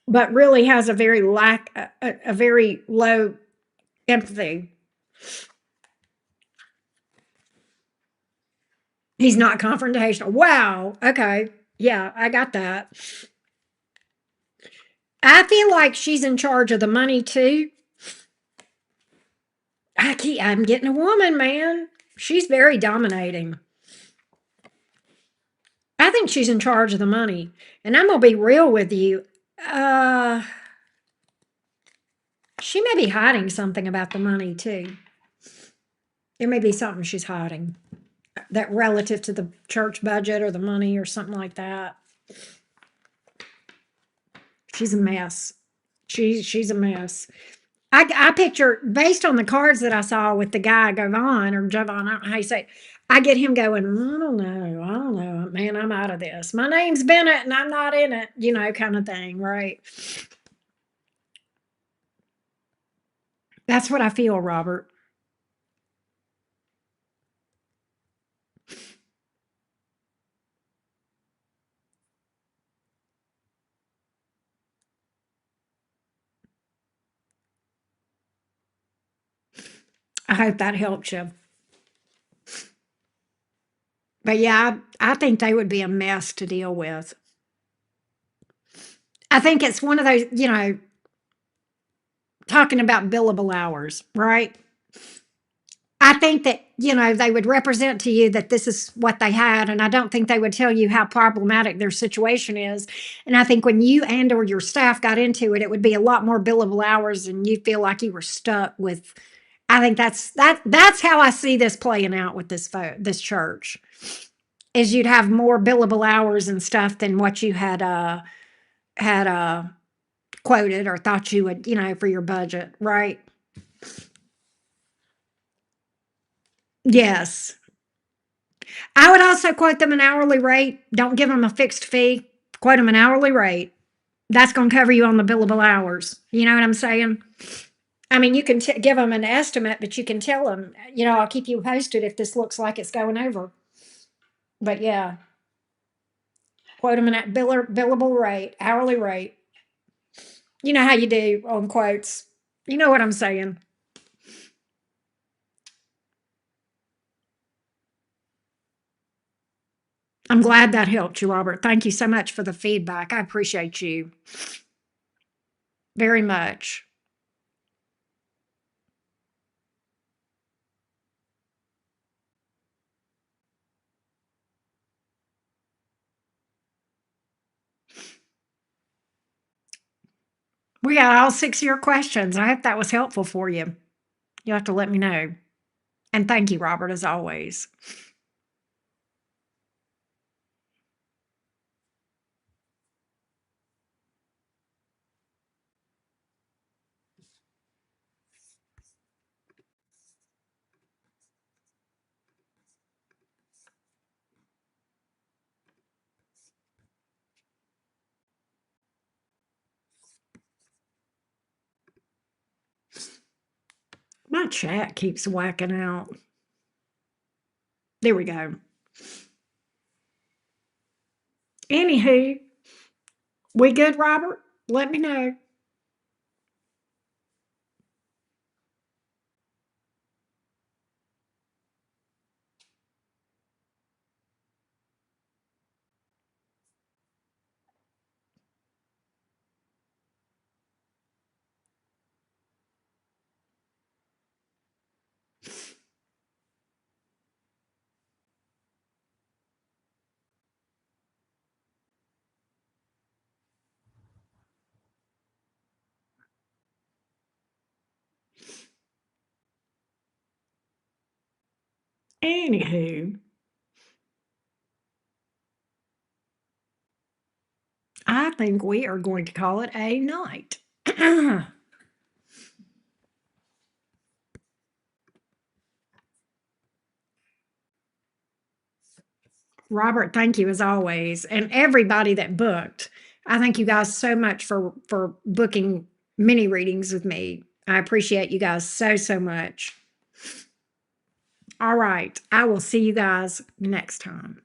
but really has a very a very low empathy. He's not confrontational. Wow. Okay. Yeah, I got that. I feel like she's in charge of the money too. I'm getting a woman, man. She's very dominating. I think she's in charge of the money. And I'm going to be real with you. Uh, she may be hiding something about the money too. There may be something she's hiding that relative to the church budget or the money or something like that. She's a mess. She's a mess. I picture based on the cards that I saw with the guy Govon or Javon, I don't know how you say it, I get him going, I don't know, man, I'm out of this. My name's Bennett and I'm not in it, kind of thing, right? That's what I feel, Robert. I hope that helps you. But yeah, I think they would be a mess to deal with. I think it's one of those, talking about billable hours, right? I think that, they would represent to you that this is what they had. And I don't think they would tell you how problematic their situation is. And I think when you and or your staff got into it, it would be a lot more billable hours and you feel like you were stuck with. I think that's how I see this playing out with this church. is you'd have more billable hours and stuff than what you had quoted or thought you would, for your budget, right? Yes. I would also quote them an hourly rate. Don't give them a fixed fee. Quote them an hourly rate. That's going to cover you on the billable hours. You know what I'm saying? I mean, you can give them an estimate, but you can tell them, I'll keep you posted if this looks like it's going over. But yeah, quote them an billable rate, hourly rate. You know how you do on quotes. You know what I'm saying. I'm glad that helped you, Robert. Thank you so much for the feedback. I appreciate you very much. We got all 6 of your questions. I hope that was helpful for you. You'll have to let me know. And thank you, Robert, as always. My chat keeps whacking out. There we go. Anywho, we good, Robert? Let me know. Anywho, I think we are going to call it a night. Robert, thank you as always. And everybody that booked. I thank you guys so much for booking mini readings with me. I appreciate you guys so much. All right. I will see you guys next time.